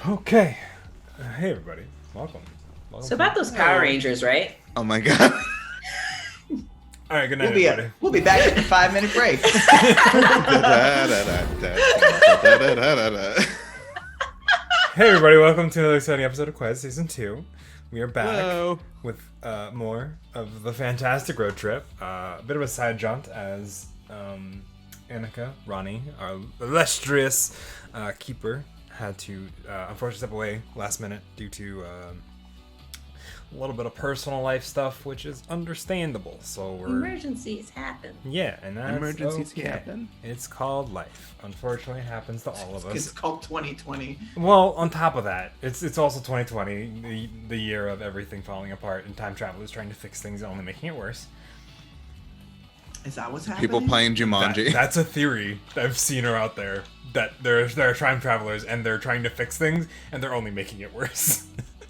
Okay. Hey, everybody. Welcome. So about those Power Rangers, right? Oh my god. All right, good night, everybody. We'll be back at the 5-minute break. Hey, everybody. Welcome to another exciting episode of Quest Season 2. We are back Hello. with more of the fantastic road trip. A bit of a side jaunt as Annika, Ronnie, our illustrious keeper, had to unfortunately step away last minute due to a little bit of personal life stuff, which is understandable. So we're Emergencies happen. yeah, and that's Emergencies okay. happen. It's called life. Unfortunately, it happens to all of It's us. called 2020. Well, on top of that, it's also 2020, the year of everything falling apart and time travelers trying to fix things and only making it worse. Is that what's happening? People playing Jumanji. That's a theory that I've seen her out there, that there are time travelers and they're trying to fix things and they're only making it worse.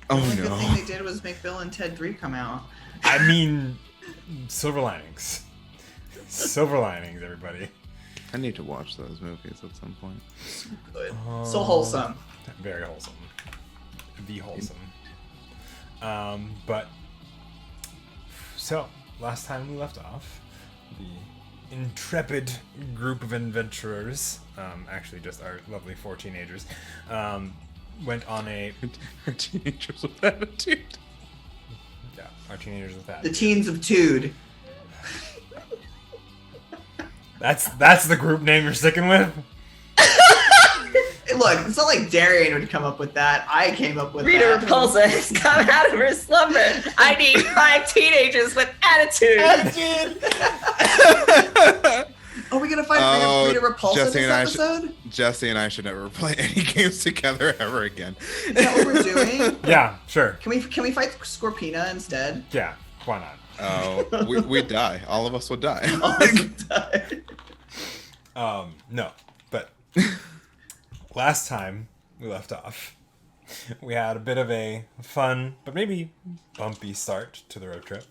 Oh The only good thing no. they did was make Bill and Ted 3 come out. I mean, silver linings. Silver linings, everybody. I need to watch those movies at some point. Good. So wholesome. Very wholesome. The wholesome. But, so, last time we left off, the intrepid group of adventurers, actually just our lovely 4 teenagers, went on a... Teenagers with attitude. Yeah, our teenagers with that. The teens of Tude. That's the group name you're sticking with? Hey, look, it's not like Darian would come up with that. I came up with Rita that. Repulsa has come out of her slumber. I need 5 teenagers with attitude. Are we gonna fight Rita Repulsa Jesse this and I episode? Jesse and I should never play any games together ever again. Is that what we're doing? Yeah, sure. Can we fight Scorpina instead? Yeah, why not? Oh, we'd die. All of us would die. Oh my god. No, but last time we left off, we had a bit of a fun, but maybe bumpy start to the road trip.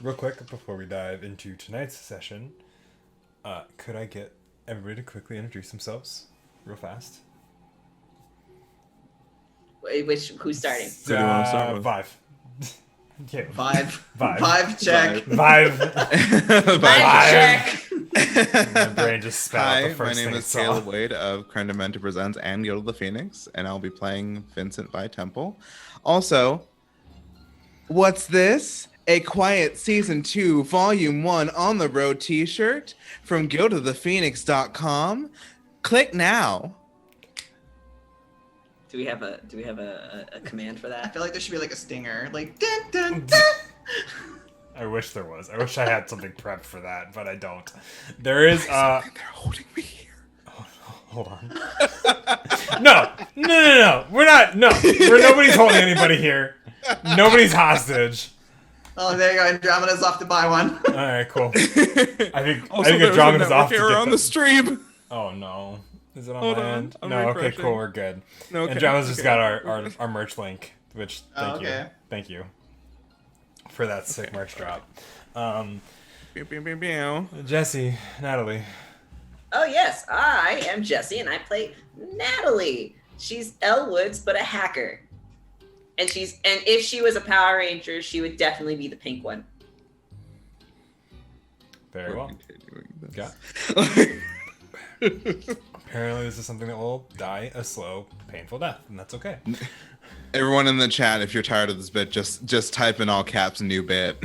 Real quick, before we dive into tonight's session, could I get everybody to quickly introduce themselves real fast? Wait, who's starting? So do you wanna start with? Vive. Yeah. Vive. Vive. Vive check. Vive. Vibe check. My brain just spat out Hi, the my first name thing is it saw. Caleb Wade of Creme de Menthe Presents and Guild of the Phoenix, and I'll be playing Vincent by Temple. Also, what's this? A Quiet Season 2, Volume 1 on the Road t-shirt from guildofthephoenix.com. Click now. Do we have a command for I that? feel like there should be like a stinger. Like dun dun dun. I wish there was. I wish I had something prepped for that, but I don't. There is, They're holding me here. hold on. No. We're not, nobody's holding anybody here. Nobody's hostage. Oh, there you go. Andromeda's off to buy one. All right, cool. I think Also, there's a Andromeda's off to network error get on the stream. Oh no. Is it on Hold my on, end? I'm No, okay, refreshing. cool, we're good. No, okay, Andromeda's just okay. got our merch link, which Oh, okay. Thank you for that sick merch drop. Pew, pew, pew, pew. Jesse, Natalie. Oh yes, I am Jesse and I play Natalie. She's Elle Woods, but a hacker. And if she was a Power Ranger, she would definitely be the pink one. Very We're well. continuing this. Yeah. Apparently, this is something that will die a slow, painful death, and that's okay. Everyone in the chat, if you're tired of this bit, just type in all caps "new bit."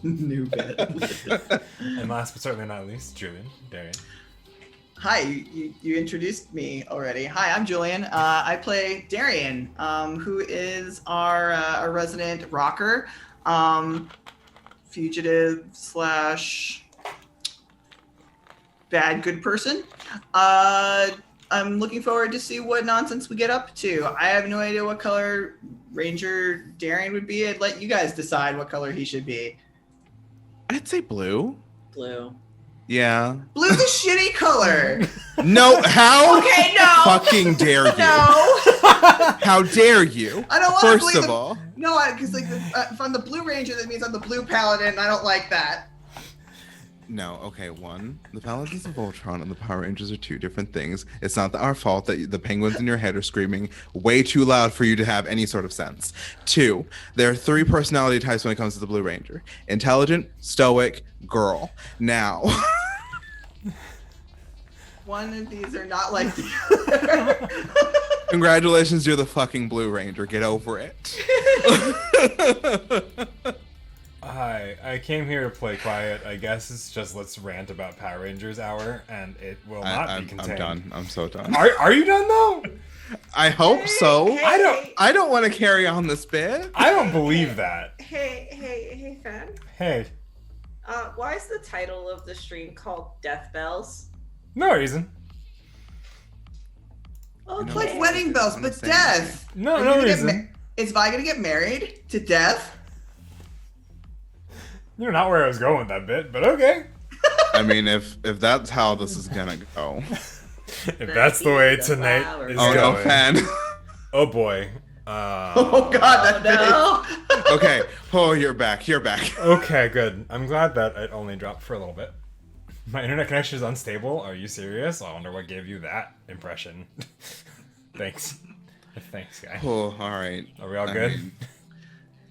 New bit. And last but certainly not least, Julian, Darian. Hi, you introduced me already. Hi, I'm Julian. I play Darian, who is our resident rocker, fugitive / bad good person. I'm looking forward to see what nonsense we get up to. I have no idea what color Ranger Darian would be. I'd let you guys decide what color he should be. I'd say blue. Blue. Yeah. Blue's a shitty color. No, how Okay, no. fucking dare you? No. How dare you? I don't want to First believe of all, No, because like if I'm the Blue Ranger, that means I'm the Blue Paladin, and I don't like that. No, okay, one, the Paladins of Voltron and the Power Rangers are two different things. It's not our fault that the penguins in your head are screaming way too loud for you to have any sort of sense. Two, there are three personality types when it comes to the Blue Ranger. Intelligent, stoic, girl. Now, One of these are not like the other. congratulations, you're the fucking Blue Ranger. Get over it. Hi, I came here to play quiet. I guess it's just let's rant about Power Rangers hour, and it will not be I'm contained. done. I'm so done. Are you done though? I hope so. Hey, I don't want to carry on this bit. I don't believe that. Hey, fan. Hey, Why is the title of the stream called Death Bells? no reason. Okay. It's like wedding bells, I'm the but same death. No, Are you no gonna get reason. Is Vi gonna get married to death? You're not where I was going with that bit, but okay. I mean, if that's how this is gonna go. If that's the way tonight is Oh no, going. fan. Oh boy. Oh god, that No. Okay. Oh, you're back. You're back. Okay, good. I'm glad that it only dropped for a little bit. My internet connection is unstable. Are you serious? I wonder what gave you that impression. Thanks. Thanks, guy. Oh, all right. Are we all I good? mean,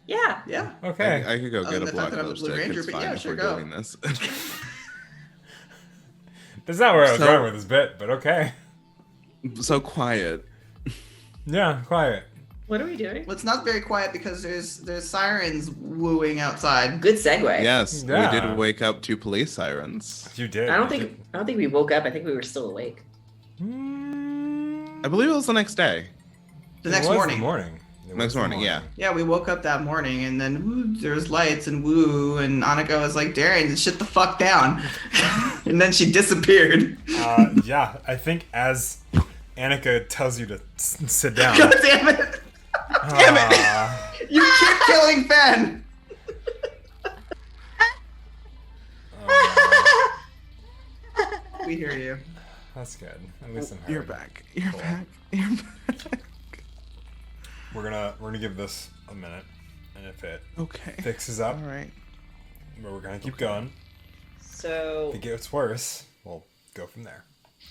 Yeah. Yeah. Okay. I could go Other get a than black talking about the Blue lipstick. Ranger, It's but fine yeah, if sure, we're go. doing this. That's not where I was So- going with this bit, but okay. So quiet. Yeah, quiet. What are we doing? Well, it's not very quiet because there's sirens wooing outside. Good segue. Yes, Yeah. we did wake up to police sirens. You did. I don't you think we woke up. I think we were still awake. did. I believe it was the next day. The It next was morning. The morning. It Next was the morning, yeah. Yeah, we woke up that morning and then woo, there was lights and woo, and Annika was like, Darian, shut the fuck down. And then she disappeared. Yeah, I think as Annika tells you to sit down. God damn it! Damn it! Ah, You keep killing Ben! We hear you. that's good. At least I'm You're heard. back. You're Cool. back. You're back. We're gonna give this a minute, and if it Okay. fixes up, All right. we're gonna keep going. So If it gets worse, we'll go from there.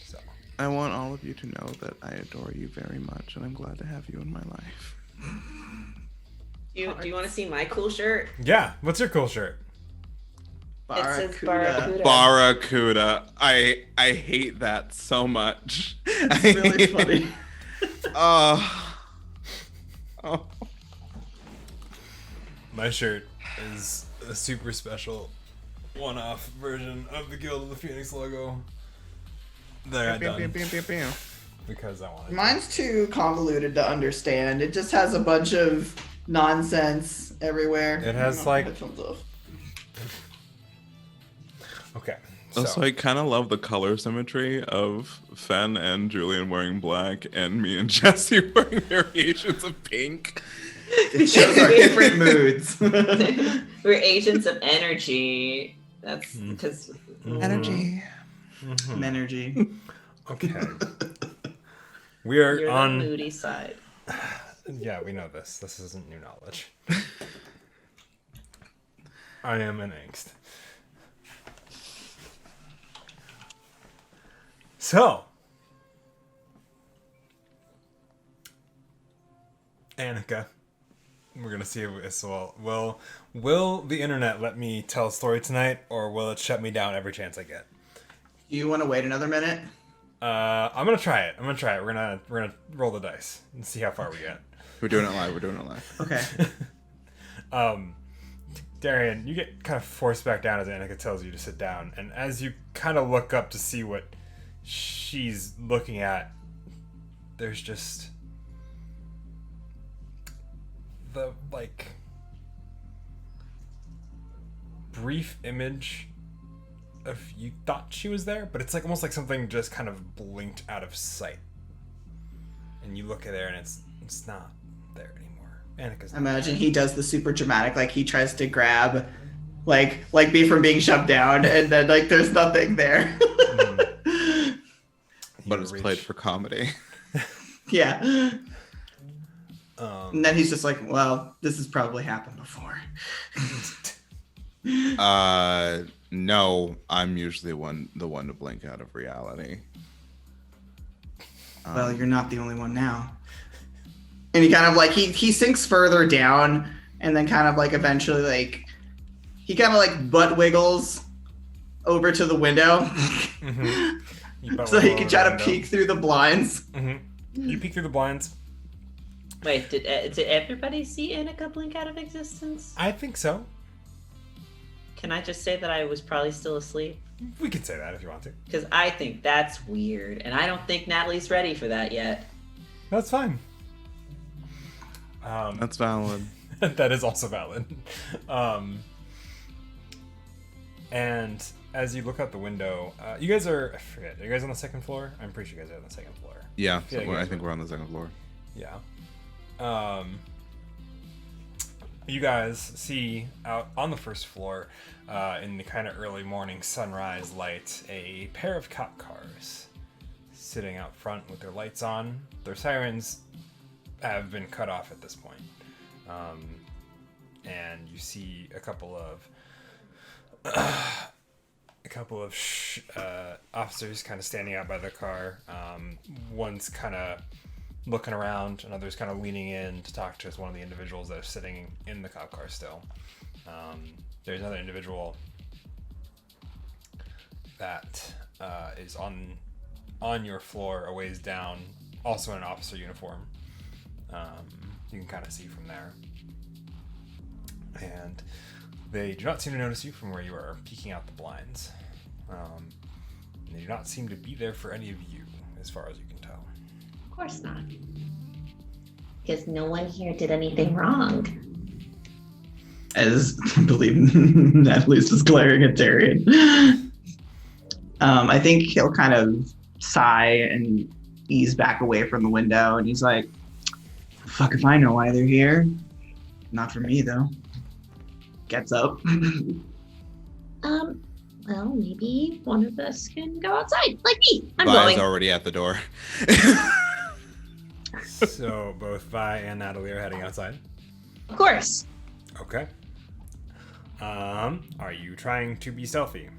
So I want all of you to know that I adore you very much, and I'm glad to have you in my life. do you want to see my cool shirt? yeah, what's your cool shirt? It says Barracuda. Barracuda. Barracuda. I hate that so much. It's really funny. Oh. Oh. My shirt is a super special one-off version of the Guild of the Phoenix logo that I got done because I wanted. Mine's too convoluted to understand. It just has a bunch of nonsense everywhere. It has, Oh, like- headphones off. Okay. Also, So I kind of love the color symmetry of Fen and Julian wearing black, and me and Jesse wearing variations of pink. It shows our different moods. We're agents of energy. That's Hmm. because Energy. mhm. Energy. Okay. We are you're the on. moody side. Yeah, we know this. This isn't new knowledge. I am in angst. So, Annika, we're gonna see if this will the internet let me tell a story tonight, or will it shut me down every chance I get? Do you want to wait another minute? I'm gonna try it. We're gonna roll the dice and see how far we get. We're doing it live. We're doing it live. Okay. Darian, you get kind of forced back down as Annika tells you to sit down, and as you kind of look up to see what she's looking at, there's just the brief image of you thought she was there, but it's almost like something just kind of blinked out of sight, and you look at her and it's not there anymore. Annika's not Imagine he does the super dramatic, like he tries to grab, like me from being shoved down, and then like there's nothing there. But it's played for comedy. Yeah. And then he's just like, well, this has probably happened before. No, I'm usually the one to blink out of reality. Well, you're not the only one now. And he kind of like he sinks further down, and then kind of like eventually like he kind of like butt wiggles over to the window, so he can try to peek through the blinds. You peek through the blinds. Wait, did everybody see Annika blink out of existence? I think so. Can I just say that I was probably still asleep? We can say that if you want to. Because I think that's weird, and I don't think Natalie's ready for that yet. That's fine. That's valid. That is also valid. And as you look out the window, you guys are, I forget, are you guys on the second floor? I'm pretty sure you guys are on the second floor. Yeah, Yeah, I think we're on the second floor. Yeah. You guys see out on the first floor, in the kind of early morning sunrise light, a pair of cop cars sitting out front with their lights on. Their sirens have been cut off at this point. And you see a couple of officers kind of standing out by the car. One's kind of looking around, another's kind of leaning in to talk to one of the individuals that are sitting in the cop car still. There's another individual that is on your floor a ways down, also in an officer uniform. You can kind of see from there. And they do not seem to notice you from where you are peeking out the blinds. And they do not seem to be there for any of you, as far as you can tell. Of course not. Because no one here did anything wrong. As I believe Natalie's just glaring at Darian. I think he'll kind of sigh and ease back away from the window, and he's like, fuck if I know why they're here. Not for me, though. Gets up. Well, maybe one of us can go outside, like me. I'm Vi's going. already at the door. So both Vi and Natalie are heading outside. Of course. Okay. Are you trying to be stealthy?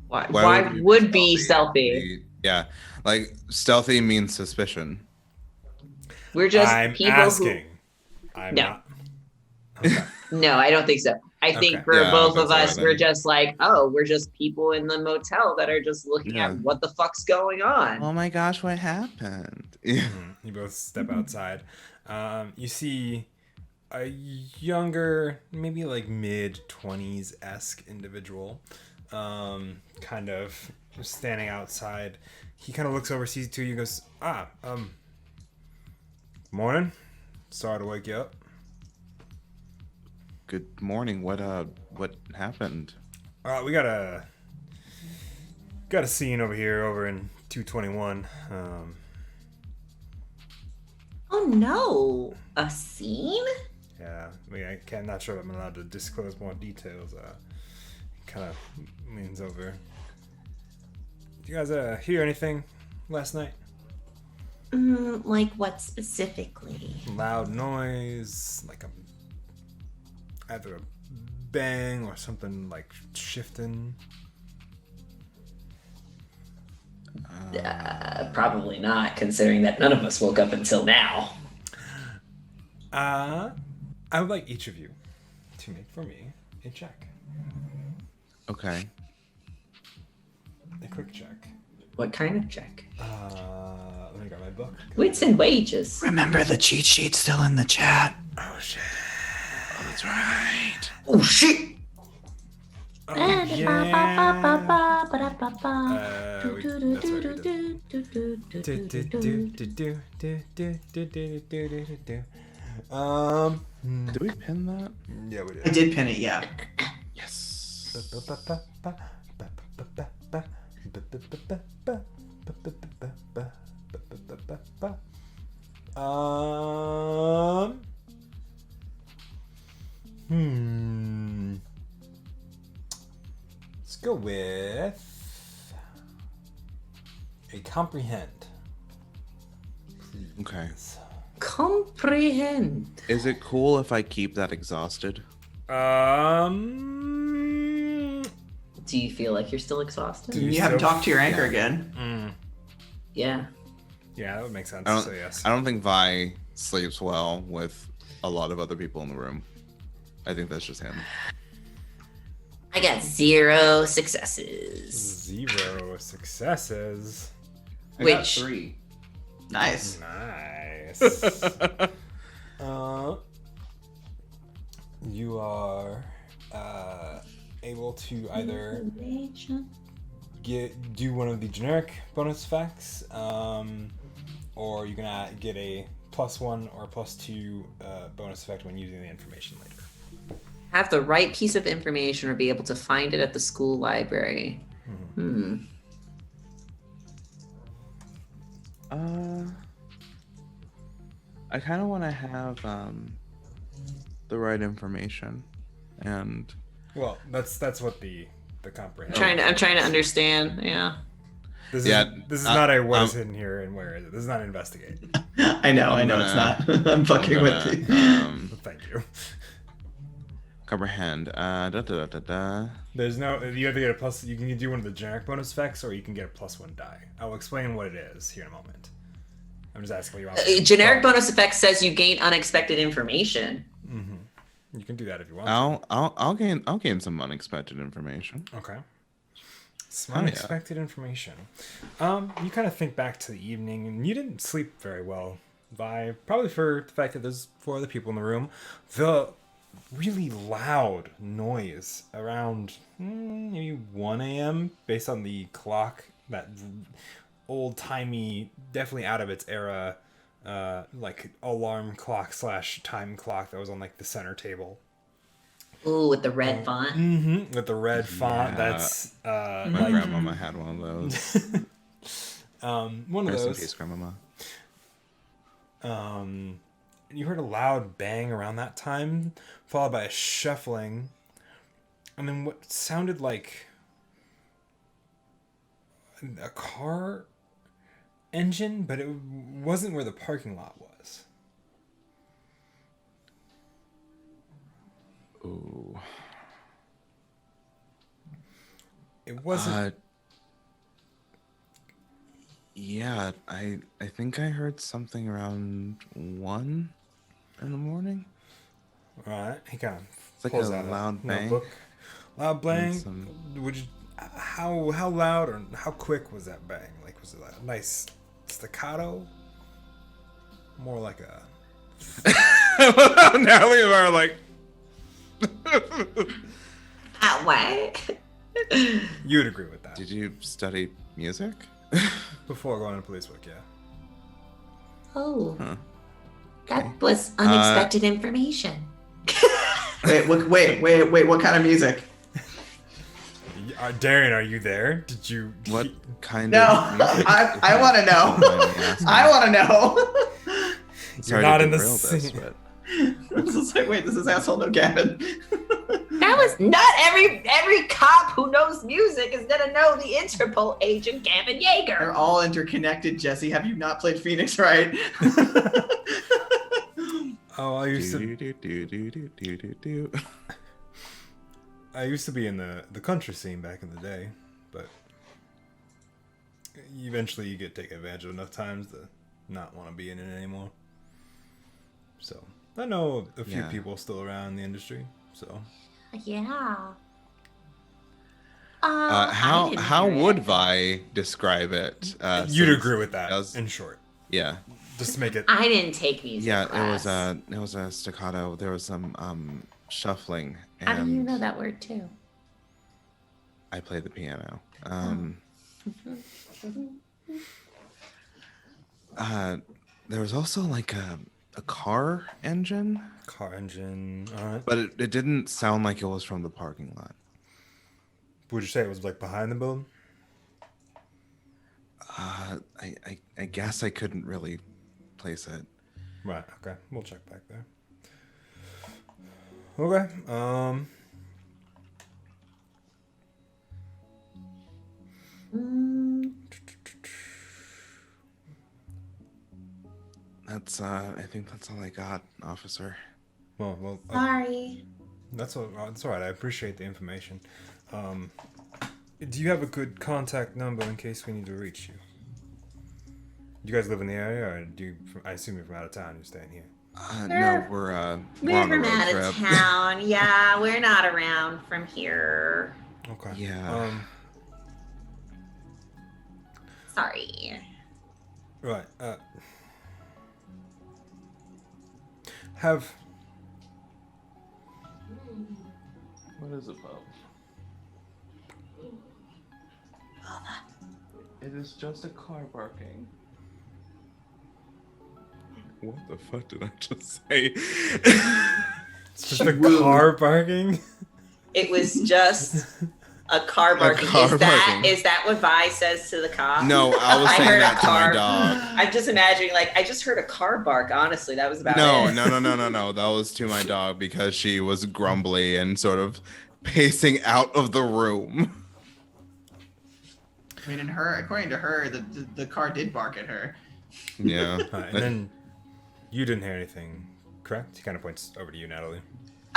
Why would be stealthy? Yeah, like stealthy means suspicion. We're just I'm people asking. I'm No. not. Okay. No, I don't think so. I think Okay. for Yeah, both of that's us, what I we're think. just like, oh, we're just people in the motel that are just looking Yeah. at what the fuck's going on. Oh my gosh, what happened? You both step outside. You see a younger, maybe like mid-20s-esque individual, kind of standing outside. He kind of looks over, sees two of you, goes, morning. Sorry to wake you up. Good morning. What happened? We got a scene over here, over in 221. Oh no. A scene? Yeah, I'm not sure if I'm allowed to disclose more details. Kind of leans over. Did you guys hear anything last night? Like what specifically? Loud noise, like either a bang or something like shifting. Probably not, considering that none of us woke up until now. I would like each of you to make for me a check. Okay. A quick check. What kind of check? Let me grab my book. Wits and wages. Remember, the cheat sheet's still in the chat. Oh shit. Oh, that's right. Oh shit! Oh yeah. Did we pin that? Yeah, we I did pin it, yeah. Yes. Let's go with a comprehend. Okay. Comprehend. Is it cool if I keep that exhausted? Do you feel like you're still exhausted? Do You haven't still- talked to your anchor yeah. again. Yeah. Yeah, that would make sense. I don't, So yes. I don't think Vi sleeps well with a lot of other people in the room. I think that's just him. I got 0 successes. 0 successes. I got Which- 3. Nice. Nice. You are able to either do one of the generic bonus effects, or you can get a +1 or +2 bonus effect when using the information later. Have the right piece of information or be able to find it at the school library. I kind of want to have the right information, and Well, that's what the I'm comprehension. trying to understand. Yeah. This Yeah, this is I- not a what is hidden here and where is it. This is not investigate. I know I'm it's gonna- not. I'm fucking with you. Thank you. comprehend. Da, da, da, da, da. There's no. You have to get a plus. You can do one of the generic bonus effects, or you can get a +1 die. I'll explain what it is here in a moment. I'm just asking what you want. Generic bonus effect says you gain unexpected information. Mm-hmm. You can do that if you want. I'll gain some unexpected information. Okay. Some Oh, yeah. unexpected information. You kind of think back to the evening, and you didn't sleep very well. Probably for the fact that there's 4 other people in the room. The really loud noise around maybe 1 a.m. based on the clock, that old timey, definitely out of its era, like alarm clock / time clock that was on like the center table. Ooh, with the red font. Mm-hmm. With the red font. Yeah. That's My like, grandmama had one of those. one of Rest in those. peace, grandmama. You heard a loud bang around that time, followed by a shuffling, and then what sounded like a car engine, but it wasn't where the parking lot was. Ooh. It wasn't. Yeah, I think I heard something around 1 in the morning. Right, he kind of like pulls a out loud bang. notebook. Loud bang. some- Would you? How loud or how quick was that bang? Like, was it like a nice staccato? More like a. Natalie and I are like, What? You would agree with that. did you study music? Before going to police work, yeah. Oh, Huh. that was unexpected information. Wait, what kind of music? Darian, are you there? Did you? What kind No, of music? I want to know. I want to know. Sorry not to in the derail this, scene. but This is like, wait, this is asshole no Gavin. That was Not every cop who knows music is gonna know the Interpol agent Gavin They're Yeager. all interconnected, Jesse. Have you not played Phoenix right? Oh, I used to. do. I used to be in the country scene back in the day, but eventually you get taken advantage of enough times to not want to be in it anymore. So I know a few Yeah. people still around in the industry. So yeah. How I didn't how hear would it. Vi describe it? you'd since agree with that, it was- in short, Yeah, just to make it. I didn't take music yeah. class. It was a staccato. There was some shuffling, How do you and know that word too? I played the piano. There was also like a car engine, Car engine. All right. but it didn't sound like it was from the parking lot. Would you say it was like behind the building? I guess I couldn't really place it. Right. Okay. We'll check back there. Okay. That's I think that's all I got, officer. Well. Sorry. That's all right. I appreciate the information. Do you have a good contact number in case we need to reach you? Do you guys live in the area, or do you? I assume you're from out of town. You're staying here. No, we're on We're a from road out trip. of town. Yeah, we're not around from here. Okay. Yeah. Sorry. Right. What is it about? It is just a car barking. What the fuck did I just say? It's just a car barking. It was just a car barking. car Is barking. that what Vi says to the cop? No, I was I saying heard a that to my car. dog. I'm just imagining, like, I just heard a car bark. Honestly, that was about No, it. no. That was to my dog because she was grumbly and sort of pacing out of the room. I mean, according to her, the car did bark at her. Yeah. And then you didn't hear anything, correct? He kind of points over to you, Natalie.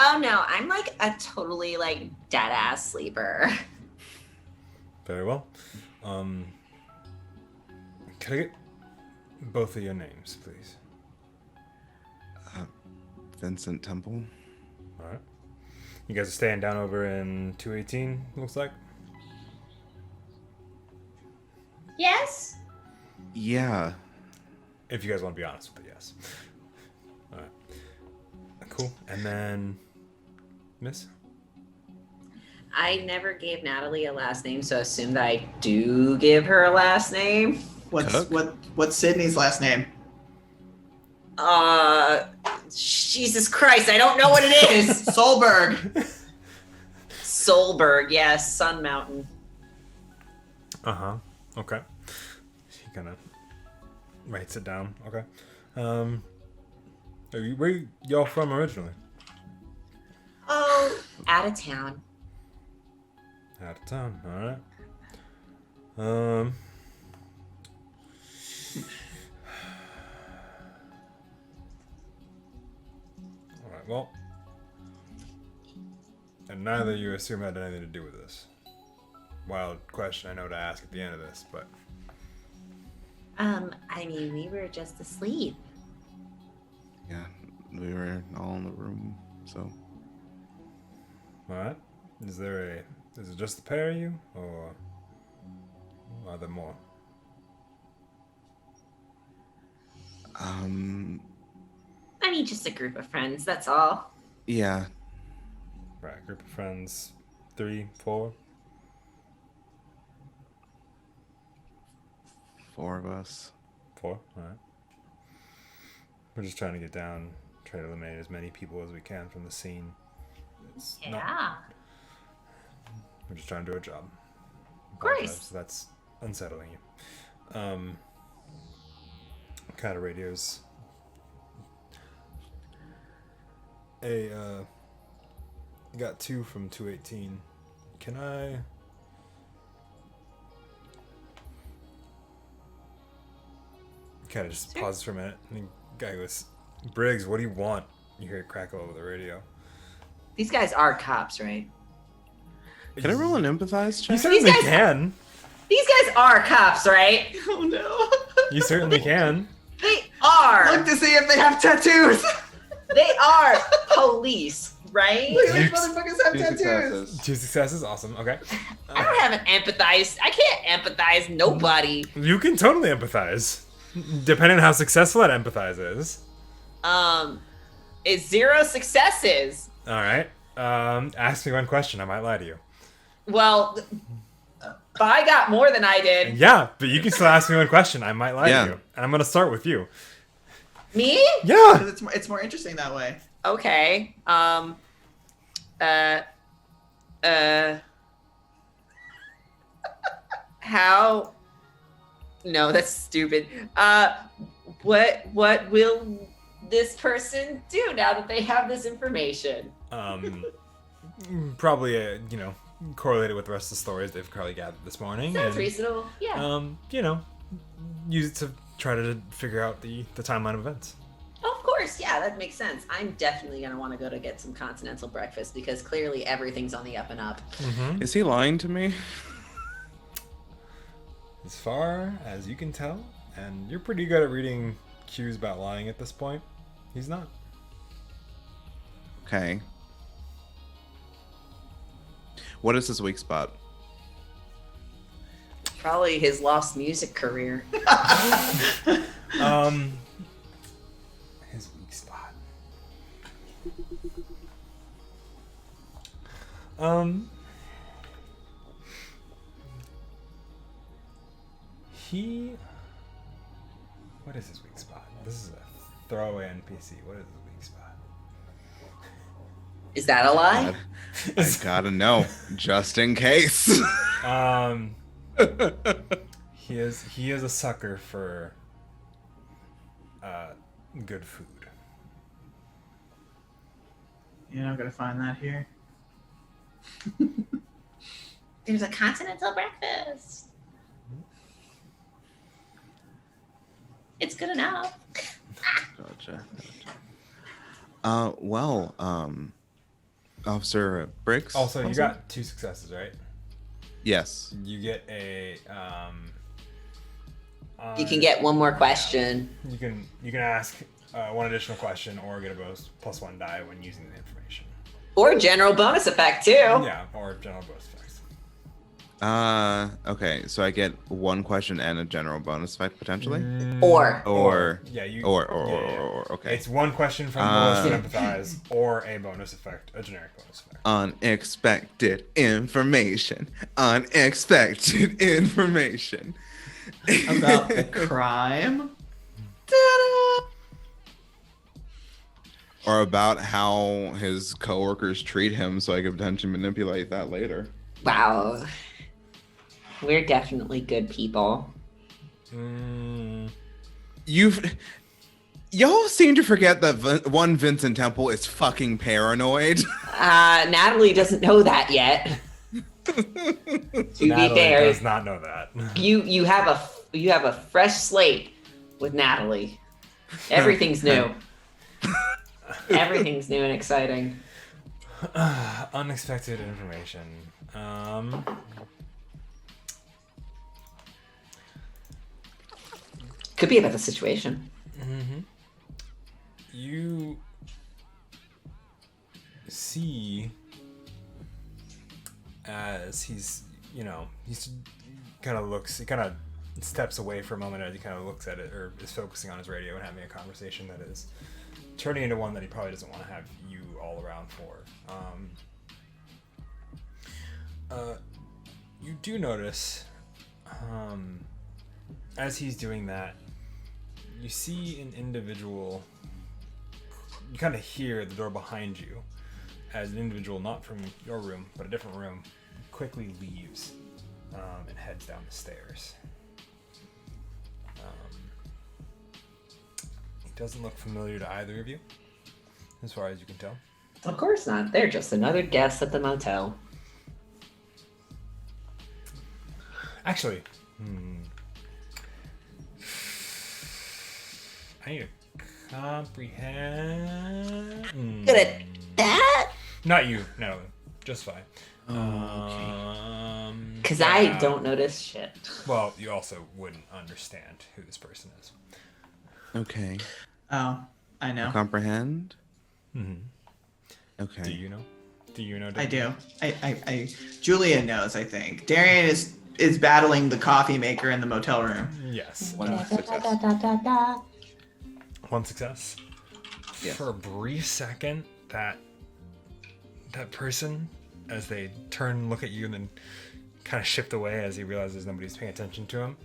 Oh no, I'm like a totally like dead ass sleeper. Very well. Can I get both of your names, please? Vincent Temple. All right. You guys are staying down over in 218, looks like? Yes? Yeah. If you guys want to be honest with it, yes. All right. Cool. And then, Miss? I never gave Natalie a last name, so I assume that I do give her a last name. What's Sydney's last name? Jesus Christ, I don't know what it is. Solberg. Solberg, yes, Sun Mountain. Uh-huh. Okay. She kind of writes it down. Okay. Where y'all from originally? Oh, out of town. Out of town. All right. All right. Well, and neither of you assume had anything to do with this. Wild question I know to ask at the end of this, but I mean, we were just asleep. Yeah. We were all in the room, so. all right. Is it just the pair of you, or are there more? I mean, just a group of friends, that's all. Yeah. Right. Group of friends, 3, 4. 4 of us. 4. All right. We're just trying to get down, try to eliminate as many people as we can from the scene. It's not- we're just trying to do our job. Of course. Apologize if that's unsettling you. Kind of radios. Hey, got 2 from 218. Can I? Kind of just pauses for a minute, and the guy goes, "Briggs, what do you want?" You hear it crackle over the radio. These guys are cops, right? Can I roll an empathize You check? certainly guys- can. These guys are cops, right? Oh no. You certainly can. They are. Look to see if they have tattoos. They are police, right? Look at these You- motherfuckers have 2 tattoos. successes. 2 successes, awesome. Okay. I don't have an empathize. I can't empathize nobody. You can totally empathize, depending on how successful that empathize is. It's 0 successes. All right. Ask me one question. I might lie to you. Well, I got more than I did. Yeah, but you can still ask me one question. I might lie Yeah. to you, and I'm gonna start with you. Me? Yeah. Because it's more interesting that way. Okay. How? No, that's stupid. What will this person do now that they have this information? Probably correlated with the rest of the stories they've probably gathered this morning. Sounds and, reasonable. Yeah. Use it to try to figure out the timeline of events. Oh, of course. Yeah, that makes sense. I'm definitely gonna want to go to get some continental breakfast because clearly everything's on the up and up. Is he lying to me? As far as you can tell, and you're pretty good at reading cues about lying at this point, he's not. Okay. What is his weak spot? Probably his lost music career. His weak spot. He. What is his weak spot? This is a throwaway NPC. What is his weak spot? Is that a lie? I gotta know, just in case. He is a sucker for good food. You're not gonna find that here. There's a continental breakfast. It's good enough. Gotcha. Officer Briggs. Also, you got 2 successes, right? Yes. You get a You can get one more question. You can ask one additional question or get a +1 die when using the information. Or general bonus effect too. Yeah, or general bonus effects. Okay, so I get 1 question and a general bonus effect potentially. Or Yeah, you. Or okay. It's 1 question from the list to empathize, or a bonus effect, a generic bonus effect. Unexpected information. Unexpected information. About the crime. Ta-da! Or about how his coworkers treat him, so I could potentially manipulate that later. wow. We're definitely good people. Y'all seem to forget that one Vincent Temple is fucking paranoid. Natalie doesn't know that yet. To be Natalie fair, does not know that. you have a fresh slate with Natalie. Everything's new. Everything's new and exciting. Unexpected information. Could be about the situation. You see as he's kind of steps away for a moment as he kind of looks at it or is focusing on his radio and having a conversation that is turning into one that he probably doesn't want to have you all around for. You do notice as he's doing that, you see an individual. You kind of hear the door behind you as an individual, not from your room, but a different room, quickly leaves and heads down the stairs. He doesn't look familiar to either of you, as far as you can tell. Of course not. They're just another guest at the motel. Actually, I need to comprehend. Good at that? Not you, no, just fine. Because I don't notice shit. Well, you also wouldn't understand who this person is. Okay. Oh, I know. Comprehend? Mm-hmm. Okay. Do you know? Do you know? I do. I Julia knows, I think. Darian is battling the coffee maker in the motel room. Yes. One success. One success. Yes. For a brief second, that person, as they turn and look at you and then kind of shift away as he realizes nobody's paying attention to him.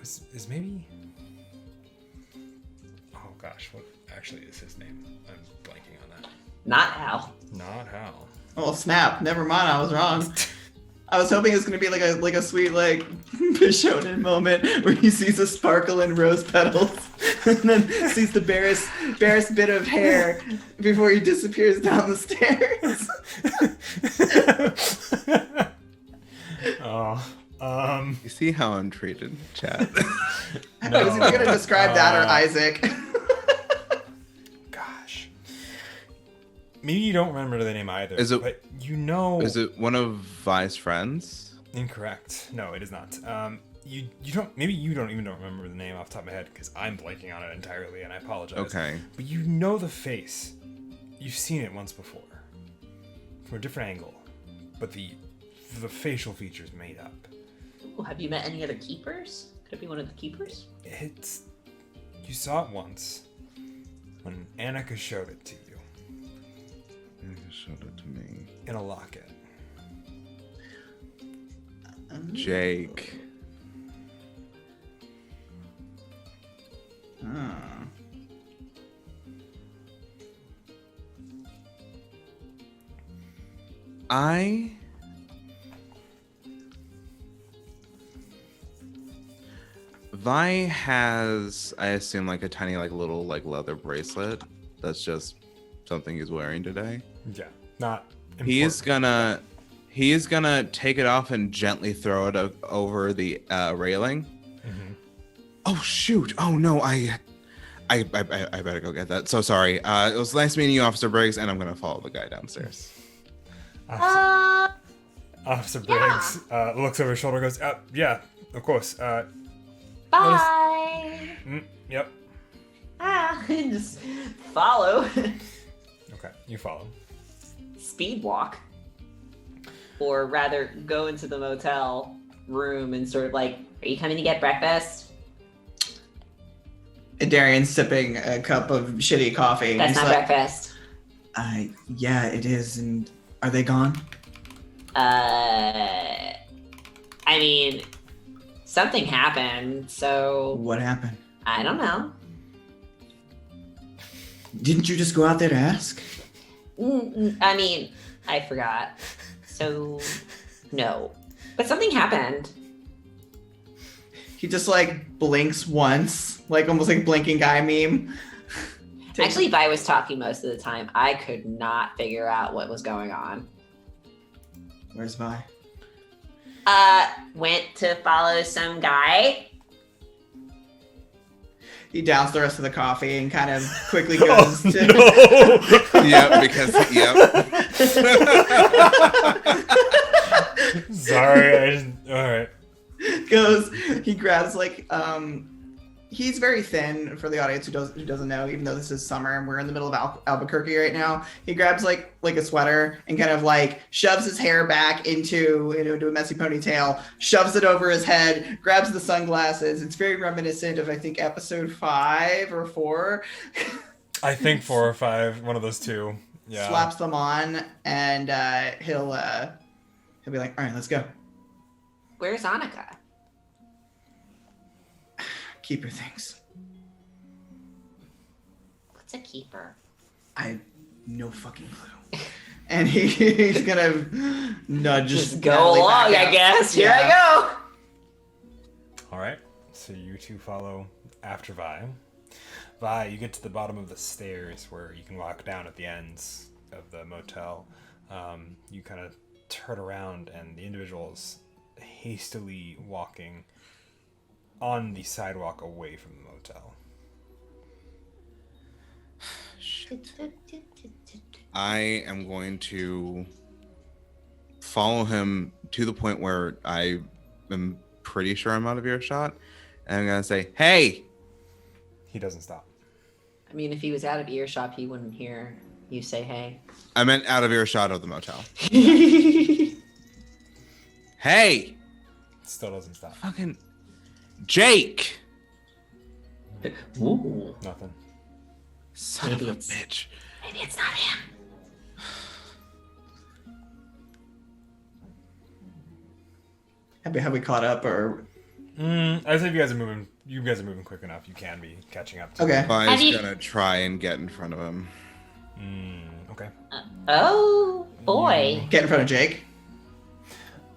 Is maybe. Oh gosh, what actually is his name? I'm blanking on that. Not Al. Not Hal. Oh snap! Never mind, I was wrong. I was hoping it was gonna be like a sweet Bishonen moment where he sees a sparkle in rose petals and then sees the barest bit of hair before he disappears down the stairs. You see how I'm treated, chat? I was either gonna describe that or Isaac. Gosh. Maybe you don't remember the name either. Is it- But you know. Is it one of Vi's friends? Incorrect. No, it is not. You don't. Maybe you don't remember the name off the top of my head because I'm blanking on it entirely, and I apologize. Okay. But you know the face. You've seen it once before, from a different angle, but the facial features made up. Ooh, have you met any other keepers? Could it be one of the keepers? You saw it once when Annika showed it to you You showed it to me. in a locket. Jake. Vi has, I assume, like a tiny, like little, like leather bracelet. That's just something he's wearing today. Yeah, not. He's important. gonna take it off and gently throw it over the railing. Mhm. Oh shoot! Oh no! I better go get that. So sorry. It was nice meeting you, Officer Briggs, and I'm gonna follow the guy downstairs. Officer Briggs looks over his shoulder and goes, yeah, of course. Bye. Yep. Just follow. Okay, you follow. Speed walk. Or rather, go into the motel room and sort of like, are you coming to get breakfast? And Darian's sipping a cup of shitty coffee. and That's he's not like, breakfast. Yeah, it is. And are they gone? I mean, something happened, so What happened? I don't know. Didn't you just go out there to ask? I mean, I forgot. So, no. But something happened. He just like blinks once, like almost like blinking guy meme. Actually, Vi was talking most of the time. I could not figure out what was going on. Where's Vi? Went to follow some guy. He downs the rest of the coffee and kind of quickly Oh, goes to. no! Yep, because Sorry, all right. He grabs like he's very thin for the audience who doesn't know, even though this is summer and we're in the middle of Albuquerque right now. He grabs like a sweater and kind of like shoves his hair back into a messy ponytail, shoves it over his head, grabs the sunglasses. It's very reminiscent of I think episode 5 or 4. I think 4 or 5, one of those two. Yeah. Slaps them on and he'll be like, all right, let's go. Where's Annika? Keep your things. What's a keeper? I have no fucking clue. And he's gonna nudge. Just go Natalie along, back I out. guess. Here Yeah. I go. All right. So you two follow after Vi. Vi, you get to the bottom of the stairs where you can walk down at the ends of the motel. You kind of turn around and the individual's hastily walking on the sidewalk away from the motel. I am going to follow him to the point where I am pretty sure I'm out of earshot. And I'm going to say, hey! He doesn't stop. I mean, if he was out of earshot, he wouldn't hear you say hey. I meant out of earshot of the motel. Hey! Still doesn't stop. Fucking Jake! Ooh. Nothing. Son Maybe of a it's- bitch. Maybe it's not him. Have we caught up or? I think you guys are moving. You guys are moving quick enough. You can be catching up. To Okay. Vi's you- gonna try and get in front of him. Okay. Oh boy. Get in front of Jake.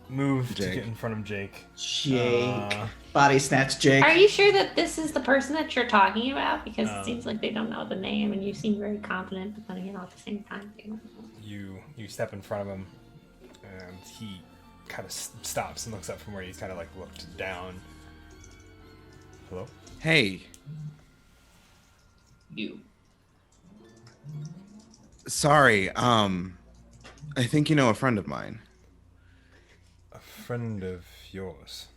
Move to Jake. get in front of Jake. Jake. Body snatch Jake. Are you sure that this is the person that you're talking about? Because Um, it seems like they don't know the name, and you seem very confident, but then again, all at the same time, you don't know. You step in front of him, and he kind of stops and looks up from where he's kind of like looked down. Hello. Hey, You. sorry. I think you know a friend of mine. A friend of yours.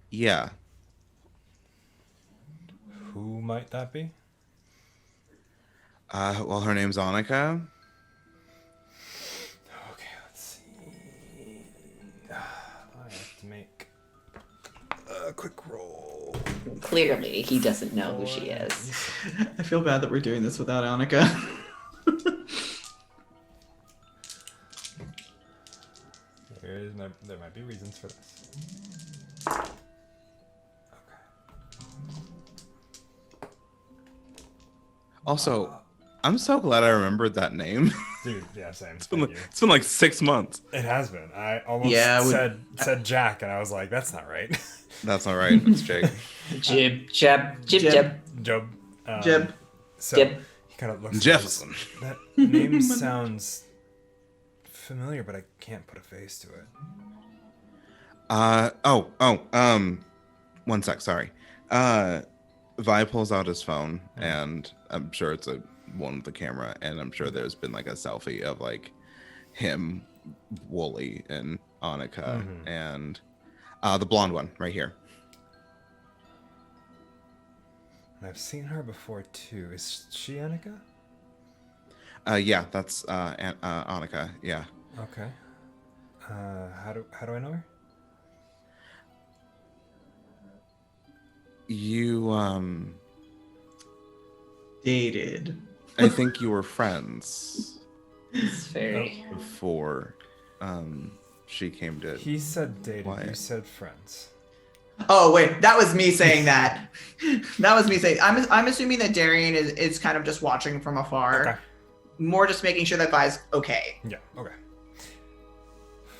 Yeah. Who might that be? Well, her name's Annika. Okay, let's see. I have to make a quick roll. Clearly, he doesn't know who she is. I feel bad that we're doing this without Annika. There might be reasons for this. Okay. Also, I'm so glad I remembered that name. Dude, yeah, same. It's been Thank like, you. it's been like 6 months. It has been. I almost Yeah, said Jack, and I was like, that's not right. That's all right. It's Jake. Jib, jab, jib, jab. Job. Jeb. So Jeb. he kind of looks. Jefferson. That name sounds familiar, but I can't put a face to it. One sec, sorry. Vi pulls out his phone, and I'm sure it's one with the camera, and I'm sure there's been like a selfie of like him, Wooly, and Annika, and the blonde one right here. I've seen her before too. Is she Annika? Yeah, that's Annika. Yeah. Okay. How do I know her? You Dated. I think you were friends It's very. before she came to. He said dated. Why? You said friends. Oh wait, that was me saying that. That was me saying. I'm assuming that Darian is kind of just watching from afar. Okay. More just making sure that Vi's okay. Yeah. Okay.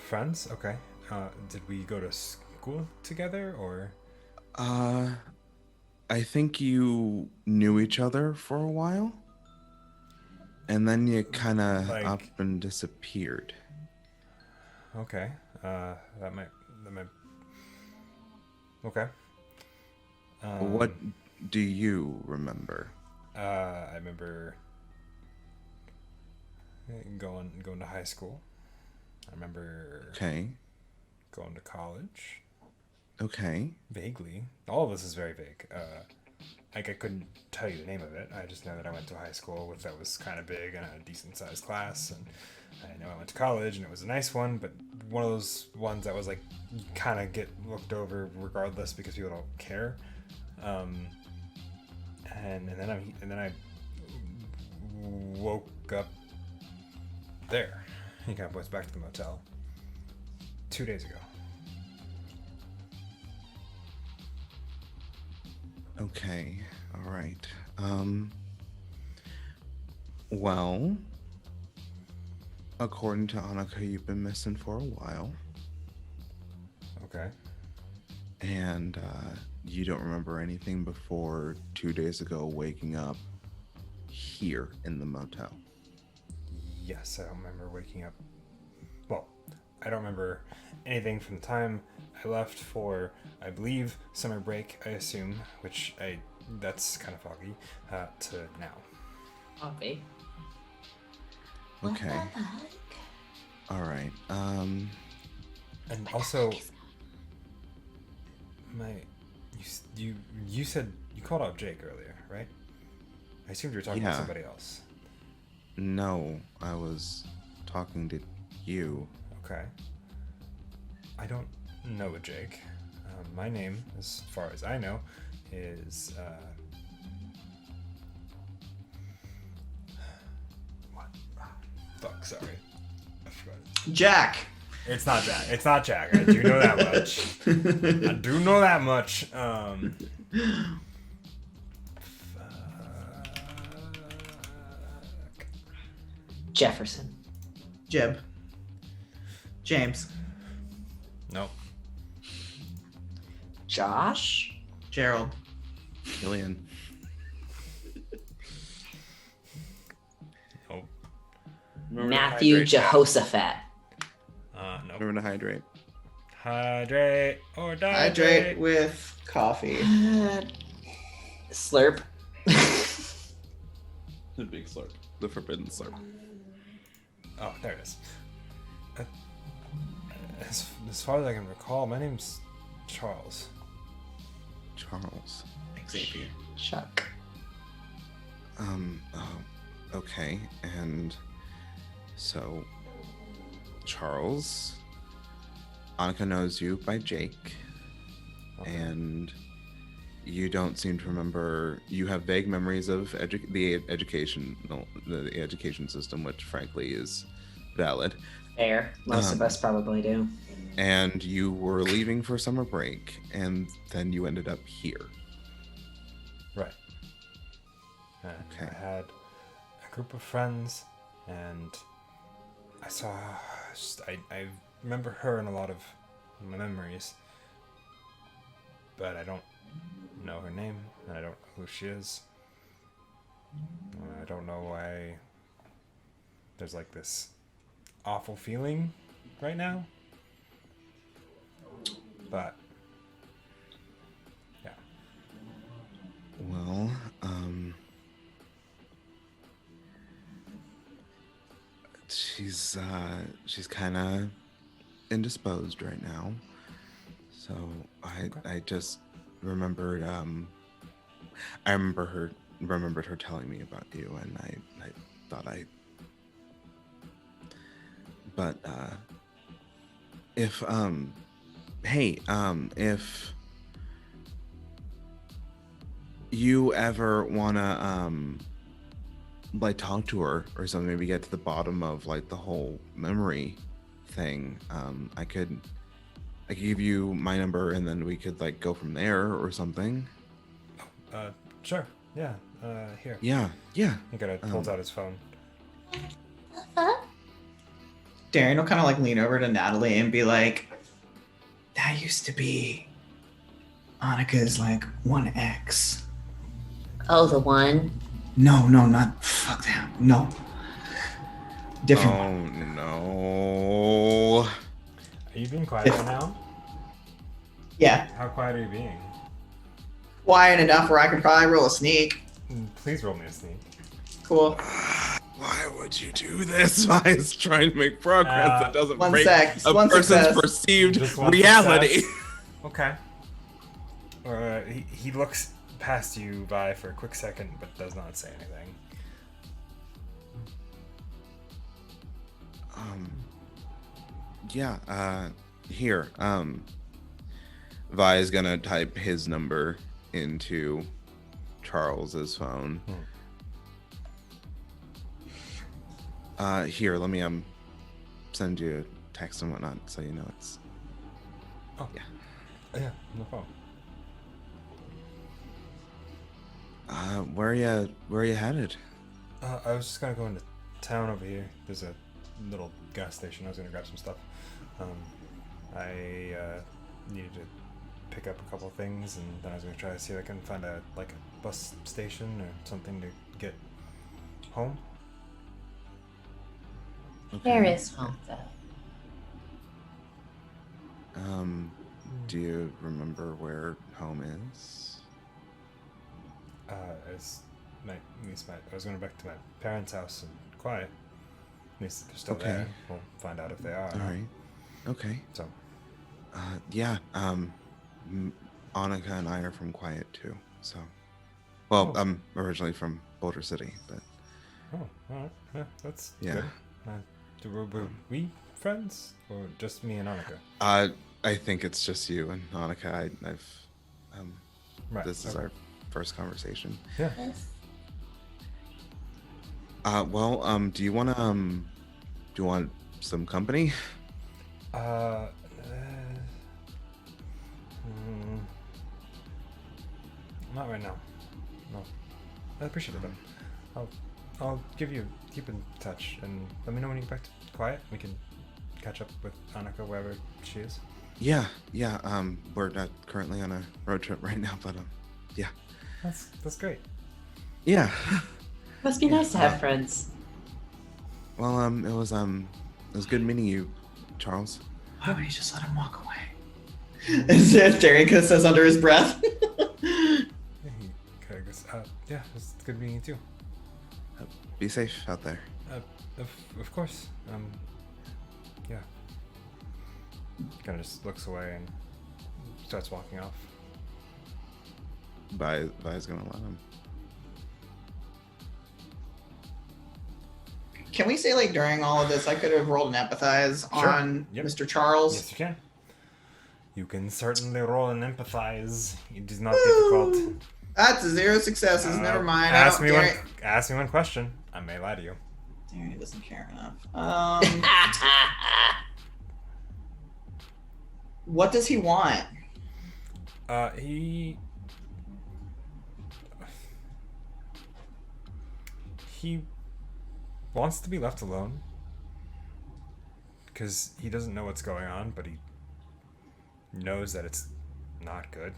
Friends. Okay. Did we go to school together or? I think you knew each other for a while, and then you kind of Like- up and disappeared. Okay. That might. Okay. What do you remember? I remember going to high school. I remember Okay. going to college. Okay. Vaguely. All of this is very vague. Like I couldn't tell you the name of it. I just know that I went to high school that was kind of big and a decent sized class, and I know I went to college and it was a nice one, but one of those ones that was like you kind of get looked over regardless because people don't care. And then I woke up there. He kind of went back to the motel 2 days ago. Okay. All right. Well, according to Annika, you've been missing for a while, Okay. and you don't remember anything before 2 days ago waking up here in the motel. Yes, I don't remember waking up. Well, I don't remember anything from the time I left for, I believe, summer break, I assume, that's kind of foggy, to now. Okay. Okay. All right. And also, you said, you called out Jake earlier, right? I assumed you were talking about Yeah. somebody else. No, I was talking to you. Okay. I don't know a Jake. My name, as far as I know, is what? Fuck, sorry. I forgot it. Jack. It's not Jack. It's not Jack. I do know that much. I do know that much. Jefferson. Jeb. James. Nope. Josh. Gerald. Killian. Nope. Matthew Jehoshaphat. Nope. Remember to hydrate. Hydrate or die. Hydrate with coffee. Slurp. The big slurp. The forbidden slurp. Oh, there it is. as far as I can recall, my name's Charles. Charles. Xavier. Chuck. Oh, okay. And so, Charles, Annika knows you by Jake, Okay. and you don't seem to remember. You have vague memories of the education system, which frankly is valid. Fair. Most of us probably do. And you were leaving for summer break, and then you ended up here. Right. And Okay. I had a group of friends, and I saw. I remember her in a lot of my memories, but I don't know her name, and I don't know who she is. I don't know why there's like this awful feeling right now. But yeah. Well, she's kind of indisposed right now. So I just remembered I remembered her telling me about you, and I thought but if if you ever wanna like talk to her or something, maybe get to the bottom of like the whole memory thing, I could give you my number, and then we could like go from there or something. Sure. Yeah. Here. Yeah. He kind of pulls out his phone. Darren will kind of like lean over to Natalie and be like, that used to be Annika's like 1X. Oh, the one. No, not fuck that. No. Different one. Oh no. Are you being quiet right now? Yeah. How quiet are you being? Quiet enough where I could probably roll a sneak. Please roll me a sneak. Cool. Why would you do this? Why is trying to make progress that doesn't One break sec. a One person's success. perceived Just one reality? success. Okay. He looks past you by for a quick second, but does not say anything. Yeah. Here. Vi is gonna type his number into Charles's phone. Here, let me send you a text and whatnot so you know it's. Oh. Yeah. Yeah, no problem. Where are you headed? I was just gonna go into town over here. There's a little gas station. I was gonna grab some stuff. I needed to pick up a couple of things, and then I was gonna try to see if I can find a bus station or something to get home. Where is home, though? Do you remember where home is? It's at least I was going back to my parents' house and quiet. At least if they're still Okay. there. We'll find out if they are. All right. Okay. So, Yeah. Annika and I are from Quiet too. So, well, Oh. I'm originally from Boulder City, but all right. Yeah, that's Yeah. good. Were we friends, or just me and Annika? I think it's just you and Annika. I've Right. this is okay. our first conversation. Yeah. Yes. Well, do you want some company? Mm, not right now. No. I appreciate it though. I'll keep in touch, and let me know when you get back to quiet. We can catch up with Annika wherever she is. Yeah. We're not currently on a road trip right now, but yeah. That's great. Yeah. Must be nice to have friends. Well, it was good meeting you, Charles. Why would he just let him walk away? As if Darren kind of says under his breath. Yeah, he kind of goes, yeah, it's good meeting you too. Be safe out there. Of course. Yeah. Kind of just looks away and starts walking off. Vi's gonna let him. Can we say, like, during all of this, I could have rolled an empathize Sure. on Yep. Mr. Charles? Yes, you can. You can certainly roll and empathize. It is not difficult. That's 0 successes. Never mind. Ask me one question. I may lie to you. Darren doesn't care enough. What does he want? He wants to be left alone because he doesn't know what's going on, but he knows that it's not good.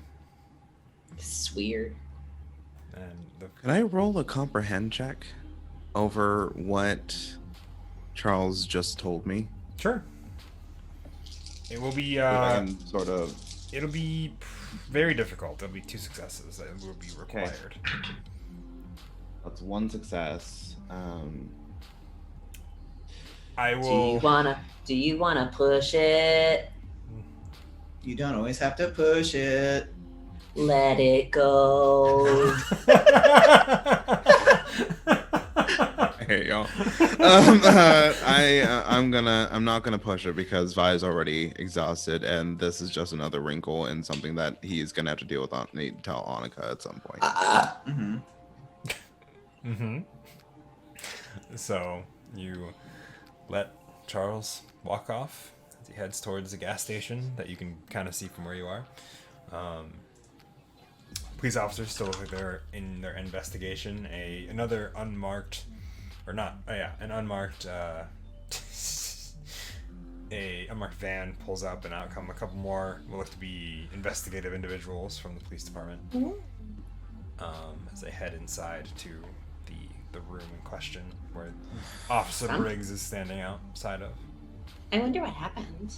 This is weird. And Can I roll a comprehend check over what Charles just told me? sure, it will be. If I can sort of. It'll be very difficult. It'll be 2 successes that will be required. That's 1 success. I Do will. you wanna push it? You don't always have to push it. Let it go. Hey y'all. I'm not gonna push it because Vi is already exhausted, and this is just another wrinkle and something that he's gonna have to deal with. Tell Annika at some point. Mm-hmm. Mm-hmm. So you let Charles walk off as he heads towards the gas station that you can kind of see from where you are. Police officers still look like they're in their investigation. Another unmarked, or not? Oh yeah, an unmarked. A unmarked van pulls up, and out come a couple more what look to be investigative individuals from the police department. As they head inside to the room in question where Officer Briggs is standing outside of. I wonder what happened.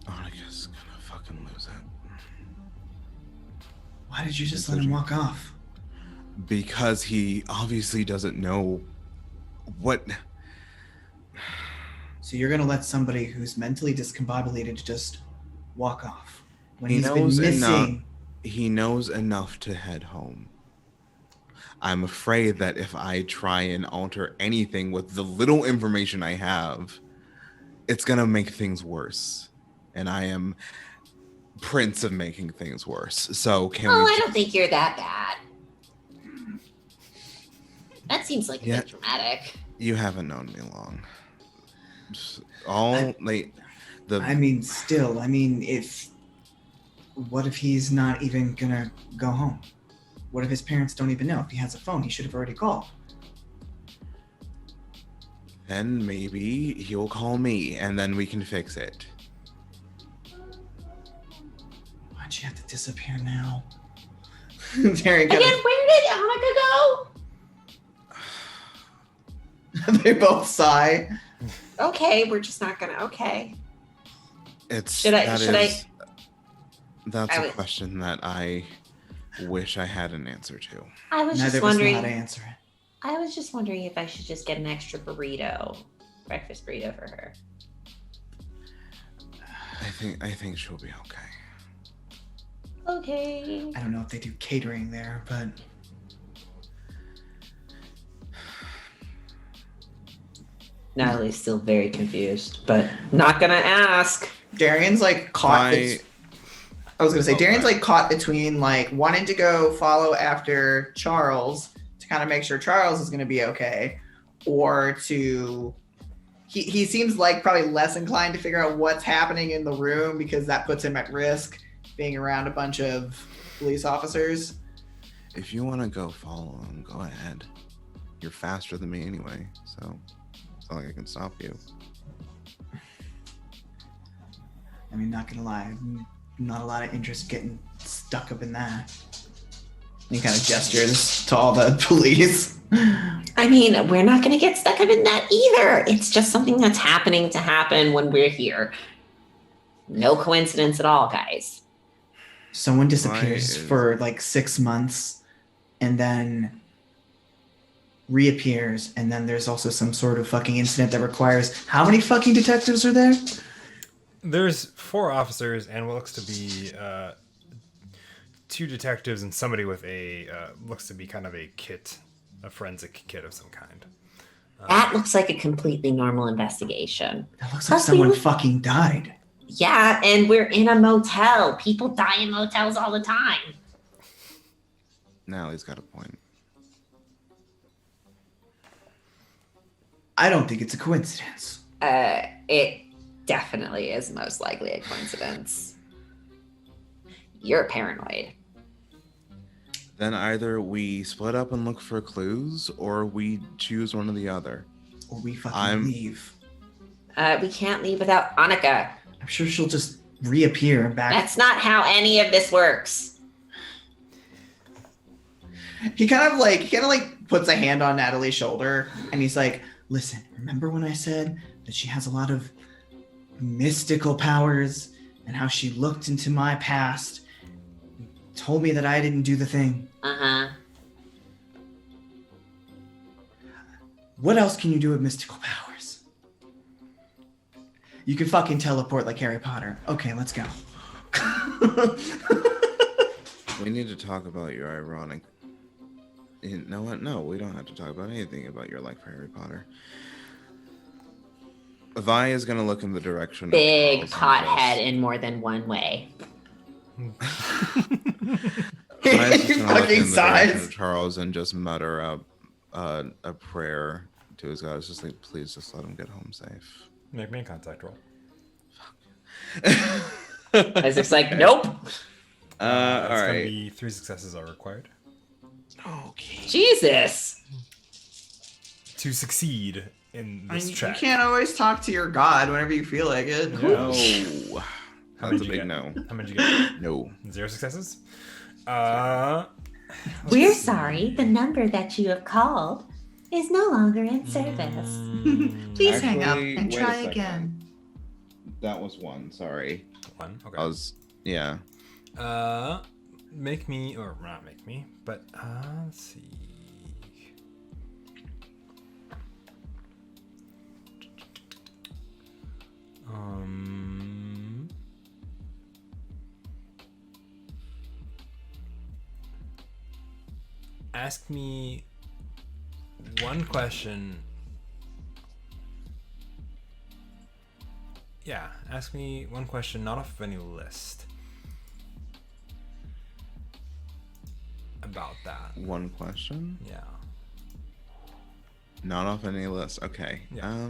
Annika's gonna fucking lose it. Why did you just let him walk off? Because he obviously doesn't know what. So you're gonna let somebody who's mentally discombobulated just walk off when He he's been knows missing? enough. He knows enough to head home. I'm afraid that if I try and alter anything with the little information I have, it's gonna make things worse. And I am Prince of making things worse. So can we? I don't think you're that bad. That seems like a Yeah. bit dramatic. You haven't known me long. What if he's not even gonna go home? What if his parents don't even know? If he has a phone, he should have already called. Then maybe he'll call me and then we can fix it. Why'd you have to disappear now? Darren, Again, where did Annika go? they both sigh. Okay, we're just not gonna. Okay. It's Should I- that should I- is- That's I a would- question that I wish I had an answer to. I was Neither just of us know wondering. how to answer it. I was just wondering if I should just get an extra breakfast burrito for her. I think she'll be okay. Okay. I don't know if they do catering there, but Natalie's still very confused, but not gonna ask. Darian's like caught. I I was gonna say Oh, Darian's right. like caught between like wanting to go follow after Charles to kind of make sure Charles is gonna be okay, or to he seems like probably less inclined to figure out what's happening in the room because that puts him at risk being around a bunch of police officers. if you want to go follow him, go ahead. You're faster than me anyway, so it's not like I can stop you. I mean, not gonna lie, not a lot of interest getting stuck up in that. He kind of gestures to all the police. I mean, we're not gonna get stuck up in that either. It's just something that's happening to happen when we're here. No coincidence at all, guys. Someone disappears Why is- for like 6 months and then reappears, and then there's also some sort of fucking incident that requires how many fucking detectives are there? There's 4 officers and what looks to be 2 detectives and somebody with a looks to be kind of a forensic kit of some kind. That looks like a completely normal investigation. That looks like Plus, someone we- fucking died. Yeah, and we're in a motel. People die in motels all the time. Now he's got a point. I don't think it's a coincidence. It definitely is most likely a coincidence. You're paranoid. Then either we split up and look for clues, or we choose one or the other. Or we fucking I'm- leave. We can't leave without Annika. I'm sure she'll just reappear back. That's not how any of this works. He kind of like puts a hand on Natalie's shoulder and he's like, listen, remember when I said that she has a lot of mystical powers and how she looked into my past, told me that I didn't do the thing. Uh-huh. What else can you do with mystical powers? You can fucking teleport like Harry Potter. Okay, let's go. We need to talk about your ironic. You know what? No, we don't have to talk about anything about your like for Harry Potter. Vi is gonna look in the direction. Big of Charles and pothead Jess. in more than one way. Vi is just gonna look Fucking in the direction size. of Charles and just mutter a prayer to his God. It's just like, please, just let him get home safe. Make me a contact roll. Isaac's like, nope. All It's gonna right. be 3 successes are required Okay. Jesus. to succeed in this You check. can't always talk to your god whenever you feel like it. Yeah. No. How That's many a you big get? no. How many did you get? No. 0 successes. We're sorry. The number that you have called is no longer in service. Please hang up Actually, and wait a try second. again. That was one. Sorry. 1. Okay. I was. Yeah. Make me, or not make me, but let's see. Ask me one question. Yeah, ask me one question, not off of any list. About that. One question. Yeah. Not off any list. Okay. Yeah.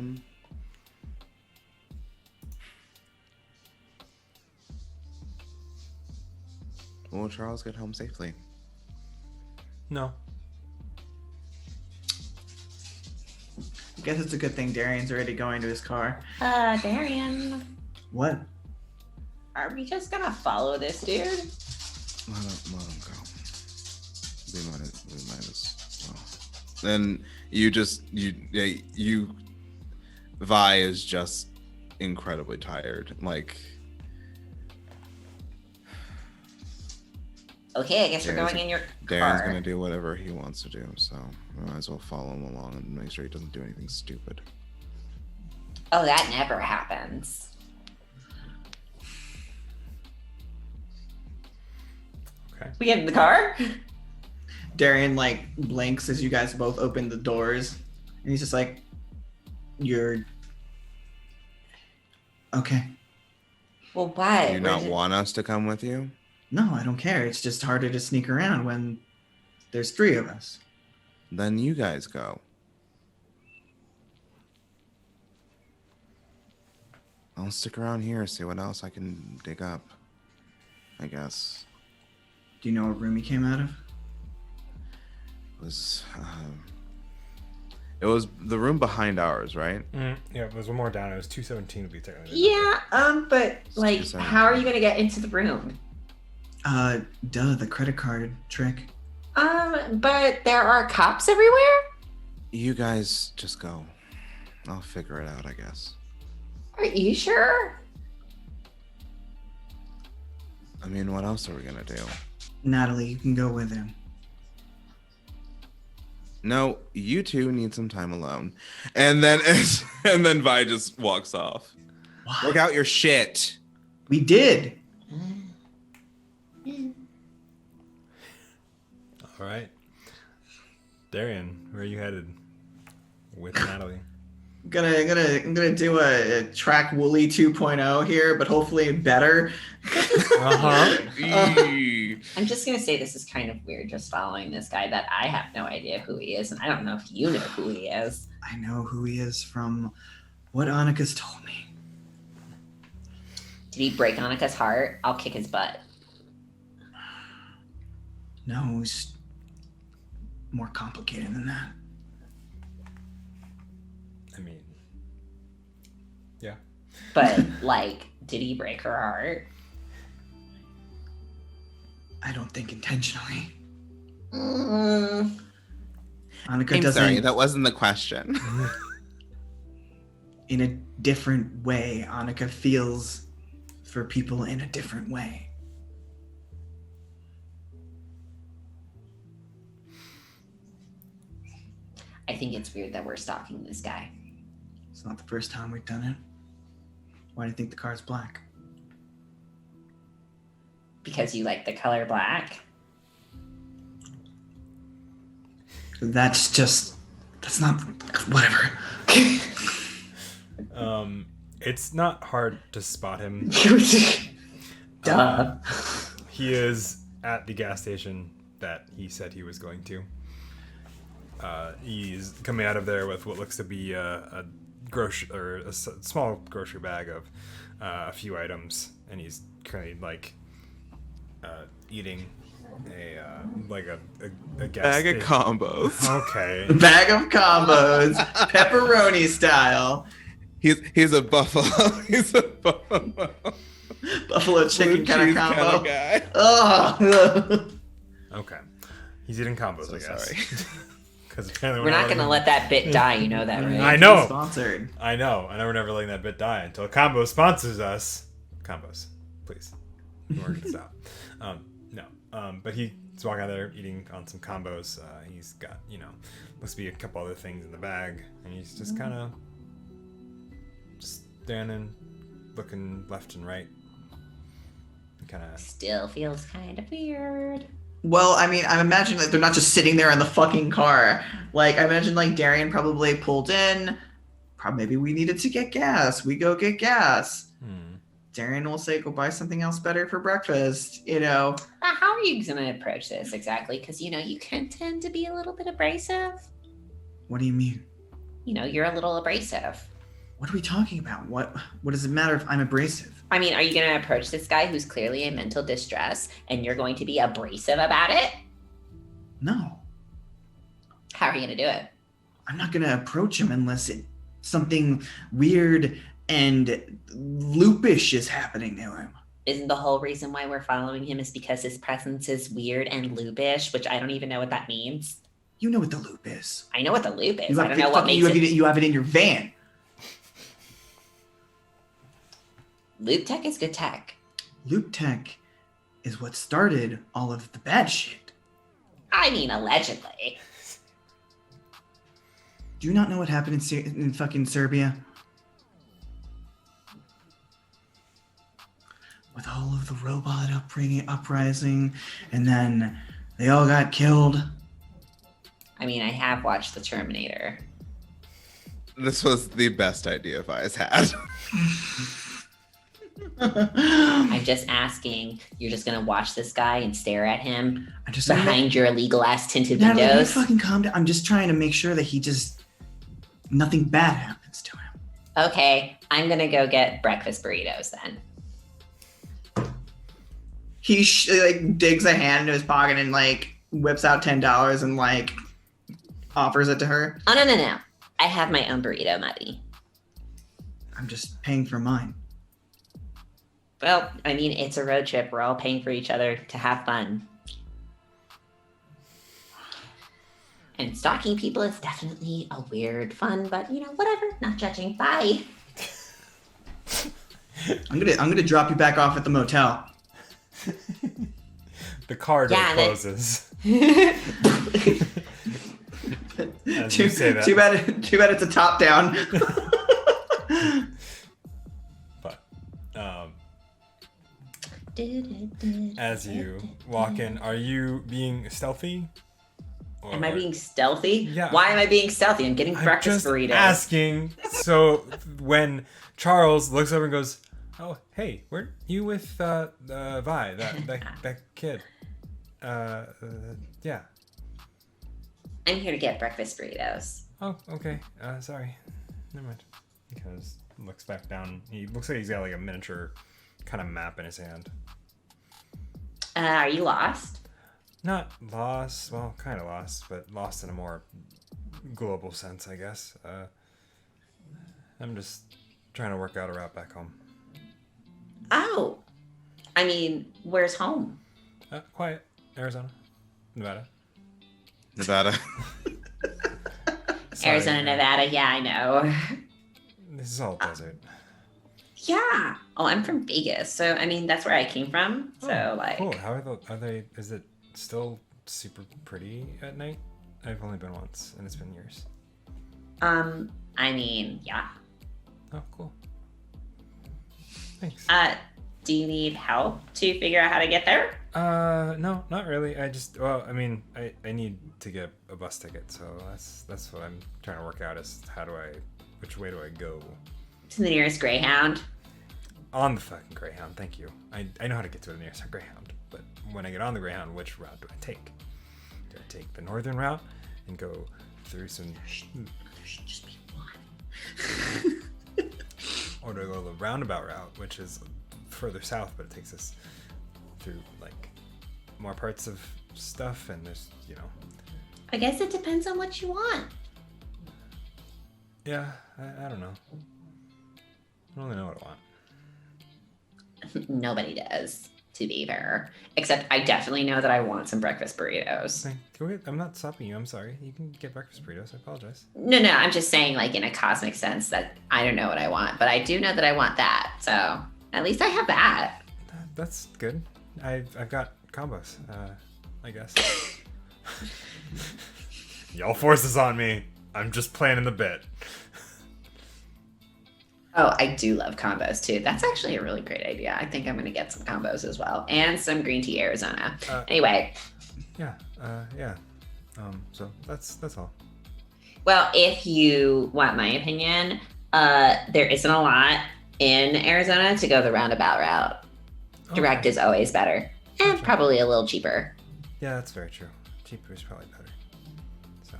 Will Charles get home safely? No. I guess it's a good thing Darian's already going to his car. Darian, What? are we just gonna follow this dude? Let him go. We might as well. Then you Vi is just incredibly tired. Like, Okay, I guess we're Darren's- going in your Darren's car. gonna do whatever he wants to do, so we might as well follow him along and make sure he doesn't do anything stupid. Oh, that never happens. Okay. We get in the car? Darian like blinks as you guys both open the doors, and he's just like, "You're okay." Well, why? Do you not want us to come with you? No, I don't care. It's just harder to sneak around when there's 3 of us. Then you guys go. I'll stick around here, see what else I can dig up. I guess Do you know what room he came out of? it was the room behind ours, right? Yeah, there's one more down. It was 217 to be technically. Yeah, but like, Just saying. how are you gonna get into the room? The credit card trick. But there are cops everywhere? You guys just go. I'll figure it out, I guess. Are you sure? I mean, what else are we gonna do? Natalie, you can go with him. No, you two need some time alone. And then Vi just walks off. Work out your shit. We did. All right. Darian, where are you headed with Natalie? I'm gonna do a track Wooly 2.0 here, but hopefully better. Eee. I'm just gonna say this is kind of weird, just following this guy that I have no idea who he is, and I don't know if you know who he is. I know who he is from what Annika's told me. Did he break Annika's heart? I'll kick his butt. No, he's more complicated than that. I mean, yeah. But like, did he break her heart? I don't think intentionally. Mm. Annika I'm doesn't. sorry, that wasn't the question. In a different way. Annika feels for people in a different way. I think it's weird that we're stalking this guy. It's not the first time we've done it. Why do you think the car's black? Because you like the color black? That's not, whatever. It's not hard to spot him. Duh. He is at the gas station that he said he was going to. He's coming out of there with what looks to be a small grocery bag of a few items, and he's kind of like eating a gas Bag of station. combos. Okay. Bag of combos, pepperoni style. He's a buffalo. He's a buffalo. Buffalo chicken kind of Cheese combo. guy. Oh. Okay. He's eating combos, So I guess. sorry. Because apparently We're not gonna let that bit die, you know that, right? I know. Sponsored. I know. I know we're never letting that bit die until Combo sponsors us. Combos, please. Work this out. No. But he's walking out there eating on some combos. He's got, looks to be a couple other things in the bag. And he's just kind of standing, looking left and right. Kind of. Still feels kind of weird. Well, I mean, I imagine that they're not just sitting there in the fucking car. Like, I imagine, like, Darian probably pulled in. Maybe we needed to get gas. We go get gas. Darian will say, go buy something else better for breakfast, How are you gonna approach this exactly? Because, you can tend to be a little bit abrasive. What do you mean? You're a little abrasive. What are we talking about? What does it matter if I'm abrasive? I mean, are you going to approach this guy who's clearly in mental distress and you're going to be abrasive about it? No. How are you going to do it? I'm not going to approach him unless something weird and loopish is happening to him. Isn't the whole reason why we're following him is because his presence is weird and loopish, which I don't even know what that means. You know what the loop is. I know what the loop is. You I don't know what makes it. You have it in your van. Loop tech is good tech. Loop tech is what started all of the bad shit. I mean, allegedly. Do you not know what happened in fucking Serbia? With all of the robot uprising, and then they all got killed. I mean, I have watched The Terminator. This was the best idea Vi's had. I'm just asking, you're just going to watch this guy and stare at him I just behind your illegal ass tinted Natalie, can you windows? fucking calm down. I'm just trying to make sure that nothing bad happens to him. Okay, I'm going to go get breakfast burritos then. He digs a hand into his pocket and whips out $10 and offers it to her. Oh, no. I have my own burrito money. I'm just paying for mine. Well, I mean, it's a road trip. We're all paying for each other to have fun. And stalking people is definitely a weird fun, but whatever. Not judging. Bye. I'm gonna drop you back off at the motel. The car door Yeah, closes. As you say that. Too bad it's a top down. as you walk in. Are you being stealthy? Or- Am I being stealthy? Yeah. Why am I being stealthy? I'm getting I'm breakfast just burritos. asking. So when Charles looks over and goes, "Oh, hey, weren't you with Vi, that kid?" Yeah. I'm here to get breakfast burritos. Oh, okay. Sorry. Never mind. He kind of just looks back down. He looks like he's got like a miniature kind of map in his hand. Are you lost? Not lost. Well, kind of lost, but lost in a more global sense, I guess. I'm just trying to work out a route back home. Oh. I mean, where's home? Quiet. Arizona. Nevada. Nevada. Sorry. Arizona, Nevada. Yeah, I know. This is all desert. Yeah. Oh, I'm from Vegas. So, I mean, that's where I came from. So, Oh, like. cool. How are they? Is it still super pretty at night? I've only been once, and it's been years. I mean, yeah. Oh, cool. Thanks. Do you need help to figure out how to get there? No, not really. Well, I mean, I need to get a bus ticket, so that's what I'm trying to work out is which way do I go? To the nearest Greyhound. On the fucking Greyhound, thank you. I know how to get to the nearest Greyhound, but when I get on the Greyhound, which route do I take? Do I take the northern route and go through some... Just be one. Or do I go the roundabout route, which is further south, but it takes us through, like, more parts of stuff, and there's, I guess it depends on what you want. Yeah, I don't know. I don't really know what I want. Nobody does, to be fair. Except I definitely know that I want some breakfast burritos. Okay, go ahead. I'm not stopping you. I'm sorry. You can get breakfast burritos. I apologize. No, I'm just saying, like, in a cosmic sense that I don't know what I want, but I do know that I want that. So at least I have that. That's good. I've got combos. I guess. Y'all force this on me. I'm just planning the bit. Oh, I do love combos too. That's actually a really great idea. I think I'm going to get some combos as well. And some green tea Arizona. Anyway. Yeah. Yeah. So that's all. Well, if you want my opinion, there isn't a lot in Arizona to go the roundabout route. Direct Okay. is always better. And Gotcha. probably a little cheaper. Yeah, that's very true. Cheaper is probably better. So,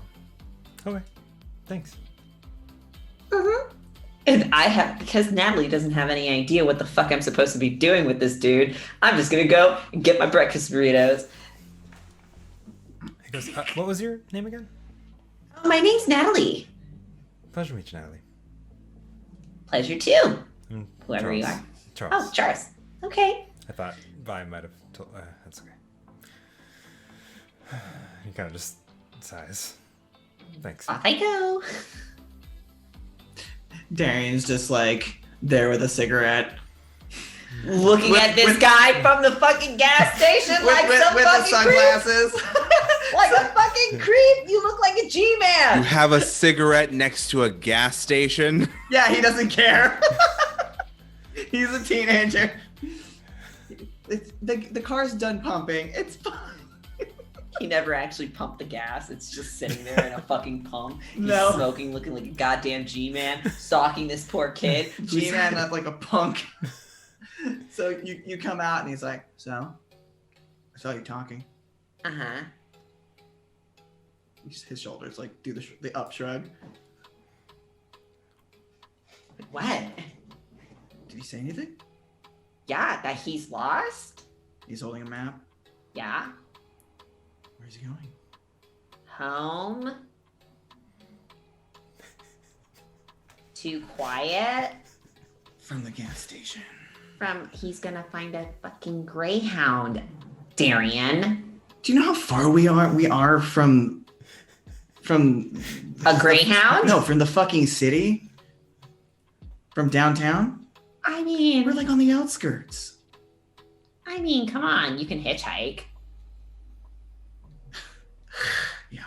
okay. Thanks. Mm-hmm. And because Natalie doesn't have any idea what the fuck I'm supposed to be doing with this dude, I'm just gonna go and get my breakfast burritos. He goes, what was your name again? Oh, my name's Natalie. Pleasure to meet you, Natalie. Pleasure too. Mm, Whoever you are. Charles. Oh, Charles. Okay. I thought Vi might have told. That's okay. He kind of just sighs. Thanks. Off I go. Darian's just like there with a cigarette. Looking With- at this with- guy from the fucking gas station like some with the fucking sunglasses. creep. Like a fucking creep. You look like a You G-man. have a cigarette next to a gas station. Yeah, he doesn't care. He's a teenager. The car's done pumping. It's fine. He never actually pumped the gas. It's just sitting there in a fucking pump. He's No. smoking, looking like a goddamn G-man, stalking this poor kid. G-man, not like a punk. So you come out and he's like, so? I saw you talking. Uh-huh. His shoulders like do the up shrug. What? Did he say anything? Yeah, that he's lost? He's holding a map. Yeah. Where's he going? Home. Too quiet. From the gas station. He's gonna find a fucking Greyhound, Darian. Do you know how far we are? We are from A Greyhound? No, from the fucking city. From downtown. I mean, We're like on the outskirts. come on, you can hitchhike. Yeah,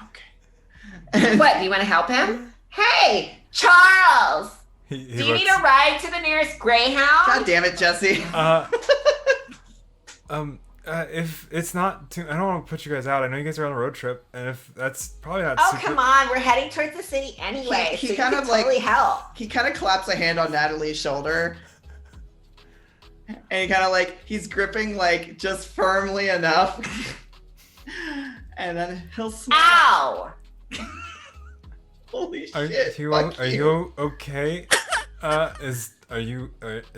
okay. What, do you want to help him? Hey, Charles! He Do you need a ride to the nearest Greyhound? God damn it, Jesse. If it's not too, I don't want to put you guys out. I know you guys are on a road trip, and if that's probably not. Oh, super... come on. We're heading towards the city anyway. He so kind you of can like- totally help. He kind of claps a hand on Natalie's shoulder. And he kind of like, he's gripping like just firmly enough. And then he'll smile. Ow! Holy Are shit. you fuck are you okay?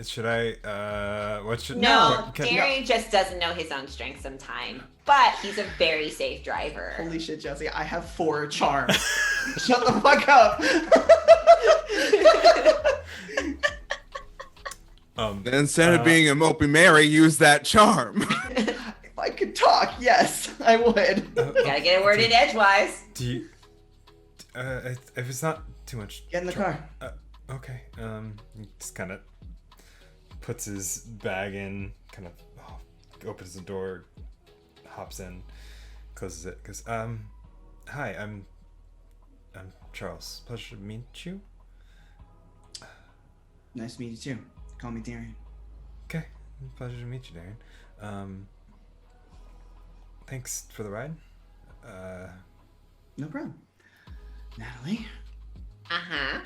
Should I what should No, what- can- Darian just doesn't know his own strength sometimes. But he's a very safe driver. Holy shit, Jesse, I have 4 charms. Shut the fuck up. Instead of being a mopey Mary, use that charm. If I could talk, yes, I would. Gotta get it worded edgewise. Do you if it's not too much Get in the car. okay, he just kind of puts his bag in, kind of opens the door, hops in, closes it. Cause hi, I'm Charles. Pleasure to meet you. Nice to meet you too. Call me Darian. Okay, pleasure to meet you, Darren. Thanks for the ride. No problem. Natalie Uh-huh.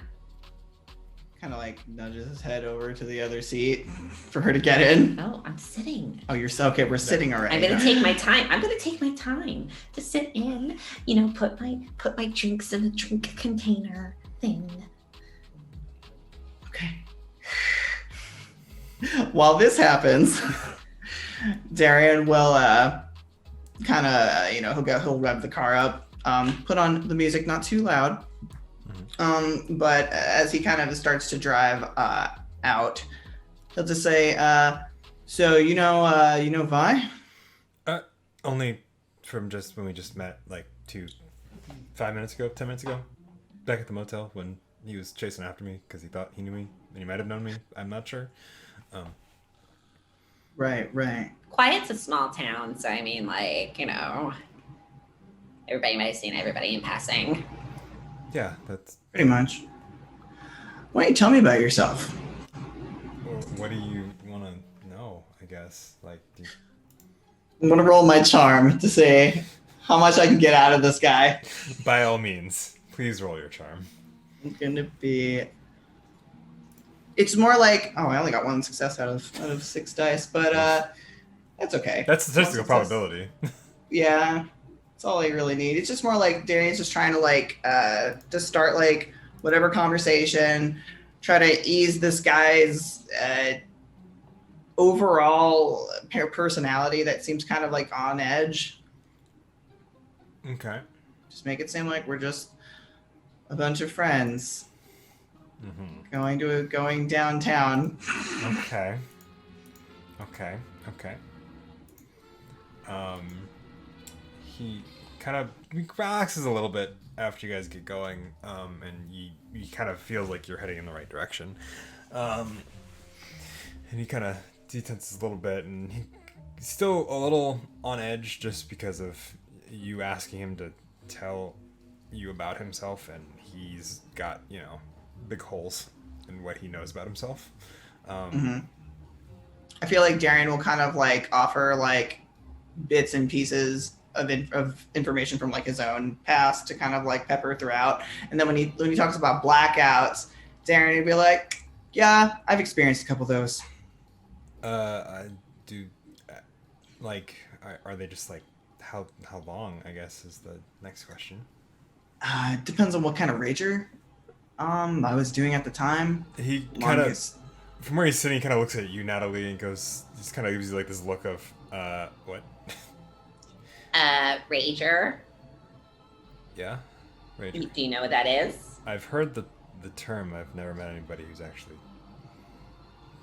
kind of like nudges his head over to the other seat for her to get in. No, I'm sitting. Oh, you're so okay. We're sitting already. I'm gonna take my time. I'm gonna take my time to sit in. You know, put my drinks in a drink container thing. Okay. While this happens, Darian will kind of he'll rev the car up, put on the music not too loud, but as he kind of starts to drive out, he'll just say, "So you know Vi?" Only from just when we just met, like 10 minutes ago, back at the motel when he was chasing after me because he thought he knew me and he might have known me. I'm not sure. Right. Quiet's a small town, so I mean, like, everybody might have seen everybody in passing. Yeah, that's. Pretty much. Why don't you tell me about yourself? What do you want to know? I guess like. I'm gonna roll my charm to see how much I can get out of this guy. By all means, please roll your charm. It's gonna be. It's more like I only got 1 success out of 6 dice, but that's okay. That's statistical One success. probability. Yeah, that's all I really need. It's just more like Darian's just trying to to start like whatever conversation, try to ease this guy's overall personality that seems kind of like on edge. Okay. Just make it seem like we're just a bunch of friends going downtown. Okay. He kind of relaxes a little bit after you guys get going, and you kind of feel like you're heading in the right direction. And he kind of detenses a little bit, and he's still a little on edge just because of you asking him to tell you about himself, and he's got, big holes in what he knows about himself. I feel like Darian will kind of like offer like bits and pieces of information from like his own past to kind of like pepper throughout. And then when he talks about blackouts, Darian would be like, "Yeah, I've experienced a couple of those." I do. Like, are they just like how long? I guess is the next question. It depends on what kind of rager I was doing at the time. He kind of, Longest- from where he's sitting, he kind of looks at you, Natalie, and goes, just kind of gives you like this look of, what? Rager. Yeah, Rager. Do you know what that is? I've heard the term. I've never met anybody who's actually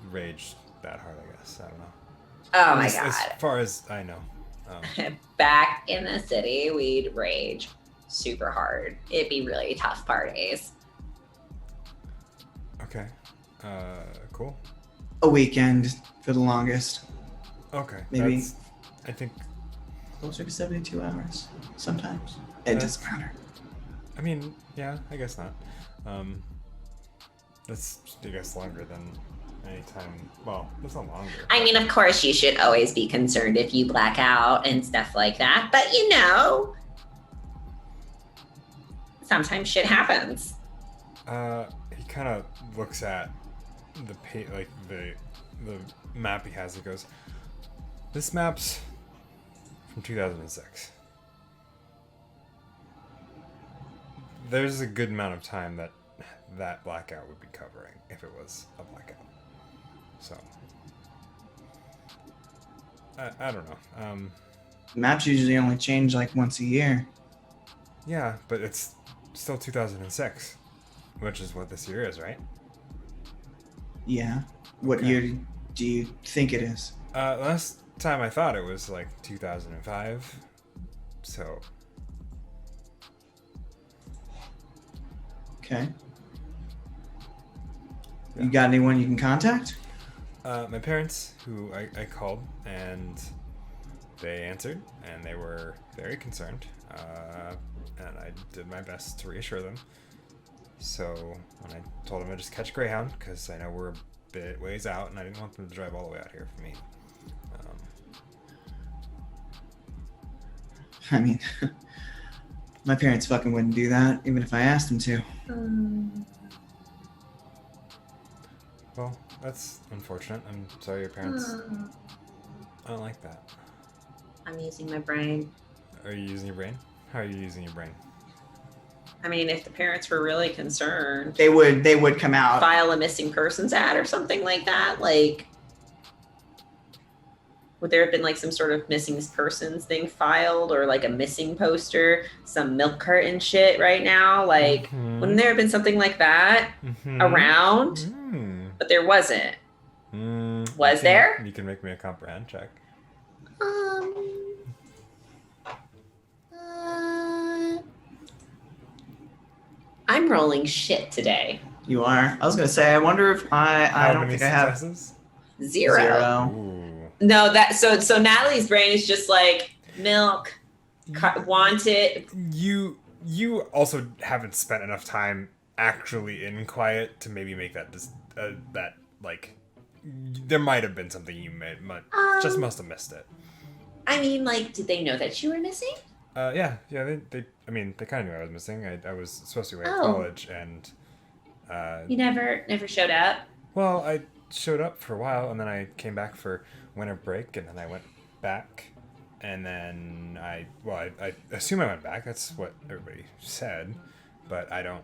raged that hard. I guess I don't know. Oh my As god. far as I know. Back in the city, we'd rage super hard. It'd be really tough parties. Okay. Cool. A weekend for the longest, Okay. Maybe- That's, I think. closer to 72 hours sometimes. It doesn't matter. I mean, yeah, I guess not. That's, I guess, longer than anytime. Well, that's not longer. I mean, of course, you should always be concerned if you black out and stuff like that. But you know, sometimes shit happens. He kind of looks at the map he has. He goes, "This map's from 2006. There's a good amount of time that blackout would be covering if it was a blackout. So I don't know. Maps usually only change like once a year. Yeah, but it's still 2006, which is what this year is, right? Yeah. What Okay. year do you think it is? Last time I thought it was like 2005. So Okay. Yeah. You got anyone you can contact? my parents, who I called, and they answered, and they were very concerned. And I did my best to reassure them. So when I told them to just catch Greyhound, because I know we're a bit ways out, and I didn't want them to drive all the way out here for me. I mean, my parents fucking wouldn't do that, even if I asked them to. Well, that's unfortunate. I'm sorry your parents. I don't like that. I'm using my brain. Are you using your brain? How are you using your brain? I mean, if the parents were really concerned, They would come out. file a missing persons ad or something like that. Like, would there have been like some sort of missing persons thing filed, or like a missing poster, some milk carton shit right now? Like, Mhm. wouldn't there have been something like that Mhm. around? Mm. But there wasn't. Mm. Was You can- there? You can make me a comprehend check. I'm rolling shit today. You are. I was gonna say. I wonder if I How don't many think I have successes? Zero. Ooh. No, that so Natalie's brain is just like milk, want it. You also haven't spent enough time actually in quiet to maybe make that that like there might have been something you just must have missed it. I mean, like, did they know that you were missing? Yeah, they I mean they kind of knew I was missing. I was supposed to be away at Oh. college, and You never showed up. well, I showed up for a while, and then I came back for winter break, and then I went back, and then I assume I went back. That's what everybody said, but I don't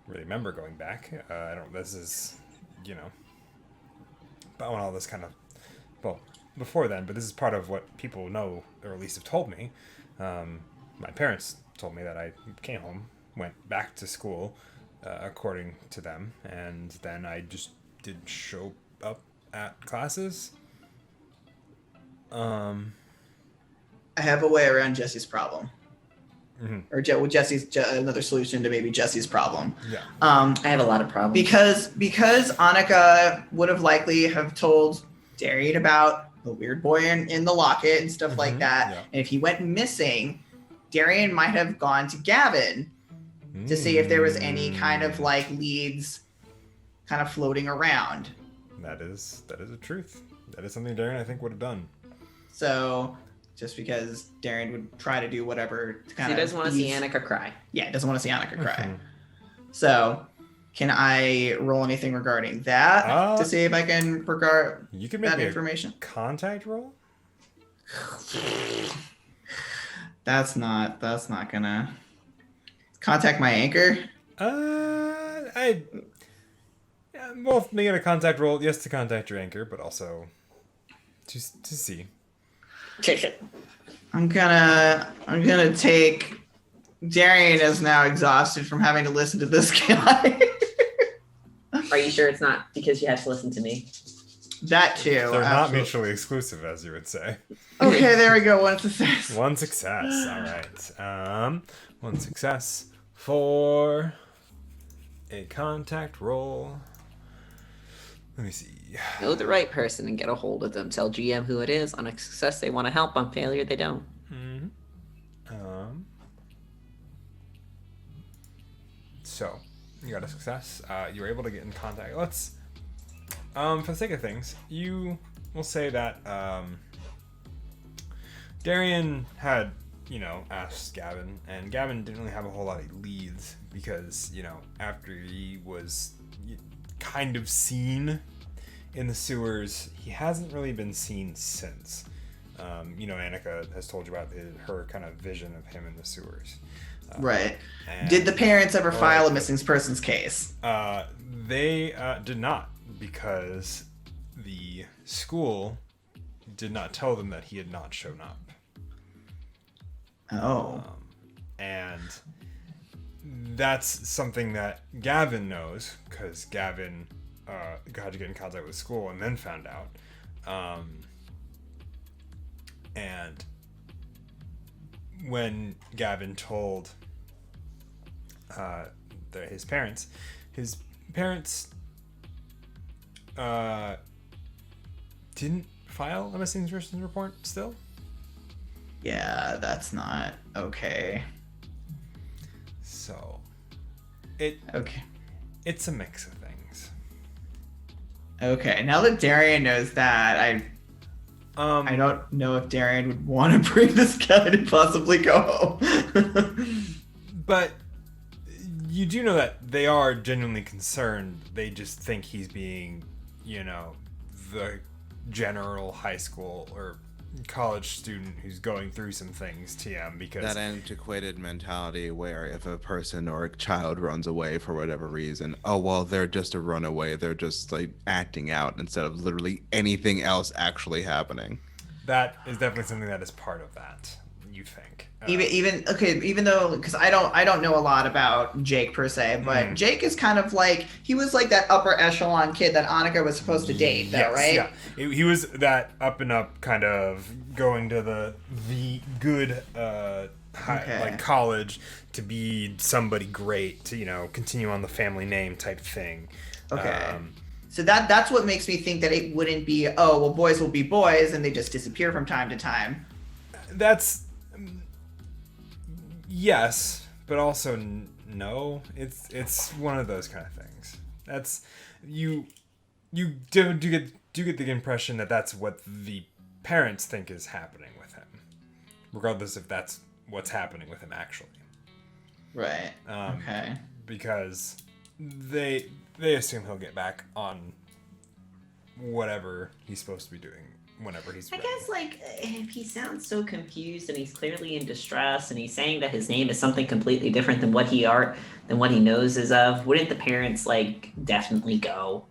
really remember going back. I don't. This is, but when all this kind of, well, before then, but this is part of what people know, or at least have told me. My parents told me that I came home, went back to school, according to them, and then I just didn't show up at classes. I have a way around Jesse's problem, Mhm. or another solution to maybe Jesse's problem. Yeah. I have a lot of problems. Because Annika would have likely have told Darian about the weird boy in the locket and stuff like Mhm, that. yeah. And if he went missing, Darian might have gone to Gavin to see if there was any kind of like leads kind of floating around. That is the truth. That is something Darren I think would have done. So just because Darian would try to do whatever to kind he of doesn't want to see ease- Annika cry. Yeah, doesn't want to see Annika cry. Mhm. So can I roll anything regarding that to see if I can regard You can make that me a information? contact roll. That's not gonna contact my anchor. Both making a contact roll. Yes, to contact your anchor, but also to see. I'm gonna take Darian is now exhausted from having to listen to this guy. Are you sure it's not because you have to listen to me? That too. They're not absolutely. mutually exclusive, as you would say. Okay, there we go. One success. One success. All right. One success for a contact roll. Let me see. Know the right person and get a hold of them. Tell GM who it is. On a success, they want to help. On failure, they don't. Mm-hmm. So you got a success. You were able to get in contact. For the sake of things, you will say that Darian had, asked Gavin, and Gavin didn't really have a whole lot of leads because, after he was kind of seen in the sewers, he hasn't really been seen since. Annika has told you about her kind of vision of him in the sewers. Right. And Did the parents ever file a missing persons case? They did not, because the school did not tell them that he had not shown up. Oh. And that's something that Gavin knows, because Gavin had to get in contact with school and then found out. And when Gavin told his parents didn't file a missing persons report still. Yeah, that's not okay. So Okay. it's a mix of things. Okay. Now that Darian knows that, I don't know if Darian would want to bring this guy to possibly go home. But you do know that they are genuinely concerned. They just think he's being, the general high school or college student who's going through some things, TM, because That antiquated mentality where if a person or a child runs away for whatever reason, oh, well, they're just a runaway. They're just like acting out instead of literally anything else actually happening. that is definitely something that is part of that, you think. Even though, because I don't know a lot about Jake per se, but Jake is kind of like, he was like that upper echelon kid that Annika was supposed to date, though, Yes, right? Yeah, he was that up and up kind of going to the good like college to be somebody great to continue on the family name type thing. Okay. So that's what makes me think that it wouldn't be, oh, well, boys will be boys and they just disappear from time to time. That's yes, but also no. It's one of those kind of things. That's you do get the impression that that's what the parents think is happening with him, regardless if that's what's happening with him actually. Right. Okay. Because they assume he'll get back on whatever he's supposed to be doing whenever he's I ready. guess, like, if he sounds so confused and he's clearly in distress and he's saying that his name is something completely different than what he knows is of, wouldn't the parents, like, definitely go?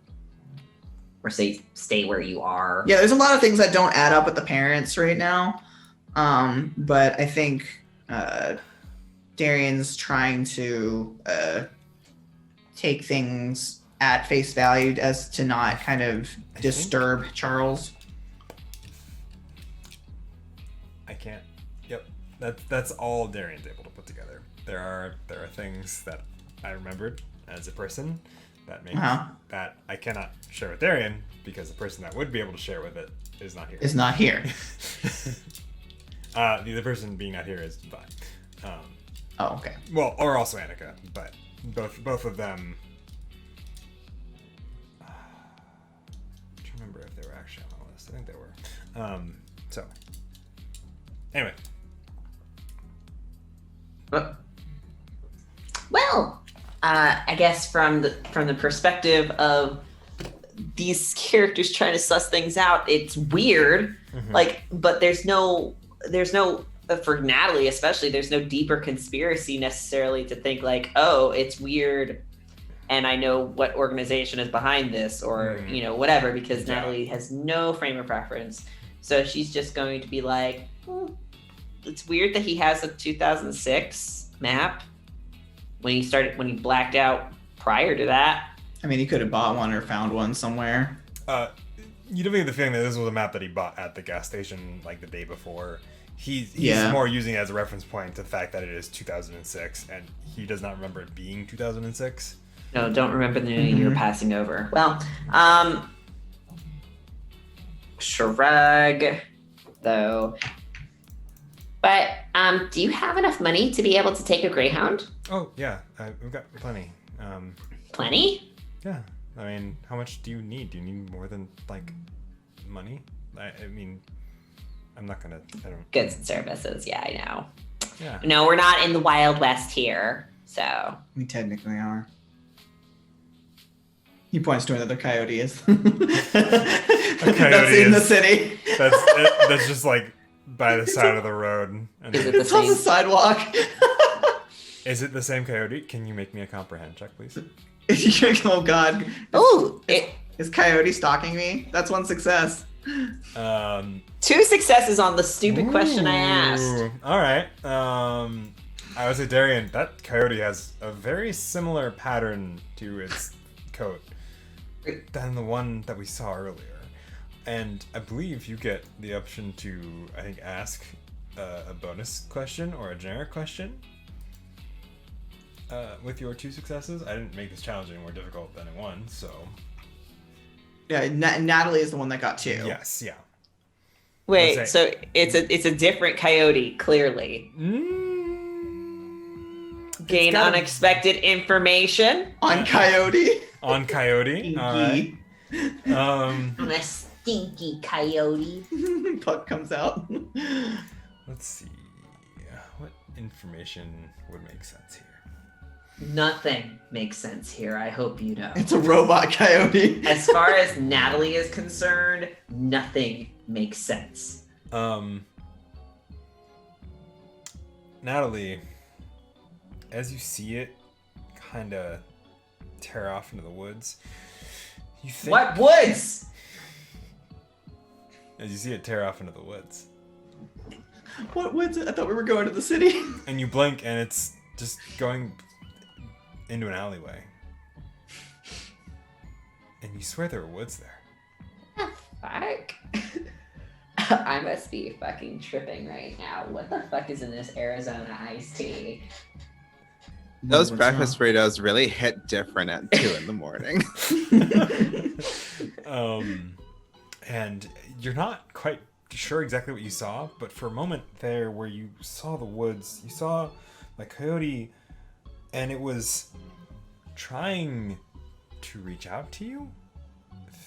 Or say, stay where you are? Yeah, there's a lot of things that don't add up with the parents right now. But I think Darian's trying to take things at face value as to not kind of disturb Charles. I can't. Yep. That's all Darian's able to put together. There are things that I remembered as a person that makes that I cannot share with Darian because the person that would be able to share with it is not here. Is not here. The other person being not here is fine. Oh, okay. Well, or also Annika, but both of them. I'm trying to remember if they were actually on the list. I think they were. So. Anyway. Well, I guess from the perspective of these characters trying to suss things out, it's weird. Mhm. Like, but there's no for Natalie especially, there's no deeper conspiracy necessarily to think like, oh, it's weird, and I know what organization is behind this, or whatever, because Yeah. Natalie has no frame of reference, so she's just going to be like, it's weird that he has a 2006 map when he blacked out prior to that. I mean, he could have bought one or found one somewhere. You definitely get the feeling that this was a map that he bought at the gas station like the day before. He's Yeah. more using it as a reference point to the fact that it is 2006, and he does not remember it being 2006. No, don't remember the year passing over. Well, shrug, though. But do you have enough money to be able to take a Greyhound? Oh yeah, we've got plenty. Plenty? Yeah, I mean, how much do you need? Do you need more than like money? I mean, I'm not gonna. I don't. Goods and services. Yeah, I know. Yeah. No, we're not in the Wild West here. So We technically are. He points to another coyote. That's in the is- city. That's just like by the side of the road. And Is it the It's on the same? sidewalk. is it the same coyote? Can you make me a comprehend check, please? Oh God. Oh, Is coyote stalking me? That's one success. 2 successes on the stupid question I asked. Ooh, all right. I would say, Darian, that coyote has a very similar pattern to its coat than the one that we saw earlier. And I believe you get the option to, I think, ask a bonus question or a generic question with your 2 successes. I didn't make this challenge any more difficult than it won, so Yeah, Natalie is the one that got 2. yes, yeah. Wait, Let's so it's a different coyote, clearly. Gain gotta- unexpected information. On coyote. On coyote. All right. Inky. I'm a stinky coyote. Puck comes out. Let's see. What information would make sense here? Nothing makes sense here. I hope you know. It's a robot coyote. As far as Natalie is concerned, nothing makes sense. Natalie, as you see it kind of tear off into the woods, you think. What woods? As you see it tear off into the woods, What woods? I thought we were going to the city. and you blink, and it's just going into an alleyway, and you swear there were woods there. Fuck. I must be fucking tripping right now. What the fuck is in this Arizona iced tea? Those What's breakfast burritos really hit different at 2 in the morning. And you're not quite sure exactly what you saw, but for a moment there where you saw the woods, you saw the coyote, and it was trying to reach out to you.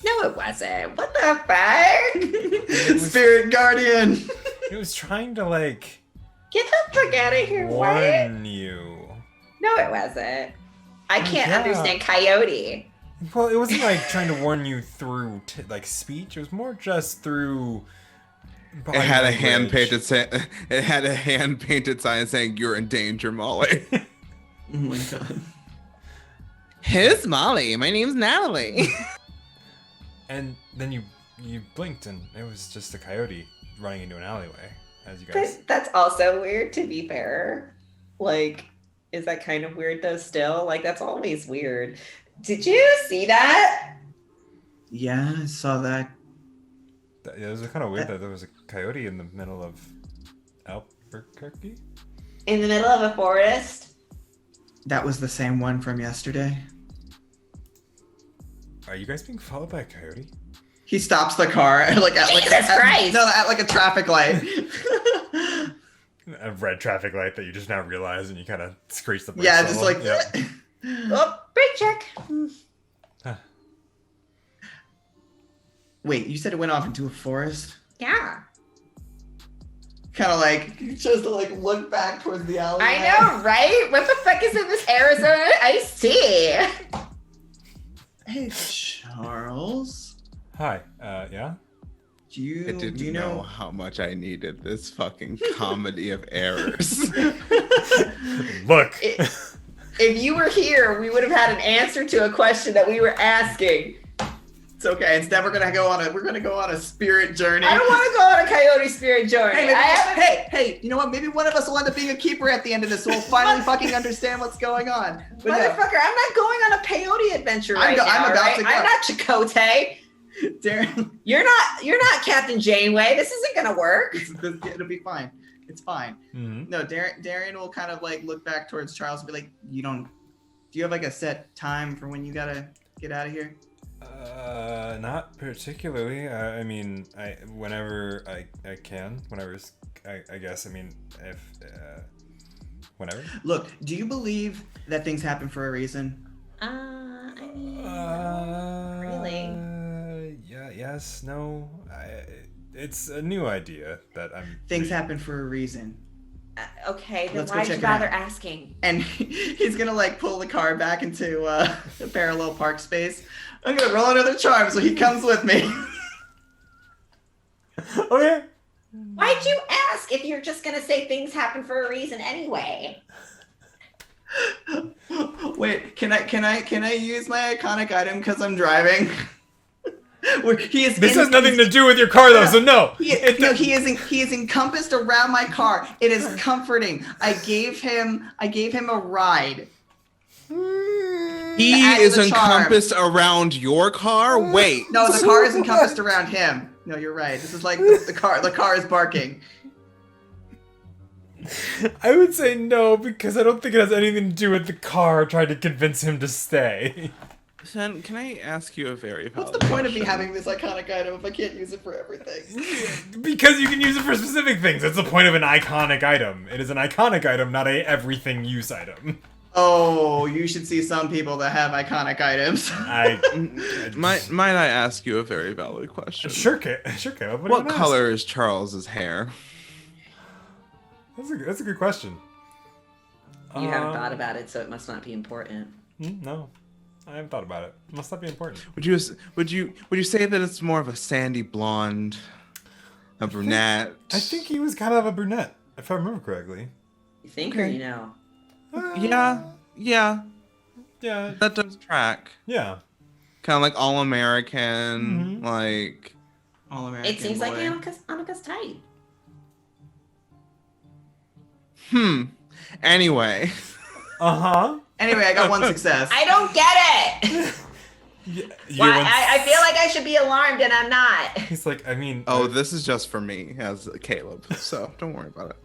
No, it wasn't. What the fuck? Spirit guardian. It was trying to like Get the fuck out of here. What? warn you. No, it wasn't. I can't yeah. understand coyote. Well, it wasn't like trying to warn you through like speech. It was more just through. It had a body hand language. painted. It had a hand painted sign saying, "You're in danger, Molly." Oh my God. Who's Molly? My name's Natalie. And then you blinked, and it was just a coyote running into an alleyway. As you guys. That's also weird, to be fair. Like, is that kind of weird though still? Like, that's always weird. Did you see that? Yeah, I saw that. It was kind of weird that there was a coyote in the middle of Albuquerque. In the middle of a forest? That was the same one from yesterday. Are you guys being followed by a coyote? He stops the car like at Jesus Christ. a traffic light. A red traffic light that you just now realize, and you kind of screech the brakes. Yeah, a just little. like. Yep. Oh, brake check. Huh. Wait, you said it went off into a forest? Yeah. Kind of like just to like look back towards the alleyway. I know, right? What the fuck is in this Arizona iced tea? Hey, Charles. Hi. Yeah. Do you I didn't do you know know? how much I needed this fucking comedy of errors. Look. If you were here, we would have had an answer to a question that we were asking. It's okay. It's never gonna go on a. We're gonna go on a spirit journey. I don't want to go on a coyote spirit journey. Hey, maybe, I haven't. hey, you know what? Maybe one of us will end up being a keeper at the end of this, so we'll finally fucking understand what's going on. But no, Motherfucker, I'm not going on a peyote adventure I'm right go- now. I'm about right? to go. I'm not Chakotay. Darren, You're not Captain Janeway. This isn't gonna work. it'll be fine. It's fine. Mhm. No, Darian will kind of like look back towards Charles and be like, do you have like a set time for when you gotta get out of here? Not particularly. I mean, whenever I can, I guess. I mean, if whenever. Look, do you believe that things happen for a reason? I mean, yes, no. It's a new idea that I'm. Things happen for a reason. Okay, then Let's go why'd check you it out. bother asking? And he's gonna like pull the car back into the parallel park space. I'm gonna roll another charm so he comes with me. Okay. Why'd you ask if you're just gonna say things happen for a reason anyway? Wait, can I use my iconic item because I'm driving? This has nothing to do with your car, though, so no. He is encompassed around my car. It is comforting. I gave him a ride. He add to is the charm. encompassed around your car. Wait. No, the car is encompassed around him. No, you're right. This is like the car. The car is barking. I would say no because I don't think it has anything to do with the car trying to convince him to stay. Sen, can I ask you a very What's valid the point of me question? having this iconic item if I can't use it for everything? Because you can use it for specific things. That's the point of an iconic item. It is an iconic item, not a everything use item. Oh, you should see some people that have iconic items. Might I ask you a very valid question? Sure, Caleb. What color is Charles's hair? That's a good question. You haven't thought about it, so it must not be important. No, I haven't thought about it. It must not be important. Would you say that it's more of a sandy blonde, a brunette? I think he was kind of a brunette, if I remember correctly. You think or Okay. you know? Yeah, Yeah, that does track. yeah. Kind of like all American, like. All American. It seems like boy. Annika's tight. Anyway, Uh-huh. Anyway, I got one success. I don't get it. Why? I feel like I should be alarmed and I'm not. He's like, I mean... this is just for me as Caleb, so don't worry about it.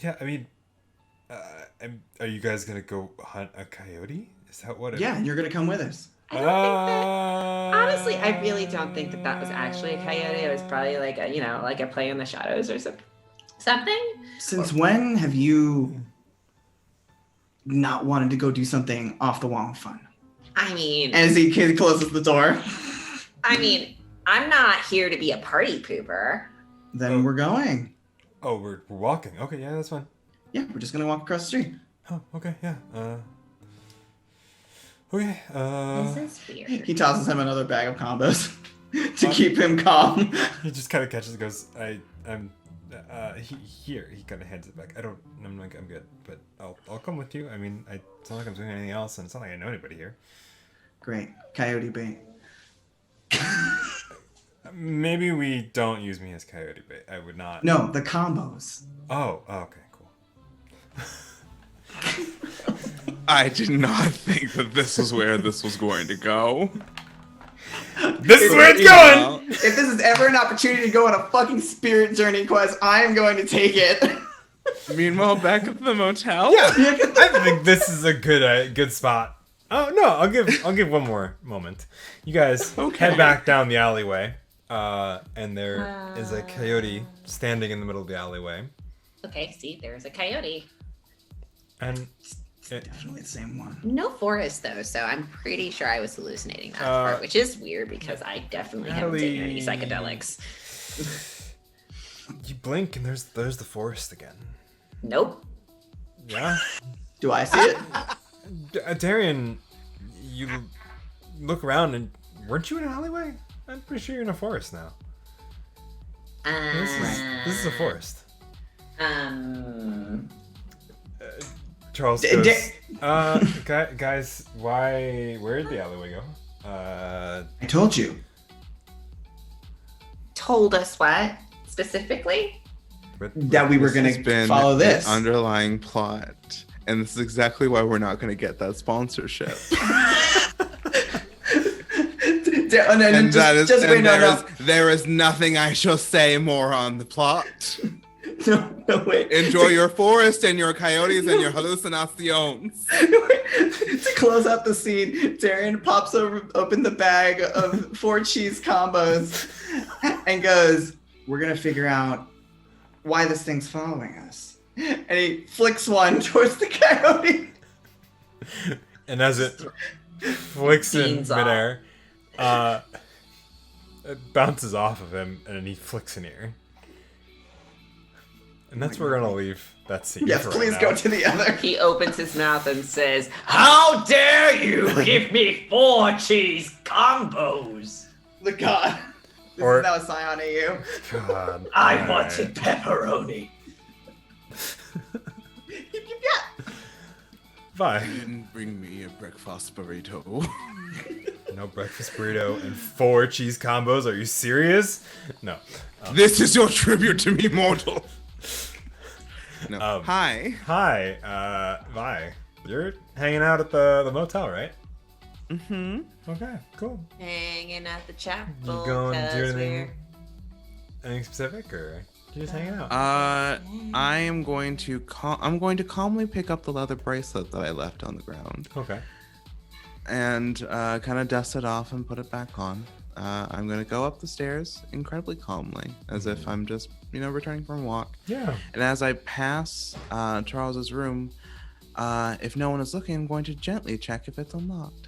Yeah, I mean... are you guys gonna go hunt a coyote? Is that what it Yeah, and you're gonna come with us. I don't think that. Honestly, I really don't think that was actually a coyote. It was probably like a play in the shadows or something. Since when have you not wanted to go do something off the wall and fun? I mean, As he closes the door, I'm not here to be a party pooper. then we're going. Oh, we're walking. Okay, yeah, that's fine. Yeah, we're just gonna walk across the street. Oh, okay, yeah. Okay, This is weird. He tosses him another bag of combos to keep him calm. he just kind of catches and goes, here. He kind of hands it back. I'm good, but I'll come with you. I mean, it's not like I'm doing anything else, and it's not like I know anybody here. Great, coyote bait. Maybe we don't use me as coyote bait. I would not. No, the combos. Oh, okay, cool. I did not think that this was where this was going to go. This is where it's going! If this is ever an opportunity to go on a fucking spirit journey quest, I am going to take it. Meanwhile, back at the motel. Yeah, I think this is a good spot. Oh no, I'll give one more moment. You guys head back down the alleyway, and there is a coyote standing in the middle of the alleyway, Okay, see, there's a coyote. and Definitely the same one. No forest though, so I'm pretty sure I was hallucinating that Uh, part, which is weird because I definitely haven't taken any Natalie. psychedelics. you blink, and there's the forest again. Nope. Yeah, Do I see it? Darian, you look around, and weren't you in an alleyway? I'm pretty sure you're in a forest now. This is a forest. Charles goes, guys, where'd the alleyway go? I told you. Told us what specifically? That we were This gonna has been follow the this. underlying plot, and this is exactly why we're not going to get that sponsorship. And there is nothing I shall say more on the plot. No, wait. Enjoy your forest and your coyotes and your hallucinations. To close out the scene, Darian pops open the bag of 4 cheese combos and goes, "We're gonna figure out why this thing's following us." And he flicks one towards the coyote. And as it flicks in Beans off. midair, It bounces off of him, and then he flicks an ear. And that's where we're gonna leave that scene. Yes, for please right go now. to the other. He opens his mouth and says, "How dare you give me 4 cheese combos? The god. This Or- is now a scion of you. God. I alright. wanted pepperoni." Yip, yip, yip. Bye. Didn't bring me a breakfast burrito. No breakfast burrito and 4 cheese combos. Are you serious? No. This is your tribute to me, mortal. No. Um, Hi. Hi, Vi. You're hanging out at the motel, right? Mm-hmm. Okay, cool. Hanging at the chapel. You going to do 'cause anything, anything specific, or you just hanging out? I am going to I'm going to calmly pick up the leather bracelet that I left on the ground Okay. and kind of dust it off and put it back on. I'm going to go up the stairs incredibly calmly, as if I'm just, returning from a walk. Yeah. And as I pass Charles's room, if no one is looking, I'm going to gently check if it's unlocked.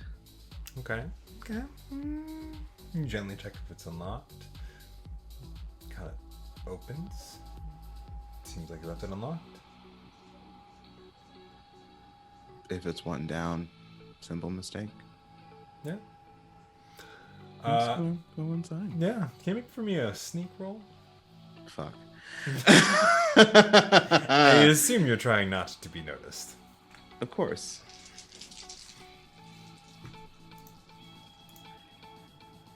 Okay. Okay. You gently check if it's unlocked. Kind of opens. Seems like you left it unlocked. If it's one down, simple mistake. Yeah. Let's go inside. Yeah. Can you make for me a sneak roll? Fuck. I assume you're trying not to be noticed. Of course.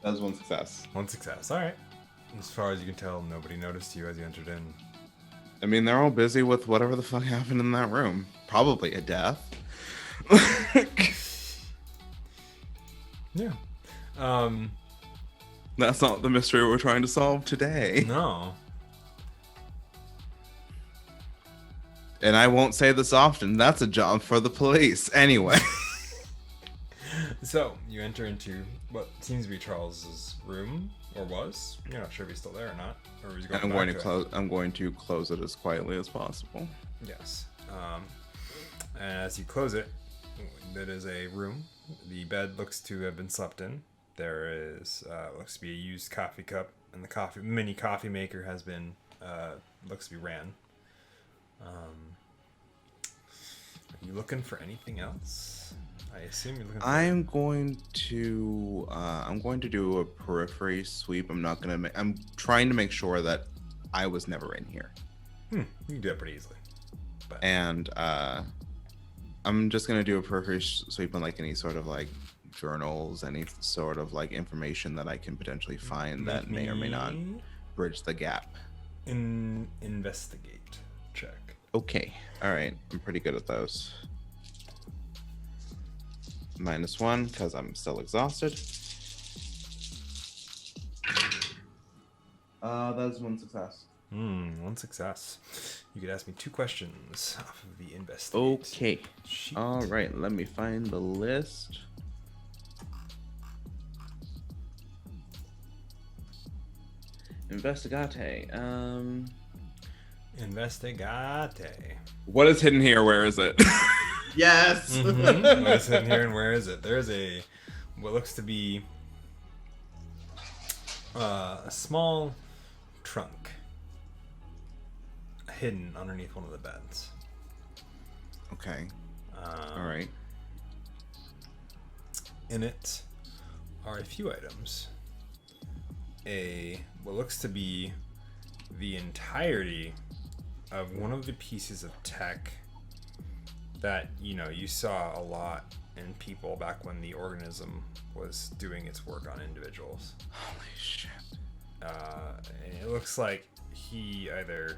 That was one success. 1 success. All right. As far as you can tell, nobody noticed you as you entered in. I mean, they're all busy with whatever the fuck happened in that room. Probably a death. Yeah. That's not the mystery we're trying to solve today. No. And I won't say this often. That's a job for the police. Anyway. So you enter into what seems to be Charles's room, or was. You're not sure if he's still there or not, or he's going. I'm back going to it. close. I'm going to close it as quietly as possible. Yes. And as you close it, that is a room. The bed looks to have been slept in. There is looks to be a used coffee cup, and the mini coffee maker has been looks to be ran. Are you looking for anything else? I assume you're looking for. I'm going to do a periphery sweep. I'm trying to make sure that I was never in here. You can do that pretty easily. But And I'm just gonna do a periphery sweep on like any sort of like journals, any sort of like information that I can potentially find that may or may not bridge the gap. Investigate check. Okay, all right, I'm pretty good at those. -1 because I'm still exhausted. That's one success. 1 success. You could ask me 2 questions off of the investigate. Okay. sheet. All right, let me find the list. Investigate. Investigate. What is hidden here? Where is it? Yes. What's in here and where is it? There's what looks to be a small trunk hidden underneath one of the beds. Okay. All right. In it are a few items. What looks to be the entirety of one of the pieces of tech that you saw a lot in people back when the organism was doing its work on individuals. Holy shit. And it looks like he either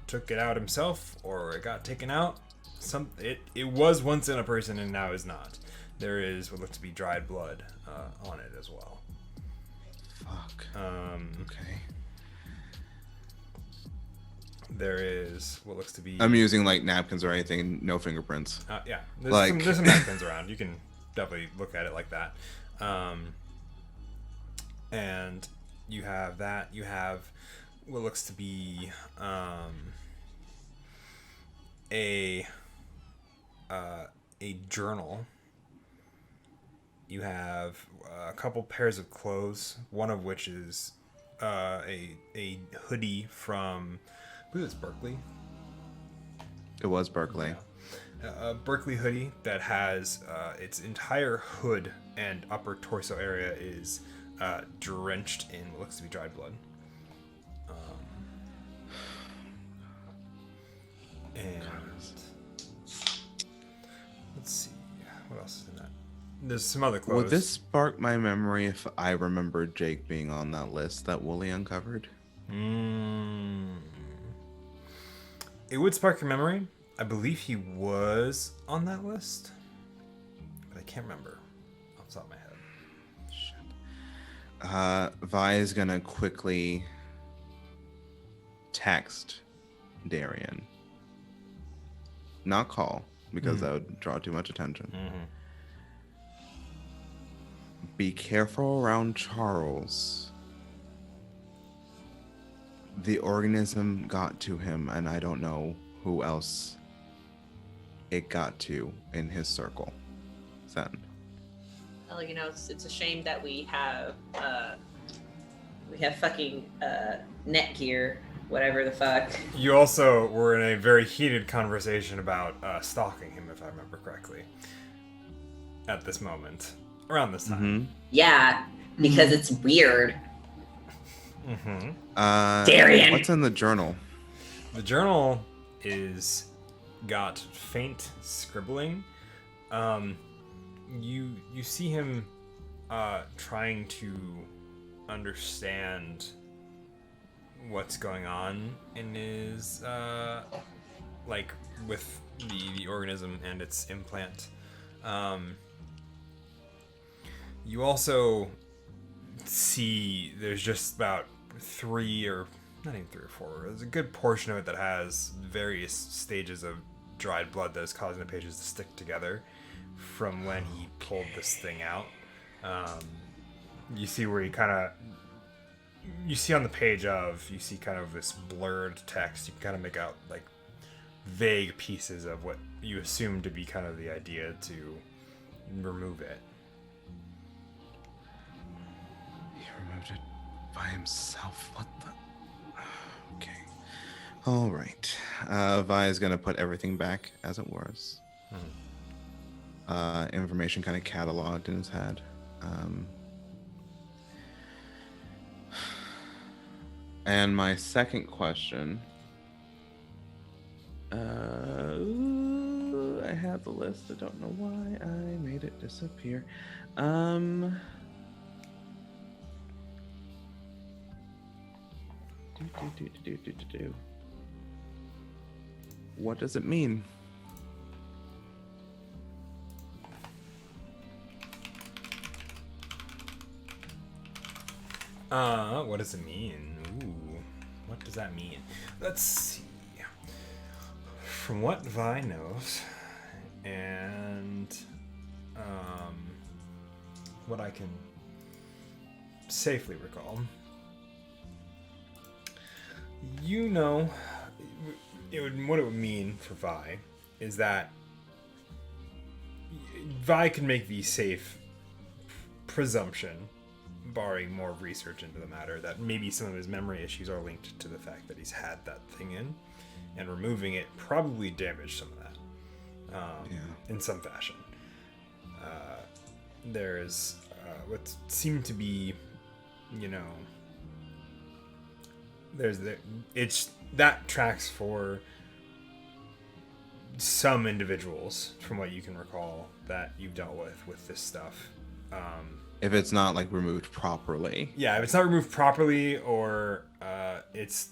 took it out himself or it got taken out. It was once in a person and now is not. There is what looks to be dried blood on it as well. Fuck. Okay. There is what looks to be. I'm using like napkins or anything, no fingerprints. Yeah, Like- there's some napkins around. You can definitely look at it like that. And you have that. You have what looks to be a journal. You have a couple pairs of clothes, one of which is a hoodie from, I believe it's Berkeley. It was Berkeley. A Berkeley hoodie that has its entire hood and upper torso area is drenched in what looks to be dried blood. And let's see, what else is in that? There's some other clothes. Would this spark my memory if I remember Jake being on that list that Wooly uncovered? It would spark your memory. I believe he was on that list, but I can't remember off the top of my head. Vi is gonna quickly text Darian. Not call, because that would draw too much attention. Be careful around Charles. The organism got to him, and I don't know who else it got to in his circle. Send. Well, it's a shame that we have fucking Netgear, whatever the fuck. You also were in a very heated conversation about stalking him, if I remember correctly, at this moment, around this time. Yeah, because it's weird. Darian! What's in the journal? The journal is got faint scribbling. You see him trying to understand what's going on in his like with the organism and its implant. You also see there's just about three or not even 3 or 4. There's a good portion of it that has various stages of dried blood that is causing the pages to stick together from when he pulled this thing out. You see where he you see on the page you see kind of this blurred text. You can kind of make out like vague pieces of what you assume to be kind of the idea to remove it. He removed it by himself. What the? Okay. All right. Vi is going to put everything back as it was. Information kind of cataloged in his head. And my second question. I have the list. I don't know why I made it disappear. What does it mean? What does it mean? Ooh, what does that mean? Let's see. From what Vi knows, and what I can safely recall, what it would mean for Vi is that Vi can make the safe presumption, barring more research into the matter, that maybe some of his memory issues are linked to the fact that he's had that thing in, and removing it probably damaged some of that in some fashion. There's what seemed to be, that tracks for some individuals, from what you can recall, that you've dealt with this stuff. If it's not like removed properly. Yeah, if it's not removed properly, or it's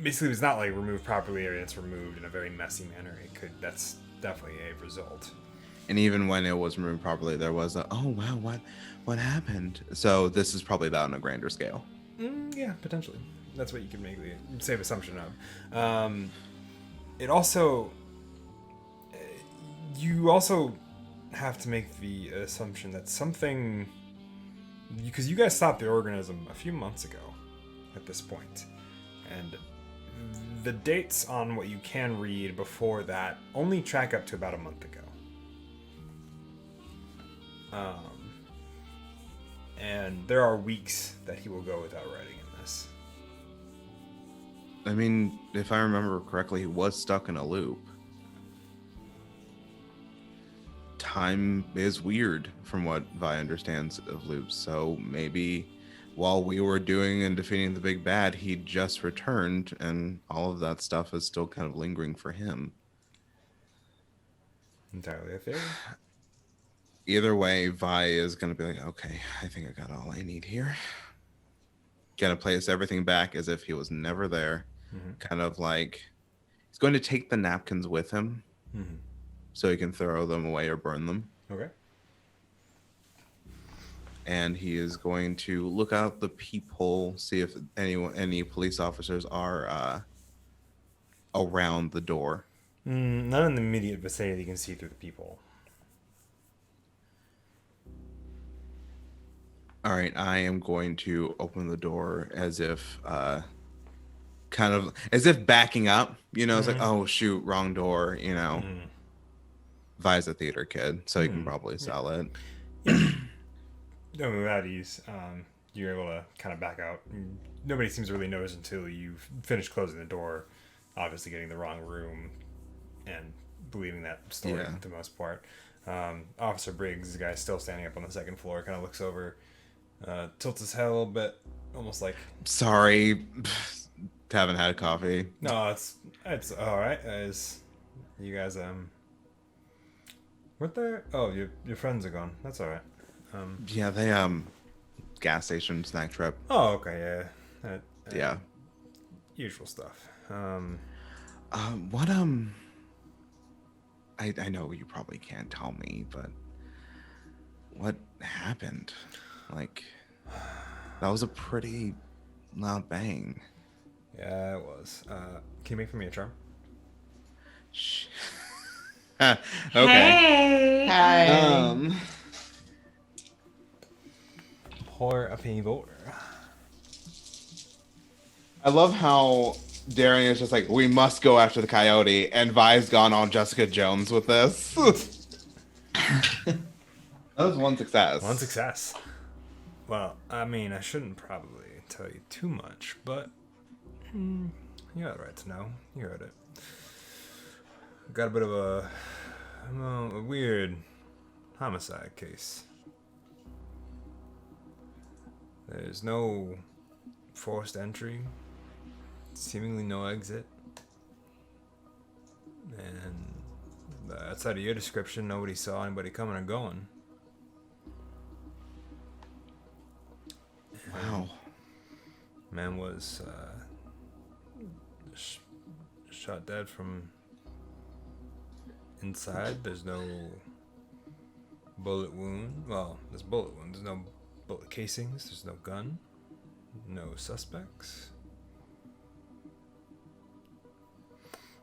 basically it's not like removed properly, or it's removed in a very messy manner, that's definitely a result. And even when it was removed properly, there was oh wow, what happened? So this is probably that on a grander scale. Yeah, potentially. That's what you can make the safe assumption of. It also, you also have to make the assumption that something, because you guys stopped the organism a few months ago at this point, and the dates on what you can read before that only track up to about a month ago. And there are weeks that he will go without writing in this. I mean, if I remember correctly, he was stuck in a loop. Time is weird from what Vi understands of loops, so maybe while we were doing and defeating the big bad, he just returned and all of that stuff is still kind of lingering for him. Entirely a theory. Either way, Vi is going to be like, okay, I think I got all I need here. Gonna place everything back as if he was never there. Kind of like he's going to take the napkins with him so he can throw them away or burn them. Okay. And he is going to look out the peephole, see if any police officers are around the door. None in the immediate vicinity you can see through the peephole. All right, I am going to open the door as if kind of as if backing up, you know, it's like, oh shoot, wrong door, you know. Vi's a theater kid, so he can probably sell it. I mean, without ease, you're able to kind of back out. Nobody seems to really notice until you've finished closing the door, obviously getting the wrong room and believing that story for the most part. Officer Briggs, the guy still standing up on the second floor, kind of looks over, tilts his head a little bit, almost like, Sorry, haven't had coffee. no, it's all right. You guys weren't there? Oh, your friends are gone. That's all right. Yeah, they gas station snack trip. Oh, okay, yeah. Yeah. Usual stuff. What I know you probably can't tell me, but what happened? Like, that was a pretty loud bang. Yeah, it was. Can you make for me a charm? Shh. Okay. Hey. Hi. Pour a favor. I love how Darian is just like, we must go after the coyote, and Vi's gone on Jessica Jones with this. That was one success. One success. Well, I mean, I shouldn't probably tell you too much, but you got the right to know. You heard it. Got a bit of a weird homicide case. There's no forced entry, seemingly no exit, and outside of your description, nobody saw anybody coming or going. Wow. Man was shot dead from inside. There's no bullet wound. Well, there's bullet wounds. There's no bullet casings. There's no gun. No suspects.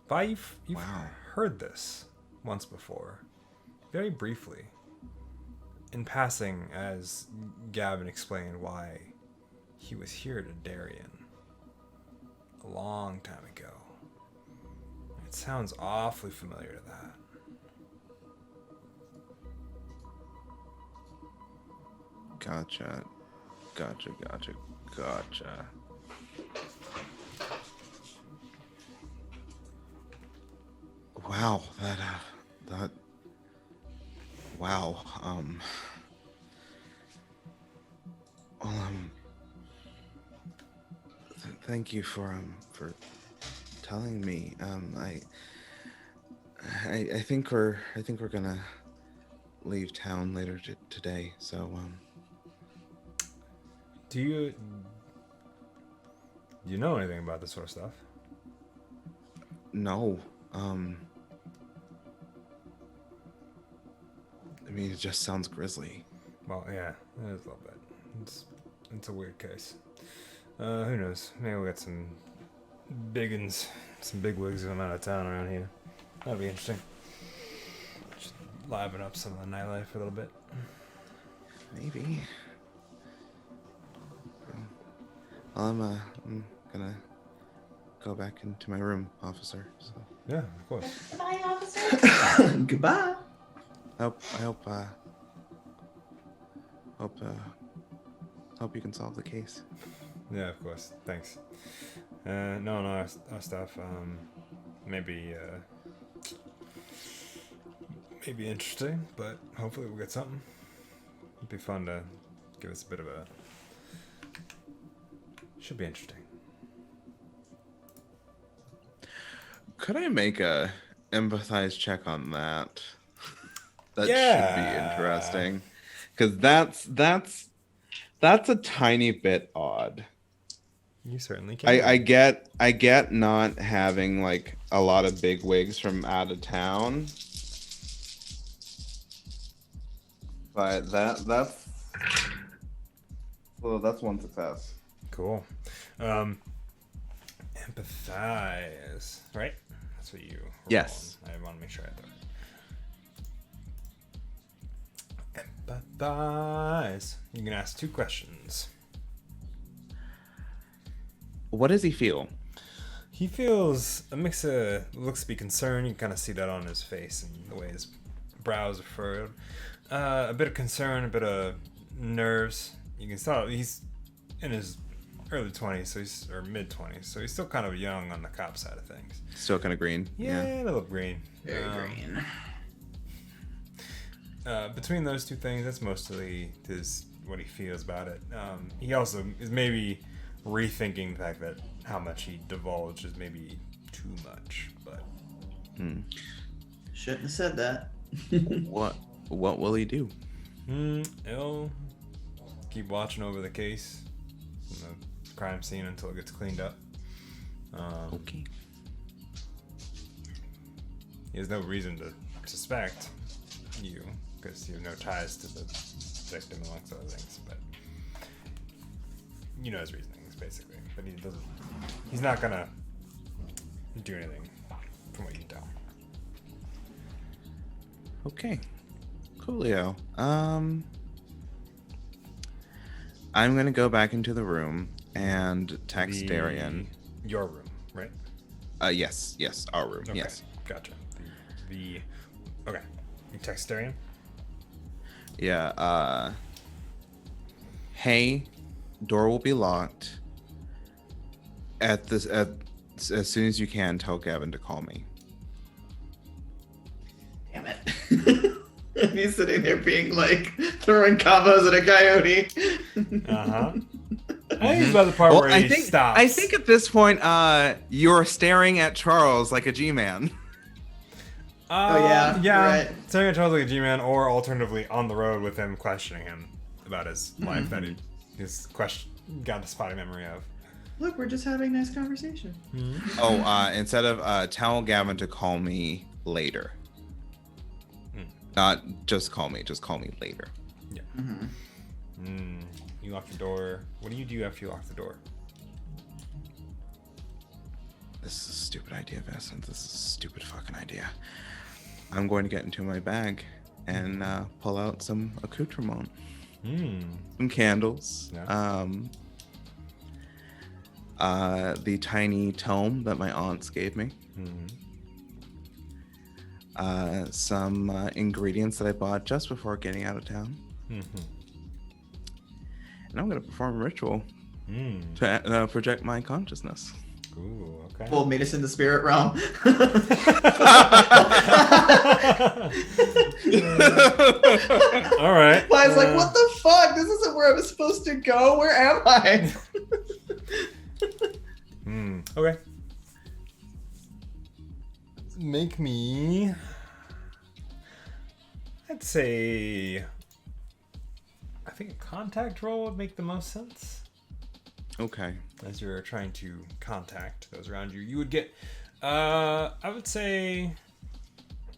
But you've Wow. heard this once before, very briefly, in passing, as Gavin explained why he was here to Darien a long time ago. It sounds awfully familiar to that. Gotcha. Wow, that wow. Thank you for telling me. I think we're gonna leave town later today. So Do you know anything about this sort of stuff? no. I mean, it just sounds grisly. Well, yeah, it is a little bit. It's a weird case. Who knows? Maybe we'll get some biggins, some bigwigs if I'm out of town around here. That'd be interesting. Just liven up some of the nightlife a little bit. Maybe. Well, I'm gonna go back into my room, officer. So Yeah, of course. Goodbye, officer. Goodbye. I hope Hope you can solve the case. Yeah, of course. Thanks. No, our stuff. Maybe interesting, but hopefully we'll get something. It'd be fun to give us a bit of a. Should be interesting. Could I make a empathize check on that? That Yeah. should be interesting, because that's a tiny bit odd. You certainly can. I get not having like a lot of big wigs from out of town, but that's one success. Cool. Empathize, right? That's what you. Yes. I want to make sure I thought. Empathize. You can ask 2 questions. What does he feel? He feels a mix of looks to be concerned. You can kind of see that on his face and the way his brows are furrowed. A bit of concern, a bit of nerves. You can tell he's in his early 20s, or mid 20s, so he's still kind of young on the cop side of things. Still kind of green. Yeah, a little green. Very green. Between those 2 things, that's mostly what he feels about it. He also is maybe rethinking the fact that how much he divulged is maybe too much, but Shouldn't have said that. What will he do? He'll keep watching over the case, the crime scene, until it gets cleaned up. Okay. He has no reason to suspect you because you have no ties to the victim, amongst other things. But you know his reasonings, basically. But he's not gonna do anything, from what you can tell. Okay. Coolio. I'm gonna go back into the room and text Darian. Your room, right? Yes, our room. Okay, Yes. gotcha. Okay. You text Darian? Yeah. Hey, door will be locked. As soon as you can, tell Gavin to call me. Damn it. And he's sitting there being like throwing combos at a coyote. Uh-huh. I think it's about the part where he stops. I think at this point, you're staring at Charles like a G-man. Oh, yeah, Yeah. right. Staring at Charles like a G-man, or alternatively on the road with him questioning him about his life that he's got a spotty memory of. Look, we're just having a nice conversation. Oh, instead of tell Gavin to call me later. Not just call me later. Yeah. You lock the door. What do you do after you lock the door? This is a stupid idea, Vincent. This is a stupid fucking idea. I'm going to get into my bag and pull out some accoutrement. Some candles. Yeah. The tiny tome that my aunts gave me. Some ingredients that I bought just before getting out of town. And I'm going to perform a ritual to project my consciousness. Ooh, okay. Well, meet us in the spirit realm. All right. Li's like, what the fuck? This isn't where I was supposed to go. Where am I? Okay. Make me. I'd say. I think a contact roll would make the most sense. Okay. As you're trying to contact those around you, you would get. I would say.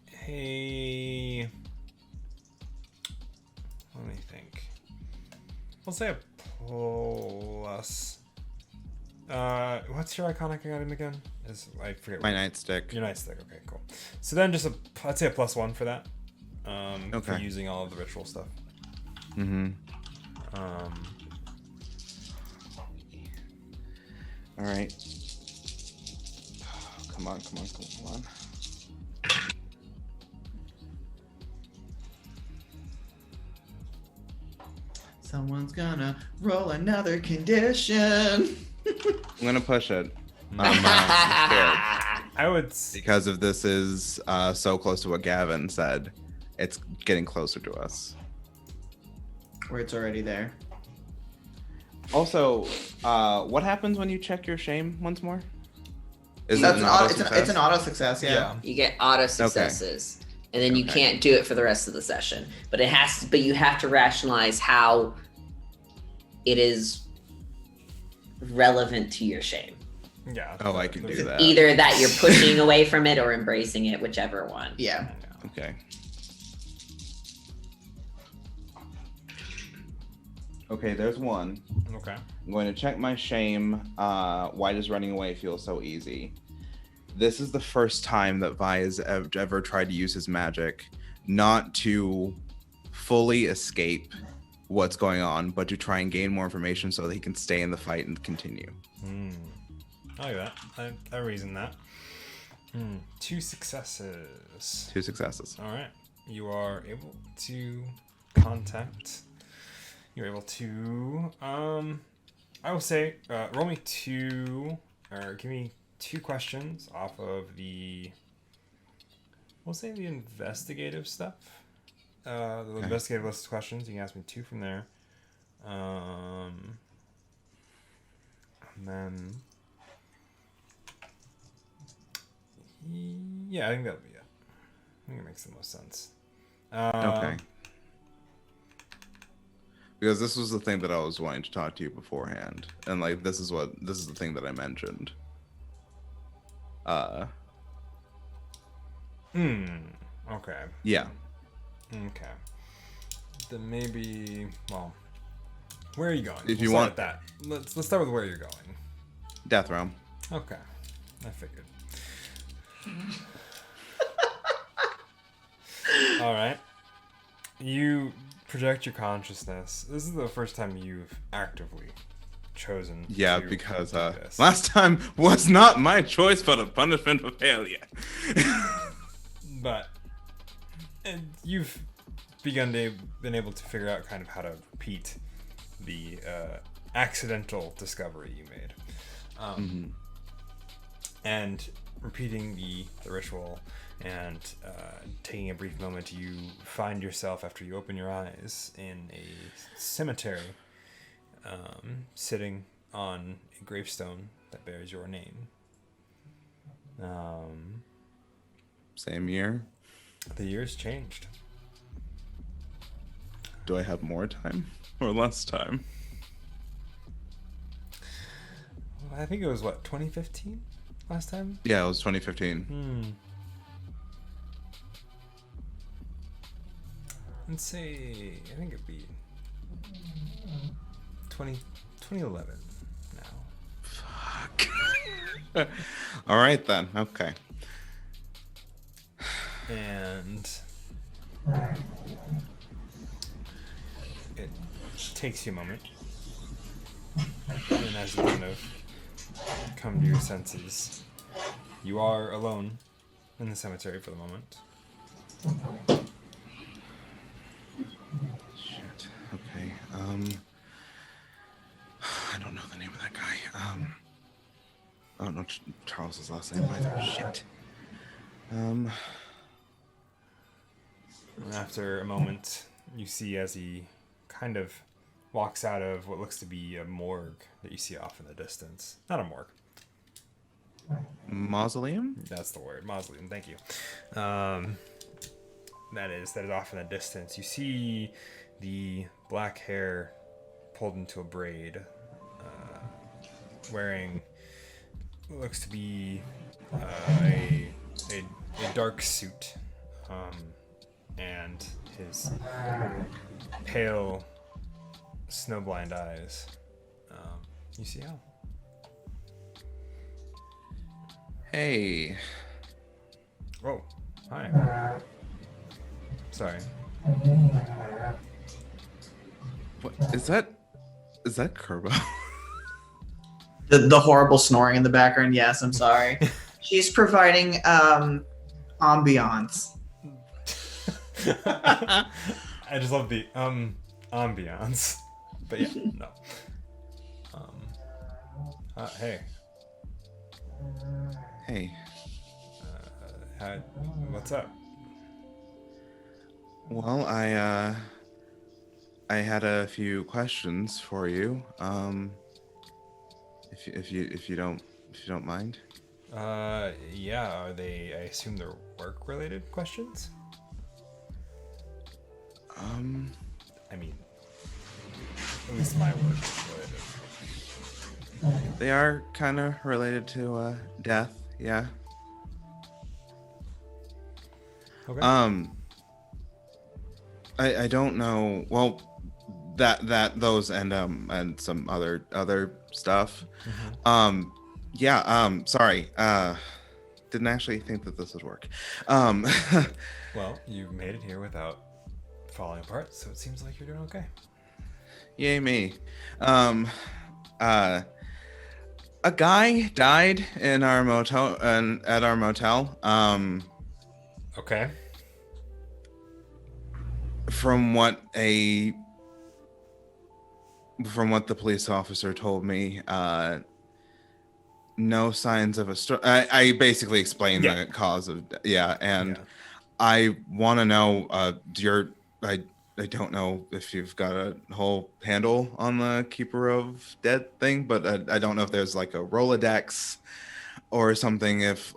Hey. Let me think. I'll say a plus. What's your iconic item again? I forget. My nightstick. Your nightstick. Okay, cool. So then just I'd say a +1 for that. For Okay. using all of the ritual stuff. All right. Come on. Someone's gonna roll another condition. I'm gonna push it. I'm scared I would. because if this is so close to what Gavin said, it's getting closer to us. Or it's already there. Also, what happens when you check your shame once more? Is That's it an an auto auto, it's an auto success, yeah. You get auto successes, and then you can't do it for the rest of the session. But it has, but you have to rationalize how it is relevant to your shame. Yeah. Oh, I can do that. Either that you're pushing away from it or embracing it, whichever one. Yeah. Okay. Okay, there's one. Okay. I'm going to check my shame. Why does running away feel so easy? This is the first time that Vi has ever tried to use his magic, not to fully escape what's going on, but to try and gain more information so that he can stay in the fight and continue. I like that. I reason that. 2 successes. 2 successes. All right. You are able to contact. You're able to. I will say, roll me 2, or give me 2 questions off of the. We'll say the investigative stuff. The investigative list of questions. You can ask me 2 from there. And then. Yeah, I think that'll be it. I think it makes the most sense. Okay. Because this was the thing that I was wanting to talk to you beforehand, and like this is the thing that I mentioned. Okay. Yeah. Okay. Then maybe. Well, where are you going? If you We'll want start with that. Let's start with where you're going. Death Realm. Okay. I figured. All right. You project your consciousness. This is the first time you've actively chosen. Yeah, to because do this. last time was not my choice, but a punishment for failure. But you've been able to figure out kind of how to repeat the accidental discovery you made, and repeating the ritual and taking a brief moment, you find yourself, after you open your eyes, in a cemetery, sitting on a gravestone that bears your name. Same year. The years changed. Do I have more time or less time? I think it was, 2015 last time? Yeah, it was 2015. Let's say, I think it'd be 2011 now. Fuck. All right then. Okay. And it takes you a moment. And as you kind of come to your senses, you are alone in the cemetery for the moment. Shit. Okay. I don't know the name of that guy. I don't know Charles's last name either. Shit. After a moment, you see as he kind of walks out of what looks to be a morgue that you see off in the distance. Not a morgue. Mausoleum? That's the word. Mausoleum. Thank you. That is off in the distance. You see the black hair pulled into a braid, wearing what looks to be a dark suit, and his pale, snowblind eyes. You see Al. Hey. Oh, hi. Sorry. What is that? Is that Kerbo? The horrible snoring in the background. Yes, I'm sorry. She's providing ambiance. I just love the ambiance. But yeah, no. Hey, Hey. what's up? Well, I had a few questions for you. If you don't mind. Yeah, are they? I assume they're work-related questions. I mean, at least my work related. They are kind of related to death. Yeah. Okay. I don't know. Well, those and some other stuff. Yeah. Sorry. Didn't actually think that this would work. Well, you made it here without falling apart, so it seems like you're doing okay. Yay me. A guy died in our motel at our motel. Okay. From what the police officer told me, no signs of a stroke. I basically explained Yeah. the cause of and Yeah. I want to know I don't know if you've got a whole handle on the Keeper of Dead thing, but I don't know if there's like a Rolodex or something. If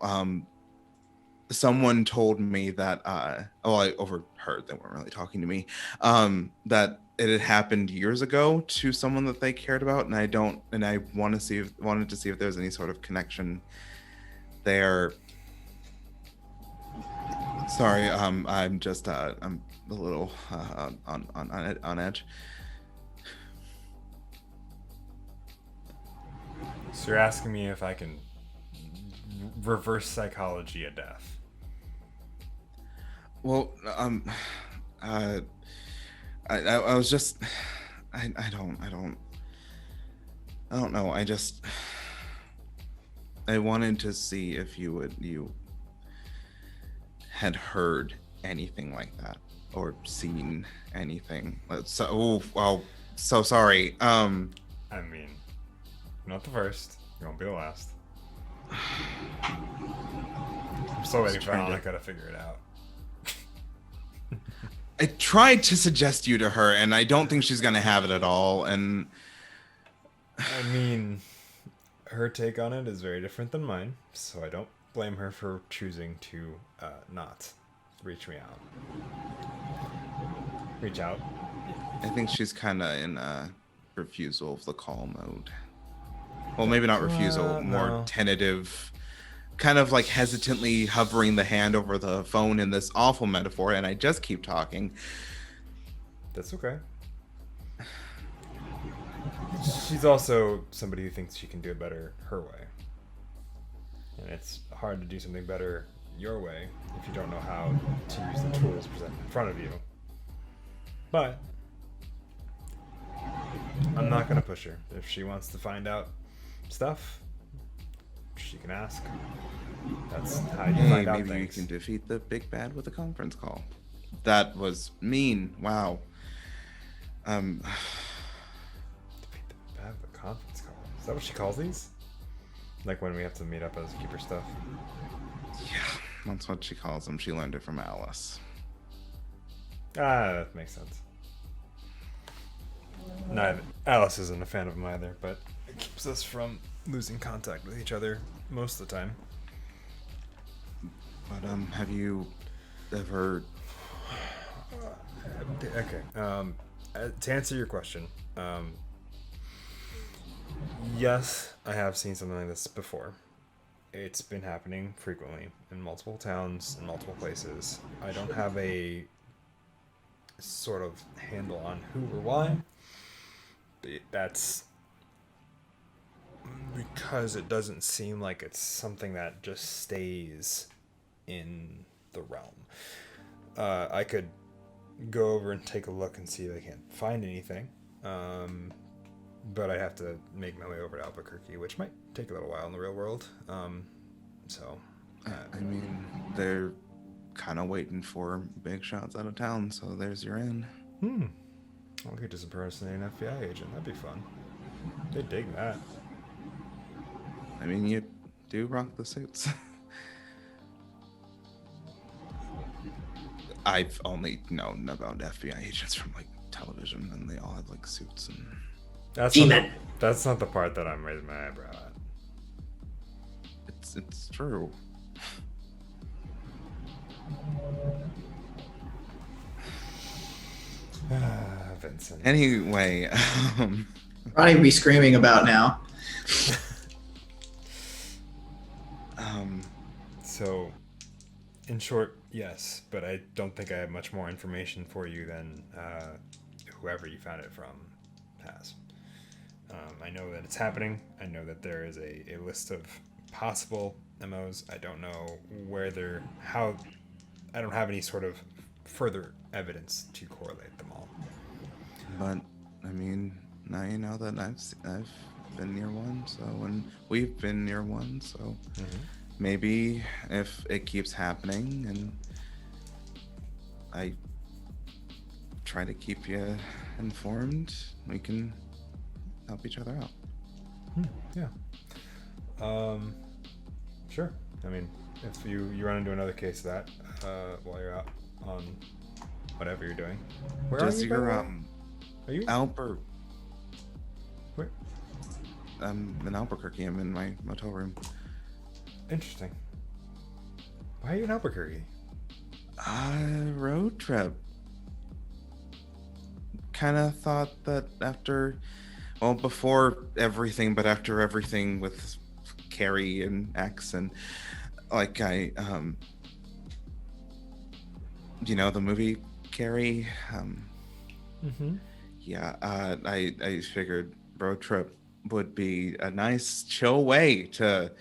someone told me that I overheard, they weren't really talking to me, that it had happened years ago to someone that they cared about, and I wanted to see if there's any sort of connection there. Sorry, I'm just I'm a little on edge. So you're asking me if I can reverse psychology a death? Well, I was just I don't know. I wanted to see if you had heard anything like that or seen anything. So so sorry. I mean, not the first. You won't be the last. I'm still waiting for trying to- Annika to figure it out. I tried to suggest you to her, and I don't think she's gonna have it at all. And I mean, her take on it is very different than mine, so I don't blame her for choosing to not reach out. I think she's kind of in a refusal of the call mode. Well, maybe not refusal, more no. tentative, kind of like hesitantly hovering the hand over the phone in this awful metaphor, and I just keep talking. That's okay. She's also somebody who thinks she can do it better her way. And it's hard to do something better your way if you don't know how to use the tools presented in front of you. But I'm not going to push her. If she wants to find out stuff, she can ask. That's how you Hey, find out maybe you things. can defeat the big bad with a conference call. That was mean. Wow. Defeat the bad with a conference call. Is that what she calls these? Like when we have to meet up as keeper stuff? Yeah, that's what she calls them. She learned it from Alice. That makes sense. Neither Alice isn't a fan of them either, but it keeps us from losing contact with each other most of the time. But have you ever? Okay. To answer your question, yes, I have seen something like this before. It's been happening frequently in multiple towns, in multiple places. I don't have a sort of handle on who or why. That's because it doesn't seem like it's something that just stays in the realm. I could go over and take a look and see if I can't find anything. But I have to make my way over to Albuquerque, which might take a little while in the real world. I mean, they're kind of waiting for big shots out of town, so there's your in. I could just impersonate an FBI agent. That'd be fun. They dig that. I mean, you do rock the suits. I've only known about FBI agents from like television, and they all have like suits and. That's not the part that I'm raising my eyebrow at. It's true. Vincent. Anyway, Ronnie be screaming about now. So, in short, yes, but I don't think I have much more information for you than whoever you found it from has. I know that it's happening. I know that there is a list of possible MOs. I don't know how. I don't have any sort of further evidence to correlate them all. but I mean, now you know that I've been near one, so and we've been near one, so maybe if it keeps happening and I try to keep you informed, we can help each other out. Yeah. Sure. I mean, if you run into another case of that while you're out on whatever you're doing. Where Does are you? by the your way? Are you? Albert? Where? I'm in Albuquerque. I'm in my motel room. Interesting. Why are you in Albuquerque? Road trip. Kind of thought that before everything, but after everything with Carrie and X, and like the movie Carrie. Yeah, I figured road trip would be a nice chill way to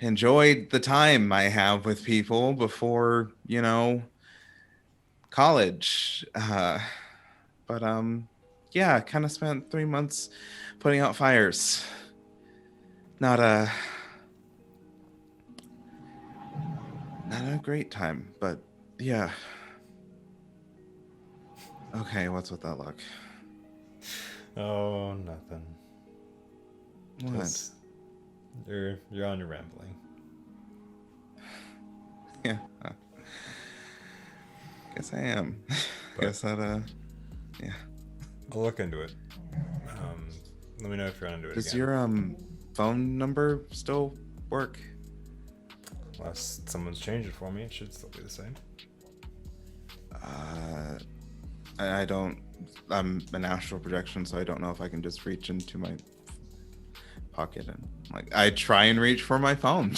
enjoy the time I have with people before, college. But yeah, kind of spent 3 months putting out fires. Not a great time, but yeah. Okay, what's with that look? Oh, nothing. What? Just- You're on your rambling. Yeah. Guess I am. But- Guess that yeah. I'll look into it. Let me know if you're on to it Does again. your phone number still work? Unless someone's changed it for me, it should still be the same. I don't. I'm an astral projection, so I don't know if I can just reach into my pocket and I try and reach for my phone.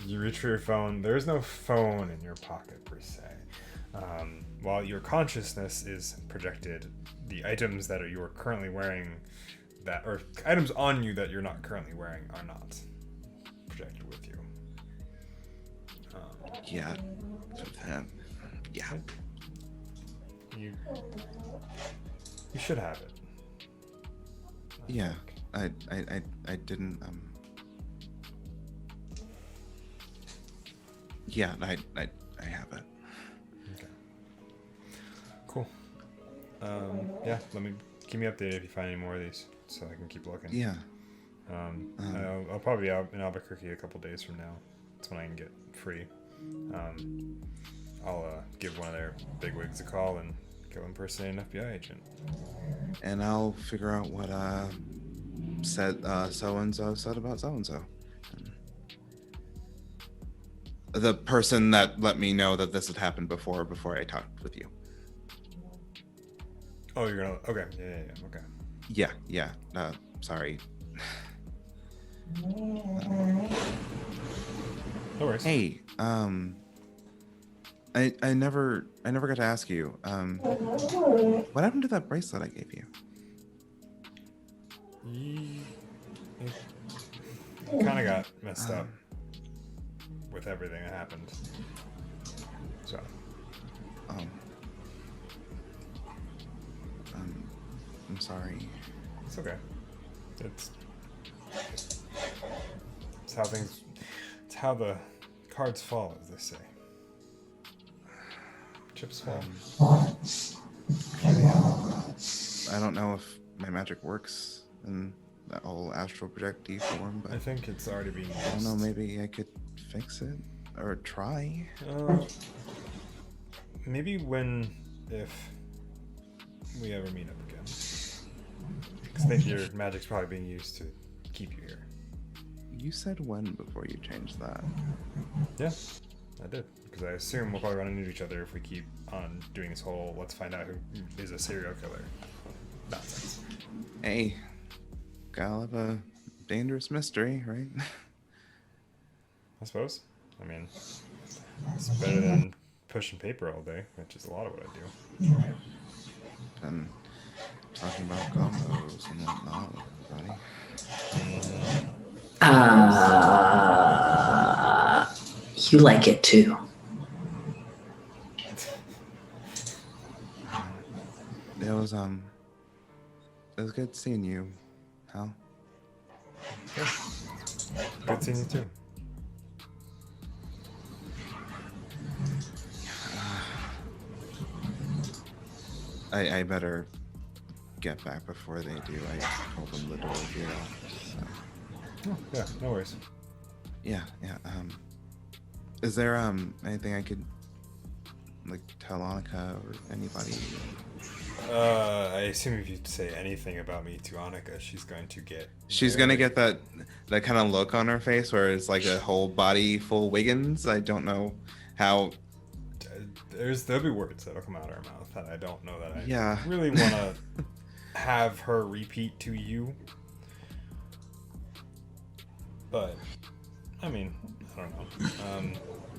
You reach for your phone. There's no phone in your pocket per se. While your consciousness is projected, the items that you are currently wearing, or items on you that you're not currently wearing, are not projected with you. Yeah. Yeah. You should have it. Yeah. I didn't. Yeah. I have it. Okay. Cool. Yeah. Keep me updated if you find any more of these, so I can keep looking. Yeah. I'll probably be out in Albuquerque a couple days from now. That's when I can get free. I'll give one of their bigwigs a call and go impersonate an FBI agent. And I'll figure out what said so and so said about so and so. The person that let me know that this had happened before I talked with you. Oh, you're gonna. Okay. Yeah. Okay. Yeah. Sorry. No worries. Hey, I never got to ask you. What happened to that bracelet I gave you? It kind of got messed up with everything that happened. So. I'm sorry. It's okay. It's how things. It's how the cards fall, as they say. Chips fall. I magic works in that whole astral projectee form, but I think it's already being used. I don't know. Maybe I could fix it or try. Maybe if we ever meet up again. Because I think your magic's probably being used to keep you here. You said when before you changed that. Yeah, I did. Because I assume we'll probably run into each other if we keep on doing this whole let's find out who is a serial killer nonsense. Hey, gotta love a dangerous mystery, right? I suppose. I mean, it's better than pushing paper all day, which is a lot of what I do. And talking about combos and whatnot with everybody. You like it too. It was good seeing you, Hal. Good seeing you too. I better get back before they do. I told them the door would be locked. So. Oh, yeah, no worries. Yeah. Is there anything I could like tell Annika or anybody? I assume if you say anything about me to Annika, she's going to get. She's gonna get that kind of look on her face where it's like a whole body full Wiggins. I don't know how. There'll be words that'll come out of her mouth that I don't know that I really want to have her repeat to you. But I mean, I don't know.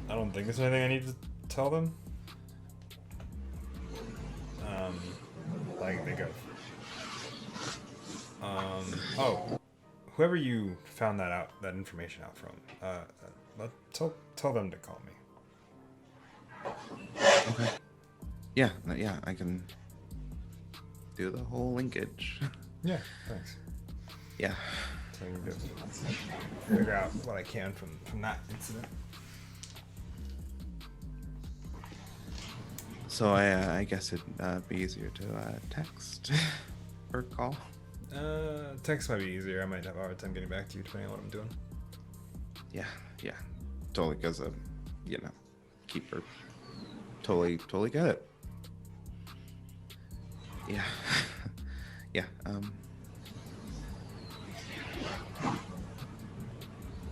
I don't think there's anything I need to tell them. Like think of. Whoever you found that information out from, tell them to call me. Okay. Yeah, I can do the whole linkage. Yeah, thanks. Yeah. So I can just figure out what I can from that incident. So I guess it'd be easier to text or call. Text might be easier. I might have a hard time getting back to you depending on what I'm doing. Yeah. Totally, because keeper. Totally get it. Yeah.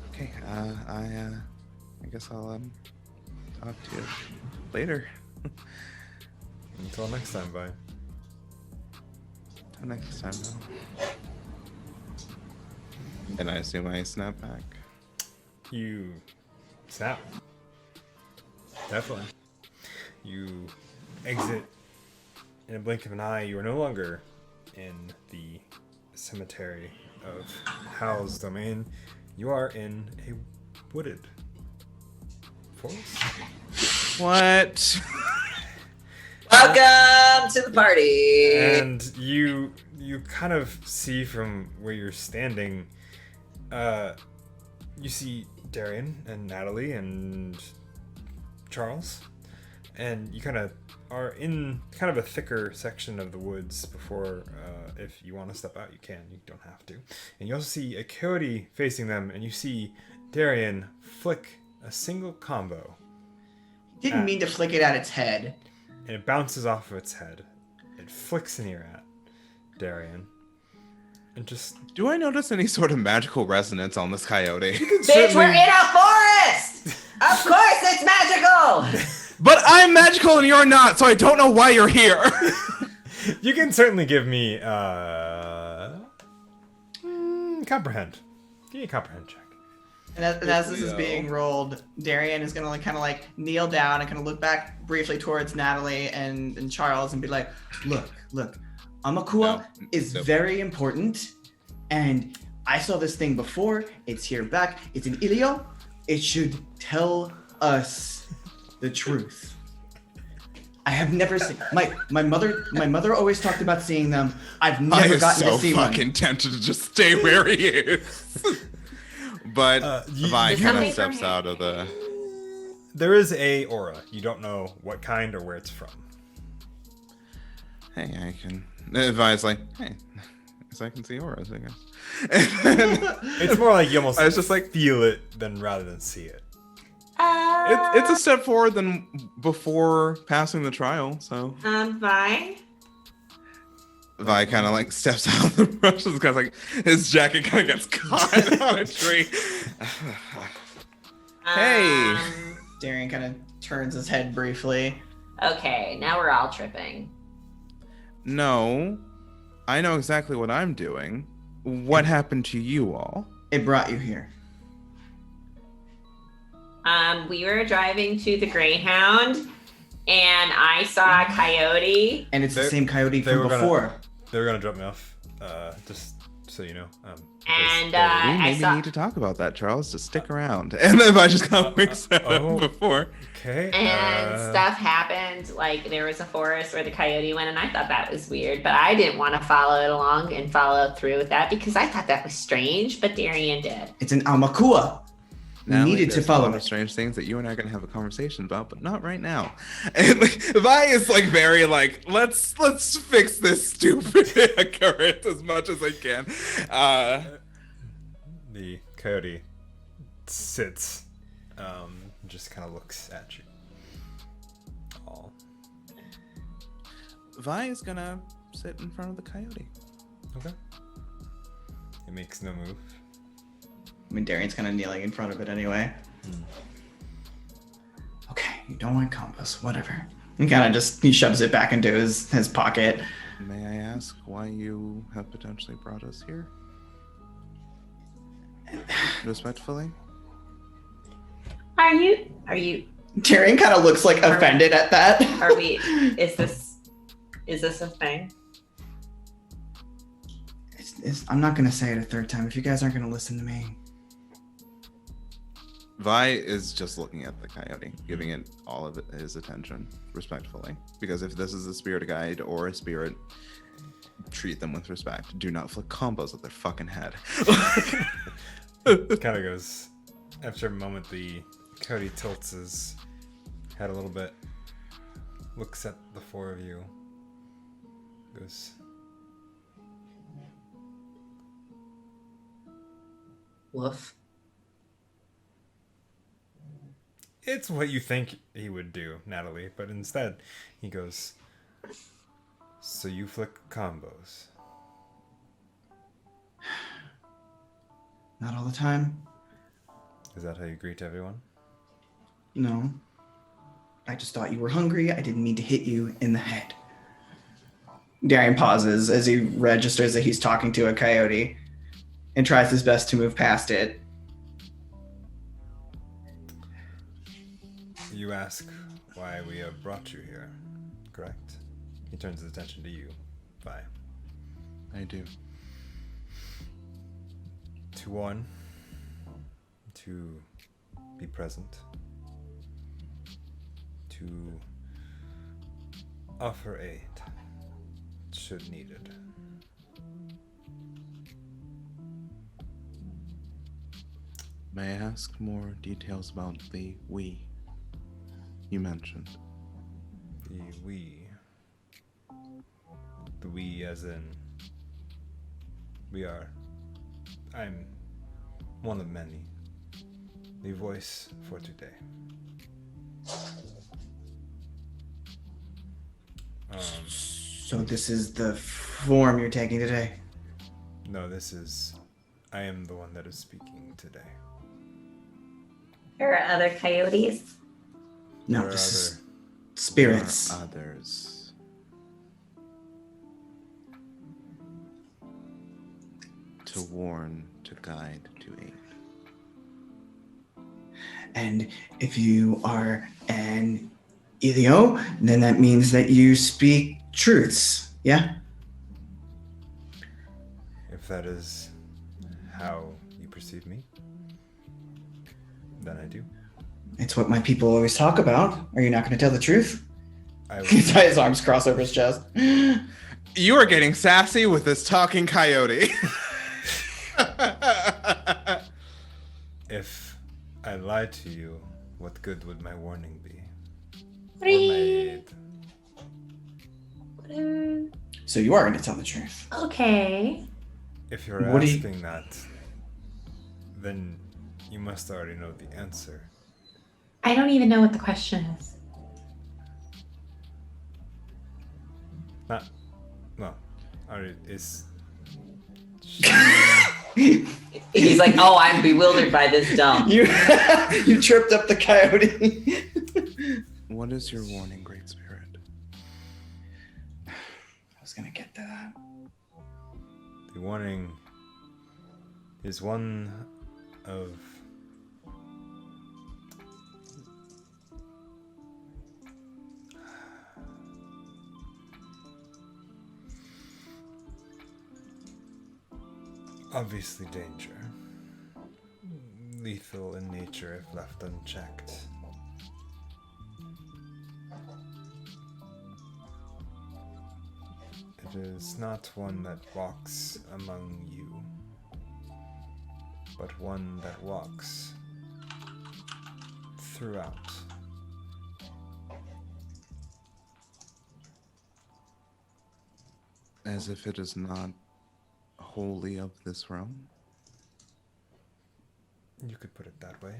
Okay, I guess I'll talk to you later. Until next time, bye. Till next time, though. And I assume I snap back. You snap. Definitely. You exit in a blink of an eye. You are no longer in the cemetery of Hal's domain. You are in a wooded forest. What? Welcome to the party. And you kind of see from where you're standing, you see Darian and Natalie and Charles, and you kind of are in kind of a thicker section of the woods before, if you want to step out, you can. You don't have to. And you also see a coyote facing them, and you see Darian flick a single combo. Didn't mean to flick it at its head. And it bounces off of its head. It flicks an ear at Darian. And just... Do I notice any sort of magical resonance on this coyote? Bitch, we're in a forest! Of course it's magical! But I'm magical and you're not, so I don't know why you're here. You can certainly give me, comprehend. Give me a comprehend check. And as this is being rolled, Darian is gonna kind of kneel down and kind of look back briefly towards Natalie and Charles and be like, look, Amakua is very important, and I saw this thing before. It's here back. It's in Ilio. It should tell us the truth. I have never seen my mother always talked about seeing them. I've never gotten to see one. I'm so fucking tempted to just stay where he is. But Vi kind of steps out of the... There is a aura. You don't know what kind or where it's from. Hey, I can... Vi's like, hey, Because I can see auras, I guess. It's more like you almost I was just like, feel it than rather than see it. it's a step forward than before passing the trial. So Vi? Vi kind of like steps out of the brush. Kind of like his jacket kind of gets caught on a tree. Hey. Darian kind of turns his head briefly. Okay, now we're all tripping. No, I know exactly what I'm doing. What happened to you all? It brought you here. We were driving to the Greyhound, and I saw a coyote. And it's the They- same coyote they from were gonna- before. They were gonna drop me off, just so you know. And We I maybe saw. need to talk about that, Charles. Just stick around. And then I just kind of winks at him before. Okay. And stuff happened, like there was a forest where the coyote went, and I thought that was weird, but I didn't want to follow it along and follow through with that because I thought that was strange, but Darian did. It's an Almakua. We Now, needed to there's a follow lot of it. strange things that you and I are gonna have a conversation about, but not right now. And like, Vi is like very like, let's fix this stupid occurrence as much as I can. The coyote sits, just kind of looks at you. Oh, Vi is gonna sit in front of the coyote. okay. It makes no move. I mean, Darian's kind of kneeling in front of it anyway. Okay, you don't want compass, whatever. He shoves it back into his pocket. May I ask why you have potentially brought us here? Respectfully. Are you, Darian kind of looks like offended at that. are we, is this a thing? I'm not gonna say it a third time if you guys aren't gonna listen to me. Vi is just looking at the coyote, giving it all of his attention, respectfully. Because if this is a spirit guide or a spirit, treat them with respect. Do not flick combos at their fucking head. It kind of goes. After a moment, the coyote tilts his head a little bit, looks at the four of you, goes, Woof. "It's what you think he would do, Natalie," but instead, he goes, "So you flick combos." Not all the time. Is that how you greet everyone? No. I just thought you were hungry. I didn't mean to hit you in the head. Darian pauses as he registers that he's talking to a coyote and tries his best to move past it. You ask why we have brought you here, correct? He turns his attention to you. Vi. I do. To warn, to be present, to offer aid should needed. May I ask more details about the we you mentioned? The we. The we as in we are. I'm one of many. The voice for today. So this is the form you're taking today. No, this is. I am the one that is speaking today. There are other coyotes. No, There are this is other- spirits. There are others. To warn, to guide, to aid. And if you are an Elio, then that means that you speak truths. Yeah? If that is how you perceive me, then I do. It's what my people always talk about. Are you not going to tell the truth? I will. His arms cross over his chest. You are getting sassy with this talking coyote. If I lied to you, what good would my warning be? What are Or my you? aid? What are... So you are going to tell the truth. Okay. If you're What do you- asking that, then you must already know the answer. I don't even know what the question is. Not, well, is He's like, oh, I'm bewildered by this dump. You you tripped up the coyote. What is your warning, Great Spirit? I was gonna get to that. the warning is one of obviously danger, lethal in nature if left unchecked. It is not one that walks among you, but one that walks throughout. As if it is not wholly of this realm? You could put it that way.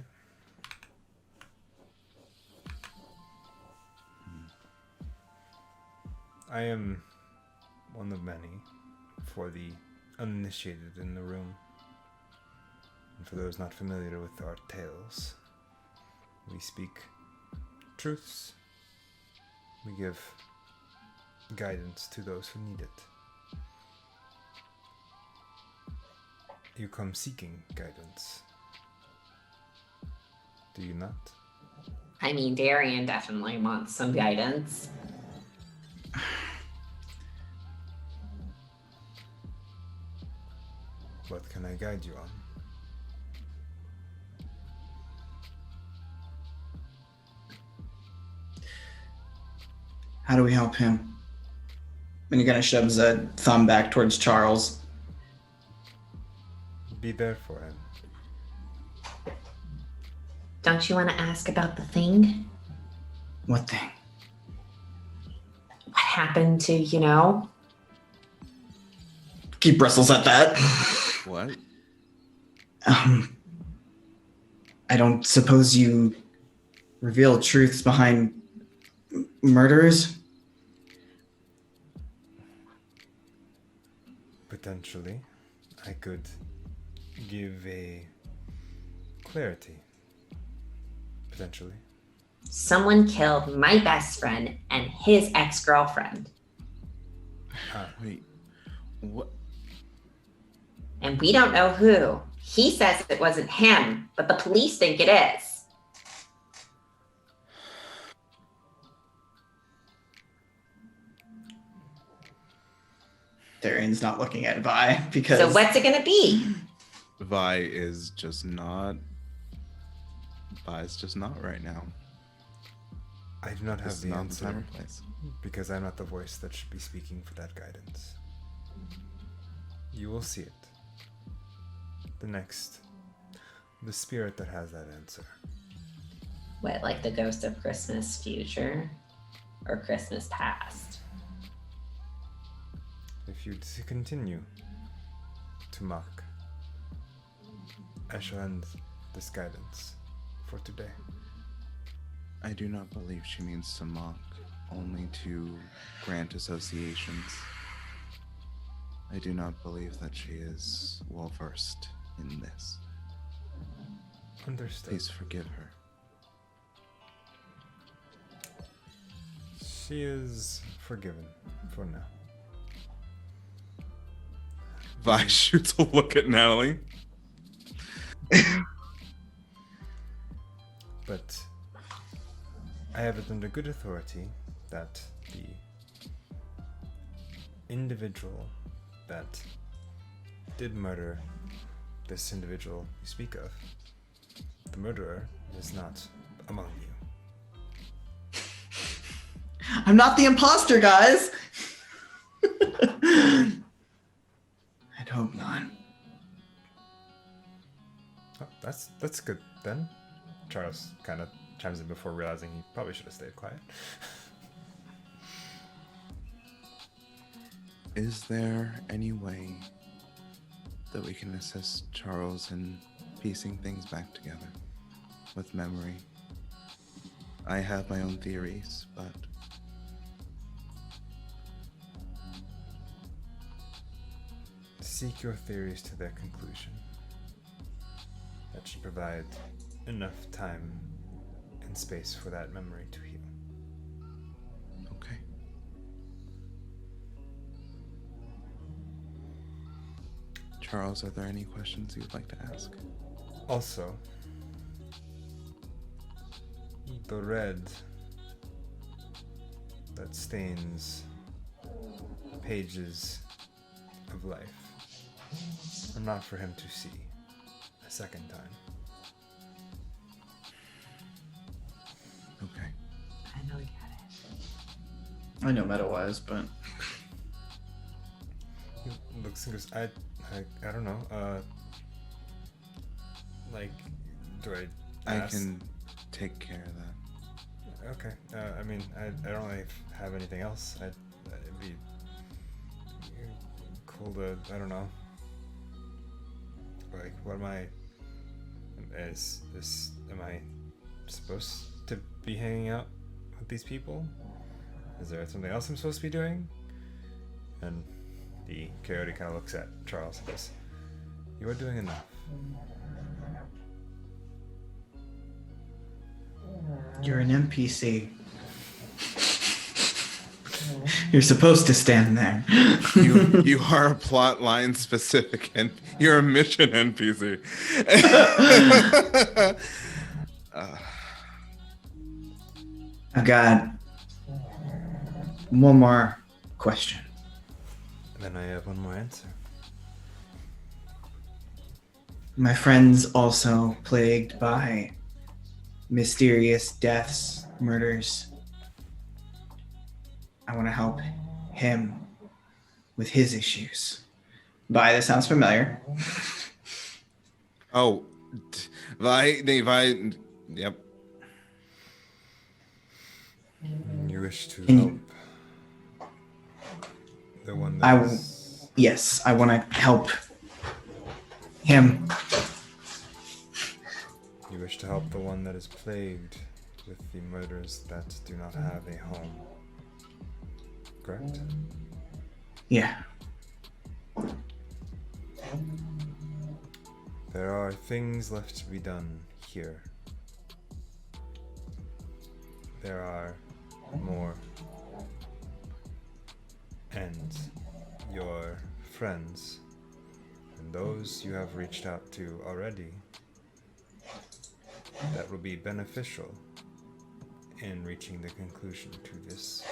I am one of many for the uninitiated in the room. And for those not familiar with our tales, we speak truths. We give guidance to those who need it. You come seeking guidance. Do you not? I mean, Darian definitely wants some guidance. What can I guide you on? How do we help him? And he kind of shoves a thumb back towards Charles. Be there for him. Don't you want to ask about the thing? What thing? What happened to, you know? He bristles at that. What? I don't suppose you reveal truths behind murders? Potentially, I could give a clarity. Potentially. Someone killed my best friend and his ex-girlfriend. Wait. What? And we don't know who. He says it wasn't him, but the police think it is. Darian's not looking at Vi because So what's it gonna be? Vi is just not. Vi's just not right now. I do not This have is the not the answer time or place. because I'm not the voice that should be speaking for that guidance. You will see it. The spirit that has that answer. What, like the ghost of Christmas future or Christmas past? If you continue to mock, I shall end this guidance for today. I do not believe she means to mock, only to grant associations. I do not believe that she is well versed in this. Understood. Please forgive her. She is forgiven for now. Vi shoots a look at Natalie. But I have it under good authority that the individual that did murder this individual you speak of, the murderer, is not among you. I'm not the imposter, guys. I'd hope not. Oh, that's good then. Charles kind of chimes in before realizing he probably should have stayed quiet. Is there any way that we can assist Charles in piecing things back together with memory. I have my own theories, but seek your theories to their conclusion. That should provide enough time and space for that memory to heal. okay. Charles, are there any questions you'd like to ask? Also, the red that stains pages of life are not for him to see a second time. Okay. I know you got it. I know Meta was, but He looks and goes, I don't know. Like, do I I ask? can take care of that. Okay. I mean, I don't really have anything else. It'd be cool to, I don't know. Like, what am I? Am I supposed to be hanging out with these people? Is there something else I'm supposed to be doing? And the coyote kind of looks at Charles and goes, "You are doing enough." you're an NPC. You're supposed to stand there. You are a plot line specific, and you're a mission NPC. I've got one more question. And then I have one more answer. My friend's also plagued by mysterious deaths, murders. I want to help him with his issues. Bye, that sounds familiar. Oh, yep. You wish to Can help you- the one I that w- is... Yes, I want to help him. You wish to help the one that is plagued with the murders that do not have a home. Correct? Yeah. There are things left to be done here. There are more. And your friends, and those you have reached out to already, that will be beneficial in reaching the conclusion to this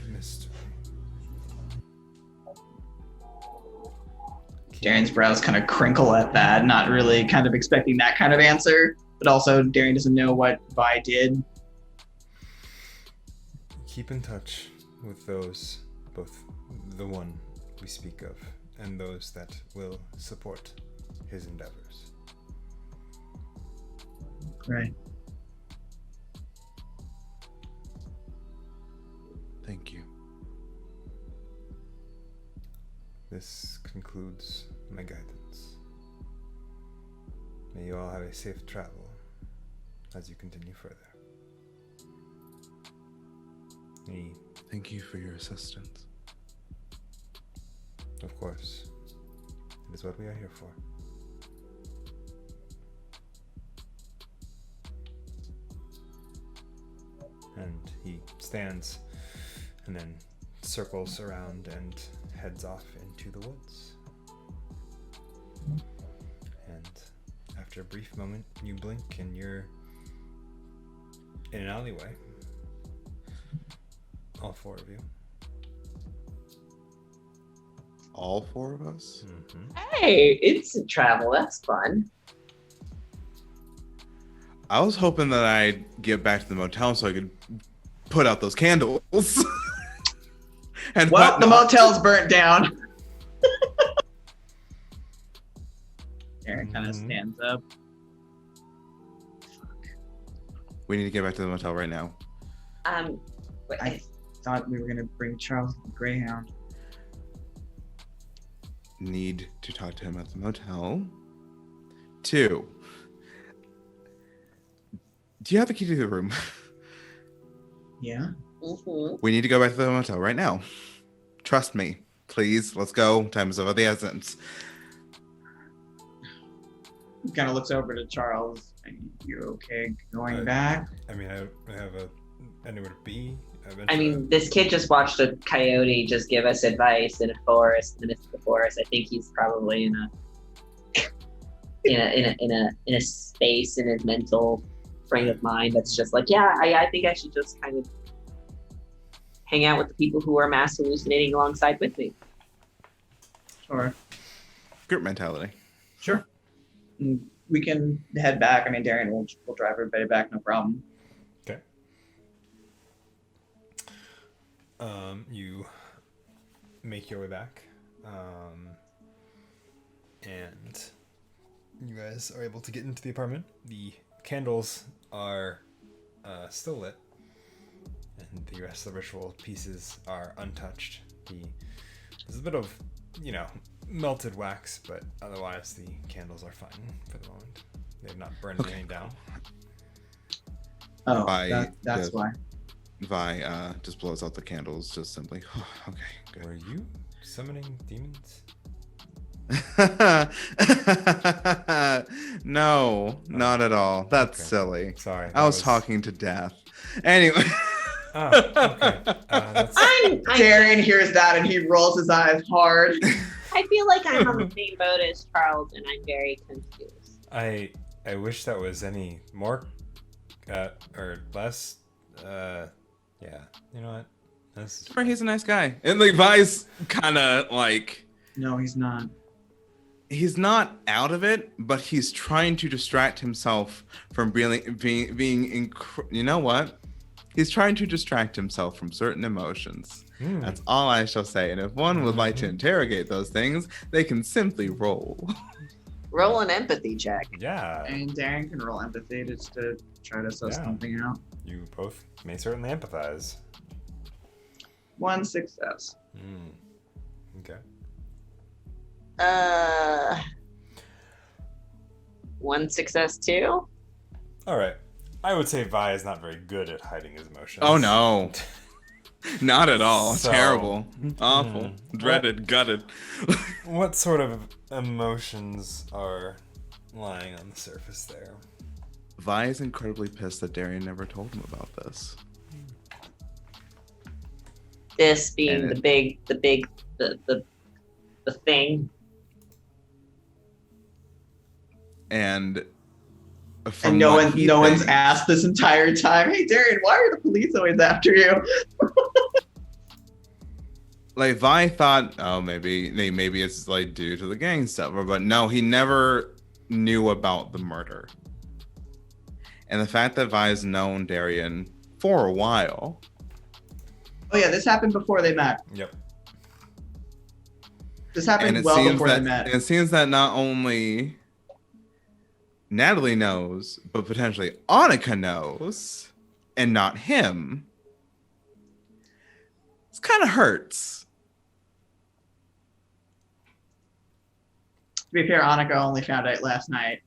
mystery. Darren's brows kind of crinkle at that, not really kind of expecting that kind of answer, but also Darren doesn't know what Vi did. Keep in touch with those, both the one we speak of and those that will support his endeavors. Right. Thank you. This concludes my guidance. May you all have a safe travel as you continue further. He, Thank you for your assistance. of course, it is what we are here for. And he stands and then circles around and heads off into the woods. And after a brief moment, you blink and you're in an alleyway. All four of you. All four of us? Mm-hmm. Hey, instant travel. That's fun. I was hoping that I'd get back to the motel so I could put out those candles. And Well, the whatnot. motel's burnt down. Darren kind of Mhm. stands up. We need to get back to the motel right now. Wait, I thought we were gonna bring Charles the Greyhound. need to talk to him at the motel. 2, do you have the key to the room? Yeah. Mm-hmm. We need to go back to the motel right now. Trust me. Please, let's go. Time is of the essence. He kind of looks over to Charles. You okay going Uh, back? I mean, I have anywhere to be. I mean, this kid just watched a coyote just give us advice in a forest, in the midst of the forest. I think he's probably in a space in his mental frame of mind that's just like, yeah, I think I should just kind of hang out with the people who are mass hallucinating alongside with me. Sure. Group mentality. Sure. We can head back. I mean, Darian will drive everybody back, no problem. Okay. You make your way back, and you guys are able to get into the apartment. The candles are still lit, and the rest of the ritual pieces are untouched. There's a bit of, melted wax, but otherwise the candles are fine for the moment. They've not burned anything down. Oh, By that's the- why. Vi just blows out the candles, just simply. Okay, good. Were you summoning demons? No, not at all. That's Okay. silly. Sorry. I was talking to death. Anyway. Oh, okay. That's... Darian hears that and he rolls his eyes hard. I feel like I'm on the same boat as Charles, and I'm very confused. I wish that was any more or less. Yeah. You know what? This is... He's a nice guy. And like Vi's kind of like, No, he's not. he's not out of it, but he's trying to distract himself from you know what? He's trying to distract himself from certain emotions. That's all I shall say. And if one would like to interrogate those things, they can simply roll. Roll an empathy check. Yeah. And Darian can roll empathy just to try to suss Yeah. something out. You both may certainly empathize. 1 success. Okay. 1 success too. All right. I would say Vi is not very good at hiding his emotions. Oh no. Not at all. So- Terrible. Awful. Dreaded. Gutted. What sort of emotions are lying on the surface there? Vi is incredibly pissed that Darian never told him about this. This being And the thing. And And no one's asked this entire time, hey Darian, why are the police always after you? Like Vi thought, oh, maybe it's like due to the gang stuff, but no, he never knew about the murder. And the fact that Vi's known Darian for a while. Oh yeah, this happened before they met. Yep. This And happened it well seems before that they met. it seems that not only Natalie knows, but potentially Annika knows, and not him. This kind of hurts. To be fair, Annika only found out last night.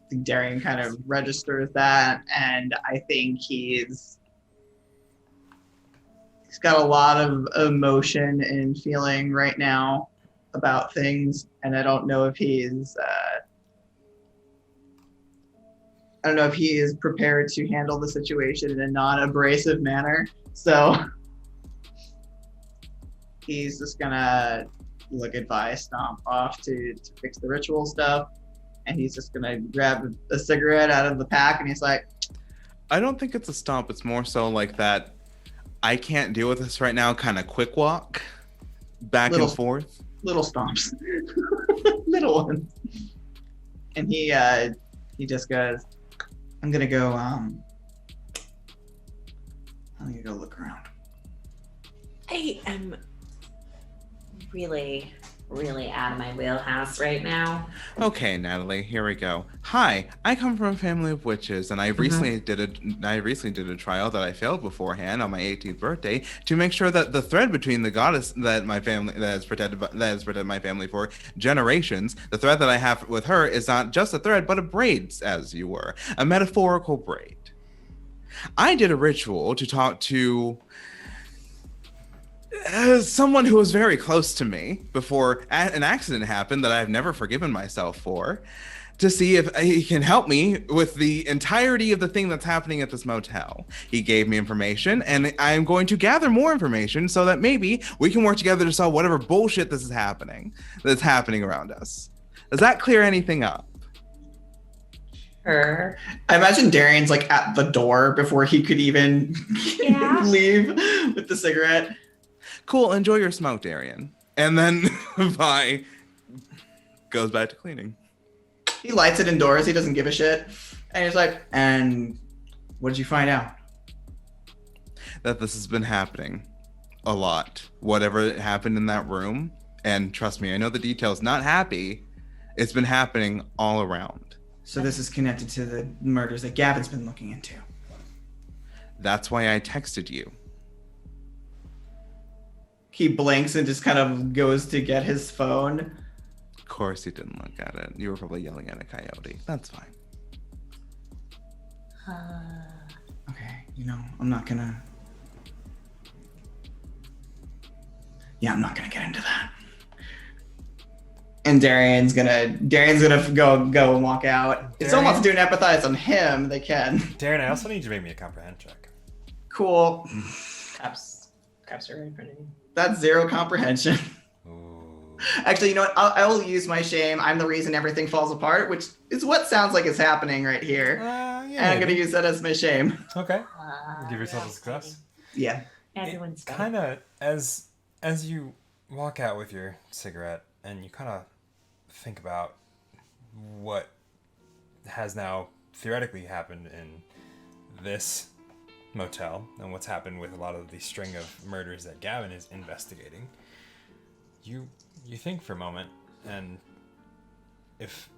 I think Darian kind of registers that, and I think he's got a lot of emotion and feeling right now about things, and I don't know if he's I don't know if he is prepared to handle the situation in a non-abrasive manner. So he's just gonna look at Vi, stomp off to fix the ritual stuff, and he's just gonna grab a cigarette out of the pack, and he's like, I don't think it's a stomp. It's more so like that. I can't deal with this right now. Kind of quick walk, back Little- and forth. little stomps, little ones, and he just goes, I'm gonna go look around. I am really really out of my wheelhouse right now. Okay, Natalie, here we go. Hi, I come from a family of witches, and I recently did a trial that I failed beforehand on my 18th birthday to make sure that the thread between the goddess that has protected my family for generations, the thread that I have with her is not just a thread, but a braid, as you were, a metaphorical braid. I did a ritual to talk to someone who was very close to me before an accident happened that I've never forgiven myself for, to see if he can help me with the entirety of the thing that's happening at this motel. He gave me information, and I'm going to gather more information so that maybe we can work together to solve whatever bullshit that's happening around us. Does that clear anything up? Sure. I imagine Darian's like at the door before he could even leave with the cigarette. Cool, enjoy your smoke, Darian. And then Vi goes back to cleaning. He lights it indoors. He doesn't give a shit. And he's like, and what did you find out? That this has been happening a lot. Whatever happened in that room, and trust me, I know the details, not happy, it's been happening all around. So this is connected to the murders that Gavin's been looking into. That's why I texted you. He blinks and just kind of goes to get his phone. Of course he didn't look at it. You were probably yelling at a coyote. That's fine. Okay, I'm not gonna get into that. And Darian's gonna go and walk out. If someone wants to do an empathize on him, they can. Darren, I also need you to make me a comprehend check. Cool. Caps are right in front of you. That's 0 comprehension. Ooh. Actually, you know what? I will use my shame. I'm the reason everything falls apart, which is what sounds like is happening right here. Yeah, And I'm gonna use that as my shame. Okay. Give yourself a success. Yeah. Everyone's Kind of as you walk out with your cigarette and you kind of think about what has now theoretically happened in this motel and what's happened with a lot of the string of murders that Gavin is investigating, you think for a moment, and if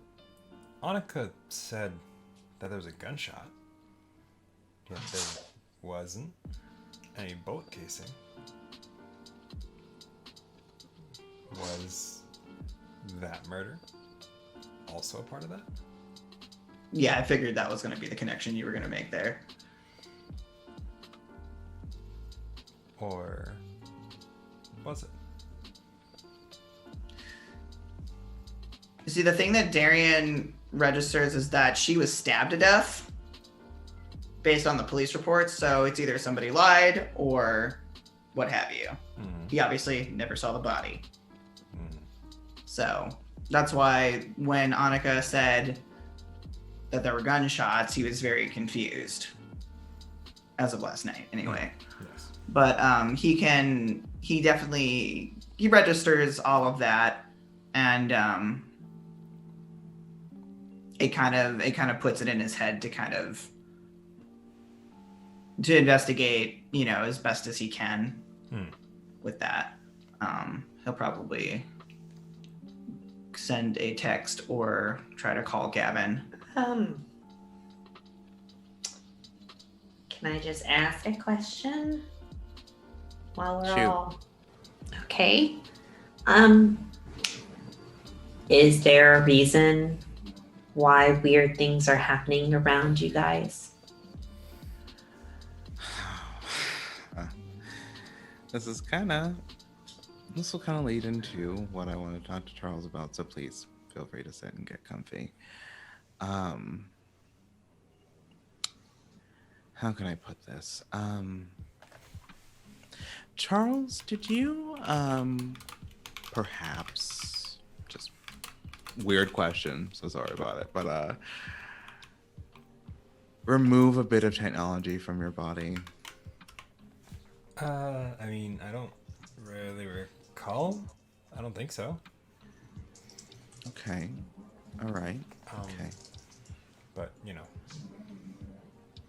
Annika said that there was a gunshot, yet there wasn't any bullet casing, was that murder also a part of that? Yeah, I figured that was gonna be the connection you were gonna make there. Or was it? See, the thing that Darian registers is that she was stabbed to death based on the police reports, so it's either somebody lied or what have you. Mm-hmm. He obviously never saw the body. Mm-hmm. So that's why when Annika said that there were gunshots, he was very confused. As of last night, anyway. Yes. But he definitely registers all of that, and it kind of puts it in his head to investigate, as best as he can with that. He'll probably send a text or try to call Gavin. Can I just ask a question while we're Shoot. all okay? Is there a reason why weird things are happening around you guys? This will kind of lead into what I want to talk to Charles about, so please feel free to sit and get comfy. How can I put this? Charles, did you perhaps, just weird question, so sorry about it, but remove a bit of technology from your body? I mean, I don't really recall. I don't think so. Okay. All right. Okay. But,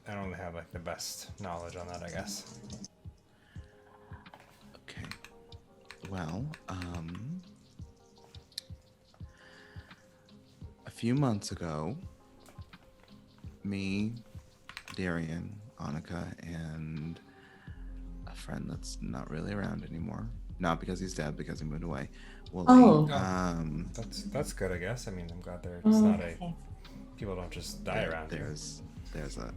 I don't have, the best knowledge on that, I guess. Okay. Well, few months ago, me, Darian, Annika, and a friend that's not really around anymore. Not because he's dead, because he moved away. Wooly. Oh. That's good, I guess. I mean, I'm glad there's Oh, not a okay. people don't just die around here. There's a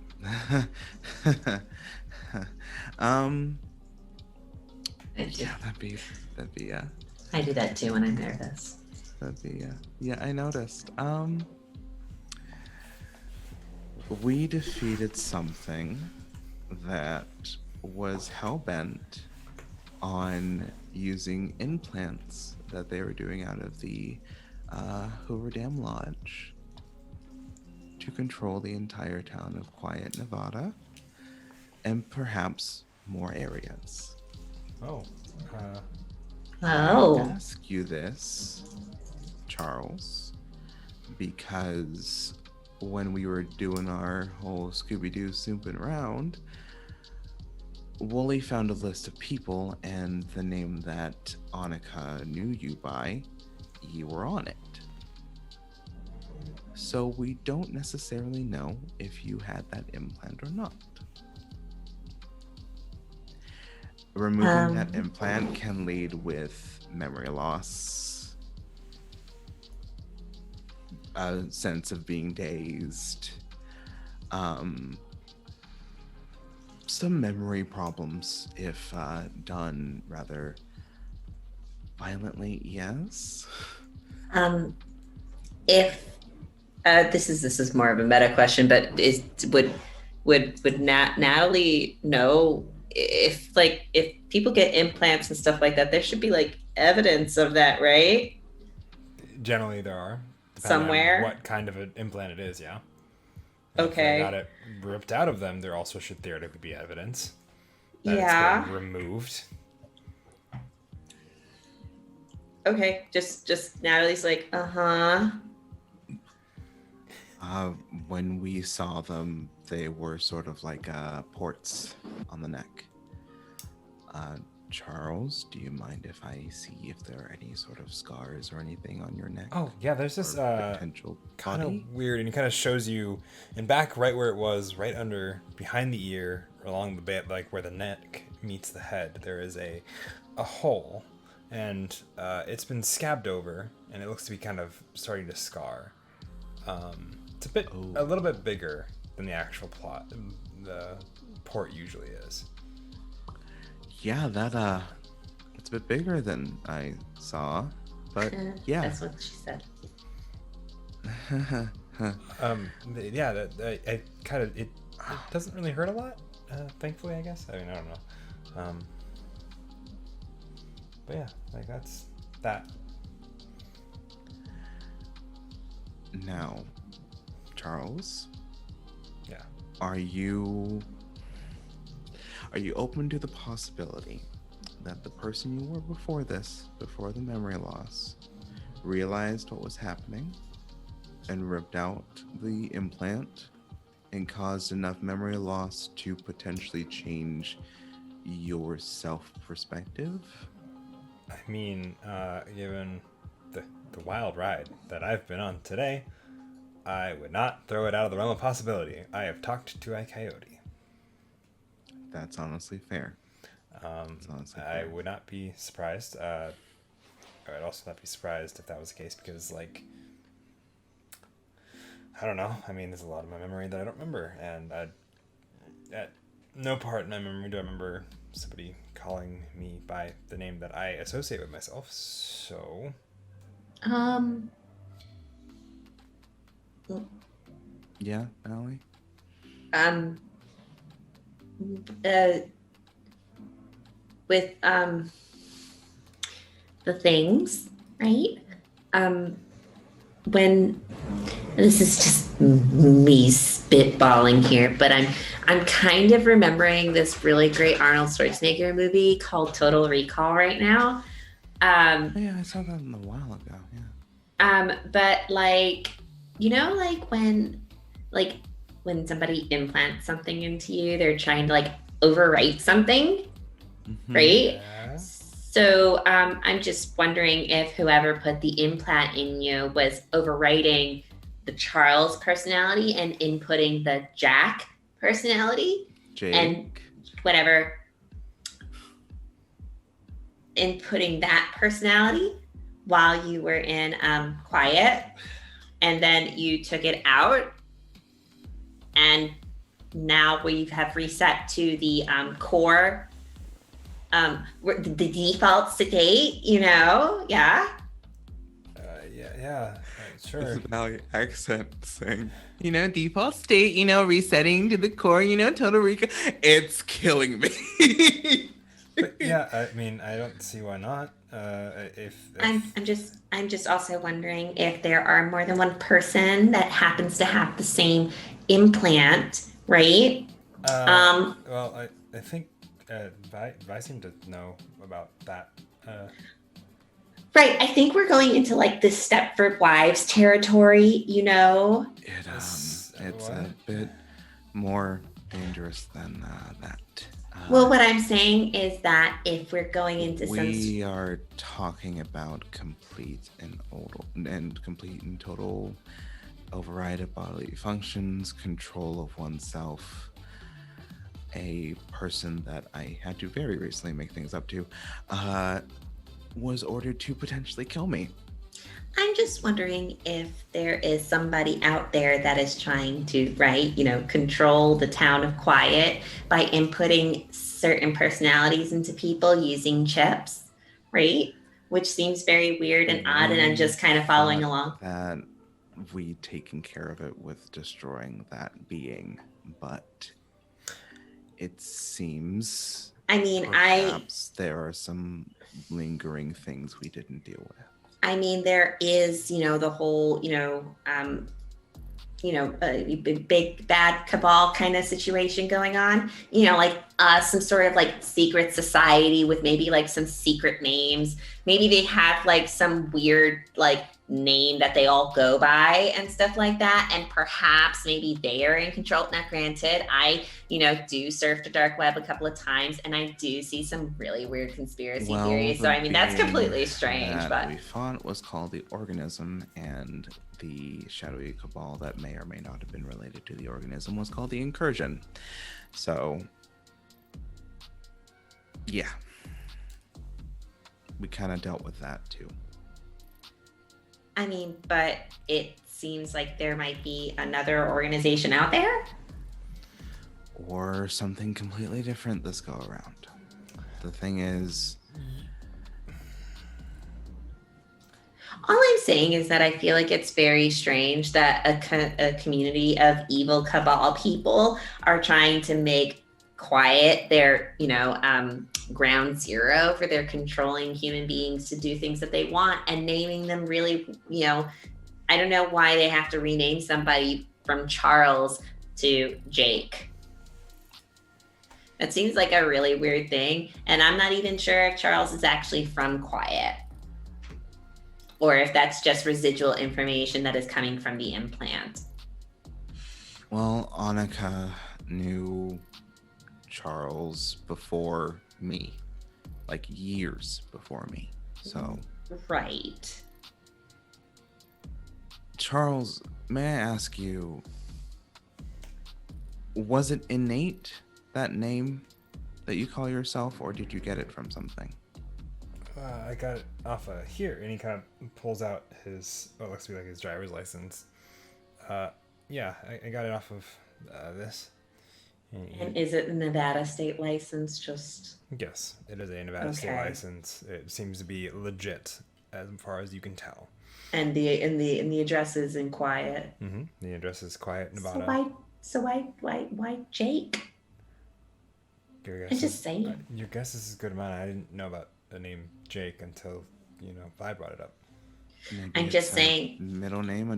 yeah, that'd be I do that too when I'm nervous. yeah, I noticed. We defeated something that was hell-bent on using implants that they were doing out of the Hoover Dam Lodge to control the entire town of Quiet, Nevada, and perhaps more areas. Oh. Oh. I ask you this, Charles, because when we were doing our whole Scooby-Doo snooping around, Wooly found a list of people, and the name that Annika knew you by, you were on it. So we don't necessarily know if you had that implant or not. Removing that implant can lead with memory loss, a sense of being dazed, some memory problems if done rather violently. Yes. If this is more of a meta question, but would Natalie know if people get implants and stuff like that? There should be like evidence of that, right? Generally, there are. Depending Somewhere? on what kind of an implant it is, yeah. And Okay. If they got it ripped out of them, there also should theoretically be evidence that Yeah. it's been removed. Okay. Just Natalie's like, uh-huh. When we saw them, they were sort of like ports on the neck. Charles, do you mind if I see if there are any sort of scars or anything on your neck? Oh, yeah, there's this Or potential kind body? of weird, and it kind of shows you in back right where it was, right under, behind the ear, along the bit, like where the neck meets the head, there is a hole, and it's been scabbed over, and it looks to be kind of starting to scar. It's a little bit bigger than the actual plot, the port usually is. Yeah, that it's a bit bigger than I saw, but yeah. That's what she said. Yeah, I kind of it doesn't really hurt a lot, thankfully, I guess. I mean, I don't know. But yeah, like that's that. Now, Charles. Yeah. Are you open to the possibility that the person you were before the memory loss, realized what was happening and ripped out the implant and caused enough memory loss to potentially change your self-perspective? I mean, given the wild ride that I've been on today, I would not throw it out of the realm of possibility. I have talked to a coyote. That's honestly fair. I would not be surprised. I would also not be surprised if that was the case because, like, I don't know. I mean, there's a lot of my memory that I don't remember, and at no part in my memory do I remember somebody calling me by the name that I associate with myself. So, Yeah, Allie? With the things, right? When this is just me spitballing here, but I'm kind of remembering this really great Arnold Schwarzenegger movie called Total Recall right now. Oh, yeah, I saw that a while ago. Yeah. But like, you know, like when somebody implants something into you, they're trying to like overwrite something, right? yeah. So I'm just wondering if whoever put the implant in you was overwriting the Charles personality and inputting the Jack personality Jake. and whatever, inputting that personality while you were in quiet, and then you took it out, and now we have reset to the core, the default state, yeah. Yeah, sure. It's a Valley accent saying, default state, resetting to the core, total recall. It's killing me. But yeah, I mean, I don't see why not. If I'm just also wondering if there are more than one person that happens to have the same implant, right? well, I think Vi seemed to know about that. Right. I think we're going into like the Stepford Wives territory, It's a bit more dangerous than that. Well, what I'm saying is that if we're going into we are talking about complete and total override of bodily functions, control of oneself. A person that I had to very recently make things up to was ordered to potentially kill me. I'm just wondering if there is somebody out there that is trying to, control the town of Quiet by inputting certain personalities into people using chips, right? Which seems very weird and odd, and I'm just kind of following along. That we taken care of it with destroying that being, but it seems perhaps there are some lingering things we didn't deal with. There is, the whole, big bad cabal kind of situation going on, some sort of like secret society with maybe like some secret names. Maybe they have like some weird like name that they all go by and stuff like that. And perhaps maybe they are in control. Now, granted, I, do surf the dark web a couple of times and I do see some really weird conspiracy theories. So, that's completely strange. But we fought was called the Organism, and the shadowy cabal that may or may not have been related to the Organism was called the Incursion. So, yeah. We kind of dealt with that too. But it seems like there might be another organization out there. Or something completely different this go around. The thing is, all I'm saying is that I feel like it's very strange that a community of evil cabal people are trying to make Quiet their, ground zero for their controlling human beings to do things that they want, and naming them really, I don't know why they have to rename somebody from Charles to Jake. That seems like a really weird thing, and I'm not even sure if Charles is actually from Quiet, or if that's just residual information that is coming from the implant. Well, Annika knew Charles before me, like years before me. So, right. Charles, may I ask you, was it innate, that name that you call yourself, or did you get it from something? I got it off here, and he kind of pulls out his, what looks to be like his driver's license. Yeah, I got it off of this. And is it a Nevada state license? Just yes, it is a Nevada state license. It seems to be legit as far as you can tell. And the address is in Quiet. Mm-hmm. The address is Quiet, Nevada. So why Jake? I'm just saying. Your guess is as good as mine. I didn't know about the name Jake until Vi brought it up. Maybe I'm just saying. Middle name, a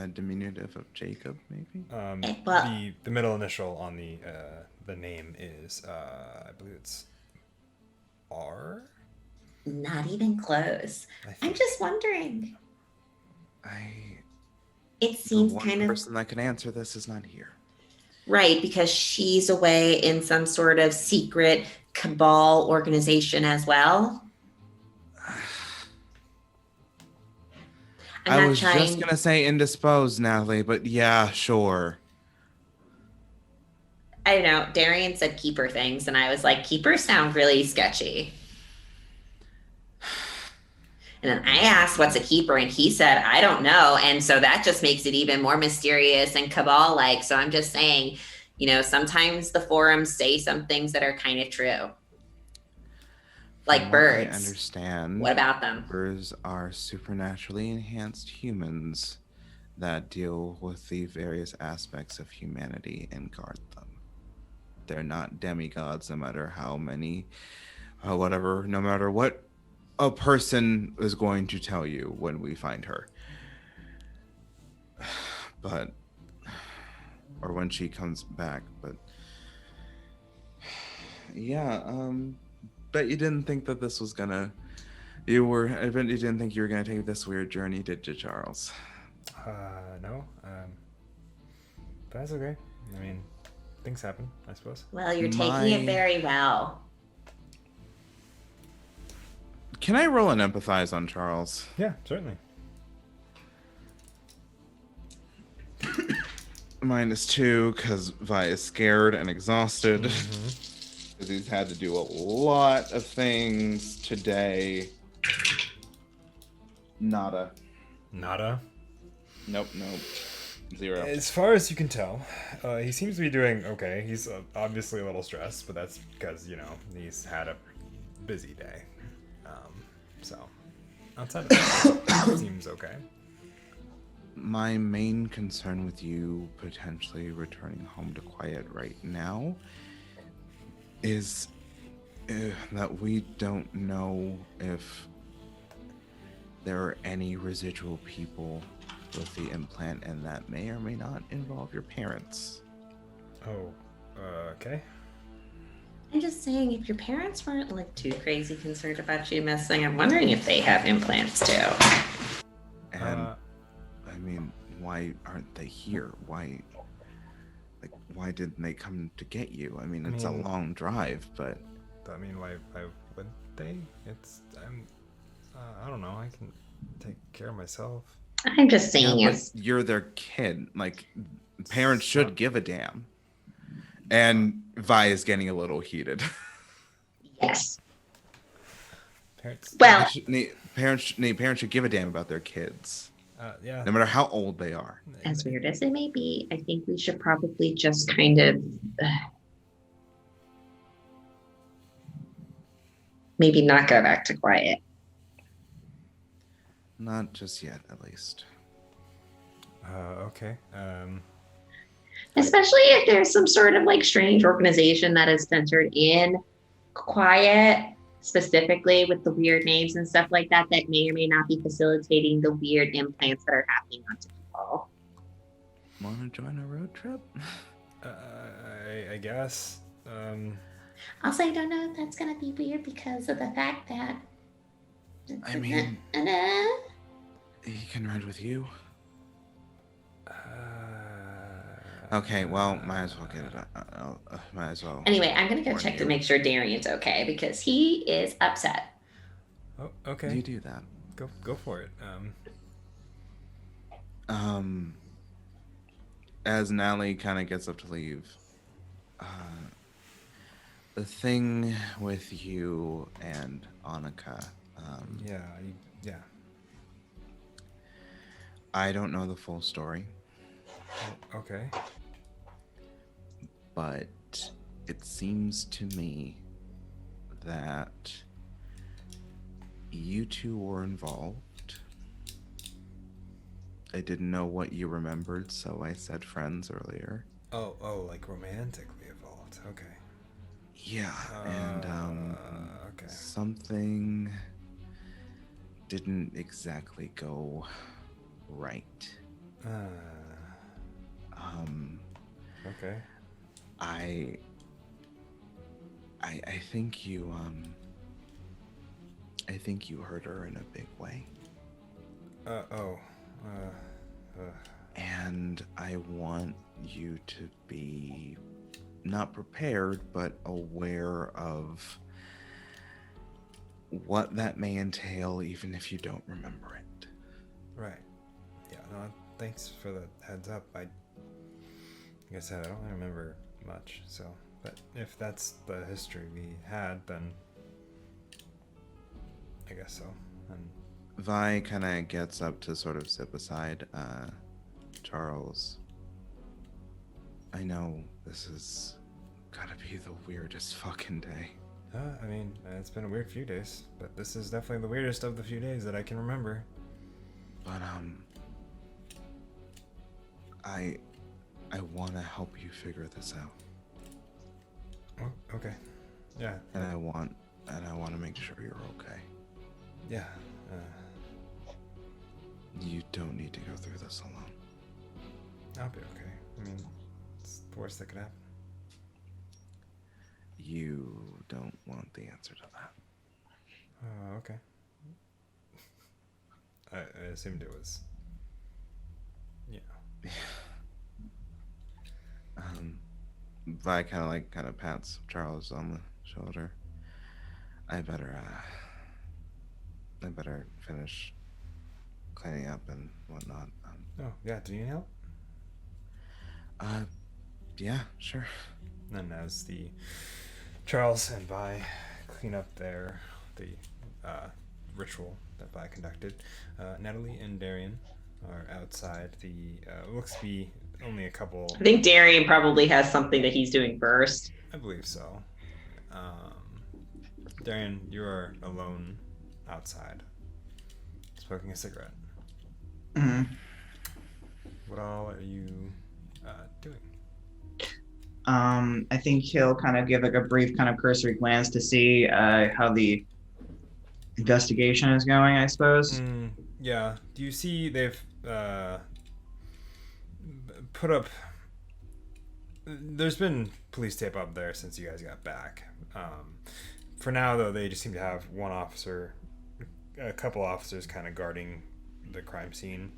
diminutive of Jacob, maybe. The middle initial on the name is I believe it's R. Not even close. I'm just wondering. It seems the kind one of person that can answer this is not here. Right, because she's away in some sort of secret cabal organization as well. I'm I not was trying. just gonna say indisposed, Natalie, but yeah, sure. I don't know. Darian said keeper things, and I was like, keepers sound really sketchy. And then I asked, what's a keeper? And he said, I don't know. And so that just makes it even more mysterious and cabal like. So I'm just saying, sometimes the forums say some things that are kind of true. Like From what I birds. understand. What about them? Birds are supernaturally enhanced humans that deal with the various aspects of humanity and guard them. They're not demigods, no matter how many, whatever, no matter what a person is going to tell you when we find her. But, or when she comes back, but yeah, bet you didn't think that this was gonna, I bet you didn't think you were gonna take this weird journey, did you, Charles? No. But that's okay. I mean, things happen, I suppose. Well, you're taking it very well. Can I roll an empathize on Charles? Yeah, certainly. -2, because Vi is scared and exhausted. Because he's had to do a lot of things today. Nada. Nada. Nope. 0. As far as you can tell, he seems to be doing okay. He's obviously a little stressed, but that's because, he's had a busy day. So, outside of that, it seems okay. My main concern with you potentially returning home to quiet right now is that we don't know if there are any residual people with the implant, and that may or may not involve your parents. Oh, okay. I'm just saying, if your parents weren't like too crazy concerned about you missing, I'm wondering if they have implants too. And I mean, why aren't they here? Why didn't they come to get you? I mean, it's a long drive, but I mean, why would they? I don't know. I can take care of myself. I'm just saying, yeah, but you're their kid. Like, parents should give a damn. And Vi is getting a little heated. Yes. Parents. Well, parents should give a damn about their kids. Yeah. No matter how old they are. As weird as it may be, I think we should probably just kind of maybe not go back to quiet. Not just yet, at least. Okay. Especially if there's some sort of like strange organization that is centered in quiet, specifically with the weird names and stuff like that, that may or may not be facilitating the weird implants that are happening onto people. Want to join a road trip? I guess. Also, I don't know if that's going to be weird because of the fact that... I mean... He can ride with you. Okay, well, might as well get it. Might as well. Anyway, I'm going to go check to make sure Darian's okay because he is upset. Oh, okay. You do that. Go for it. As Natalie kind of gets up to leave, the thing with you and Annika. Yeah. I don't know the full story. Oh, okay. But it seems to me that you two were involved. I didn't know what you remembered, so I said friends earlier. Oh, like romantically involved. Okay. Yeah, and okay. Something didn't exactly go right. Okay. I think you I think you hurt her in a big way. And I want you to be not prepared, but aware of what that may entail, even if you don't remember it. Right. Thanks for the heads up. Like I said, I don't remember much. So, but if that's the history we had, then I guess so. And Vi kind of gets up to sort of sit beside Charles. I know this is gotta be the weirdest fucking day. I mean, it's been a weird few days, but this is definitely the weirdest of the few days that I can remember. But I want to help you figure this out, Oh, okay. Yeah. and I want to make sure you're okay. Yeah. You don't need to go through this alone. I'll be okay. I mean, it's the worst that could happen. You don't want the answer to that. Okay. I assumed it was. Yeah. Vi kind of pats Charles on the shoulder. I better finish cleaning up and whatnot. Oh, yeah. Do you need help? Yeah, sure. And as the Charles and Vi clean up the ritual that Vi conducted, Natalie and Darian are outside. Looks to be only a couple. I think Darian probably has something that he's doing first. I believe so. Darian, you are alone outside, smoking a cigarette. Hmm. What all are you doing? I think he'll kind of give like a brief kind of cursory glance to see how the investigation is going, I suppose. Yeah. Do you see they've put up? There's been police tape up there since you guys got back. For now, though, they just seem to have one officer, a couple officers, kind of guarding the crime scene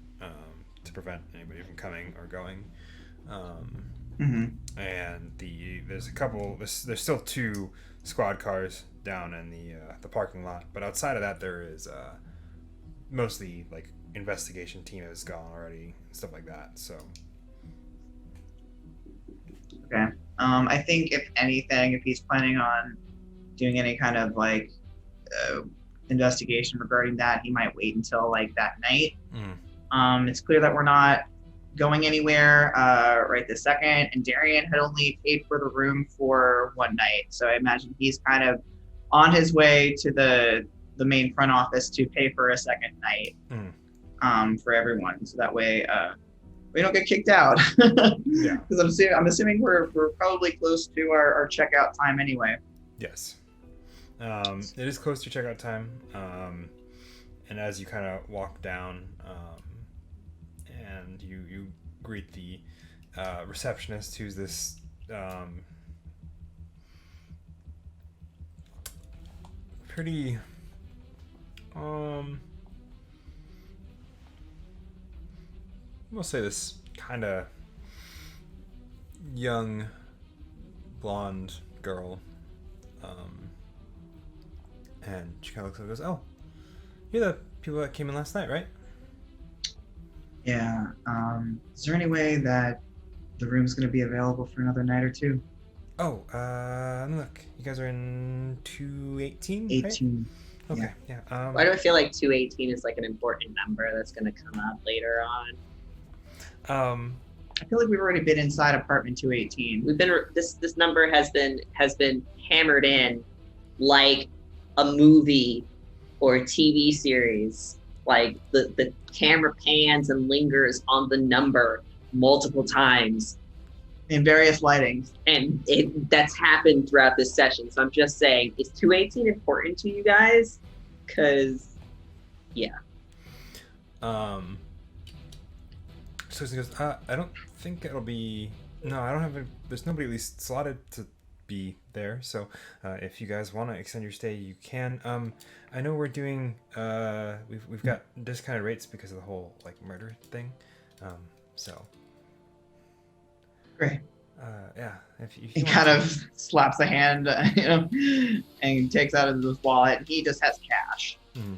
to prevent anybody from coming or going. And there's still 2 squad cars down in the parking lot, but outside of that there is mostly like investigation team has gone already and stuff like that. So Okay. I think if anything, if he's planning on doing any kind of like investigation regarding that, he might wait until like that night. It's clear that we're not going anywhere right this second, and Darian had only paid for the room for one night, so I imagine he's kind of on his way to the main front office to pay for a second night for everyone, so that way we don't get kicked out. Yeah. Because I'm assuming we're probably close to our checkout time anyway. yes, it is close to checkout time, and as you kind of walk down and you greet the receptionist, who's this pretty we'll say this kind of young blonde girl, and she kind of looks and goes, "Oh, you're the people that came in last night, right?" Yeah. Is there any way that the room's going to be available for another night or two? Oh, let me look. You guys are in 218? 18. Right? Okay, yeah. Why do I feel like 218 is like an important number that's going to come up later on? I feel like we've already been inside apartment 218. We've been this number has been hammered in like a movie or a TV series. Like the camera pans and lingers on the number multiple times In various lightings. and that's happened throughout this session. So I'm just saying, is 218 important to you guys? Because So he goes, I don't think it'll be. No, I don't have. There's nobody at least slotted to be there. So if you guys want to extend your stay, you can. I know we're doing. We've got discounted rates because of the whole like murder thing. So. Great. Yeah. If you He want kind to- of slaps a hand, and takes out his wallet. He just has cash, Mhm.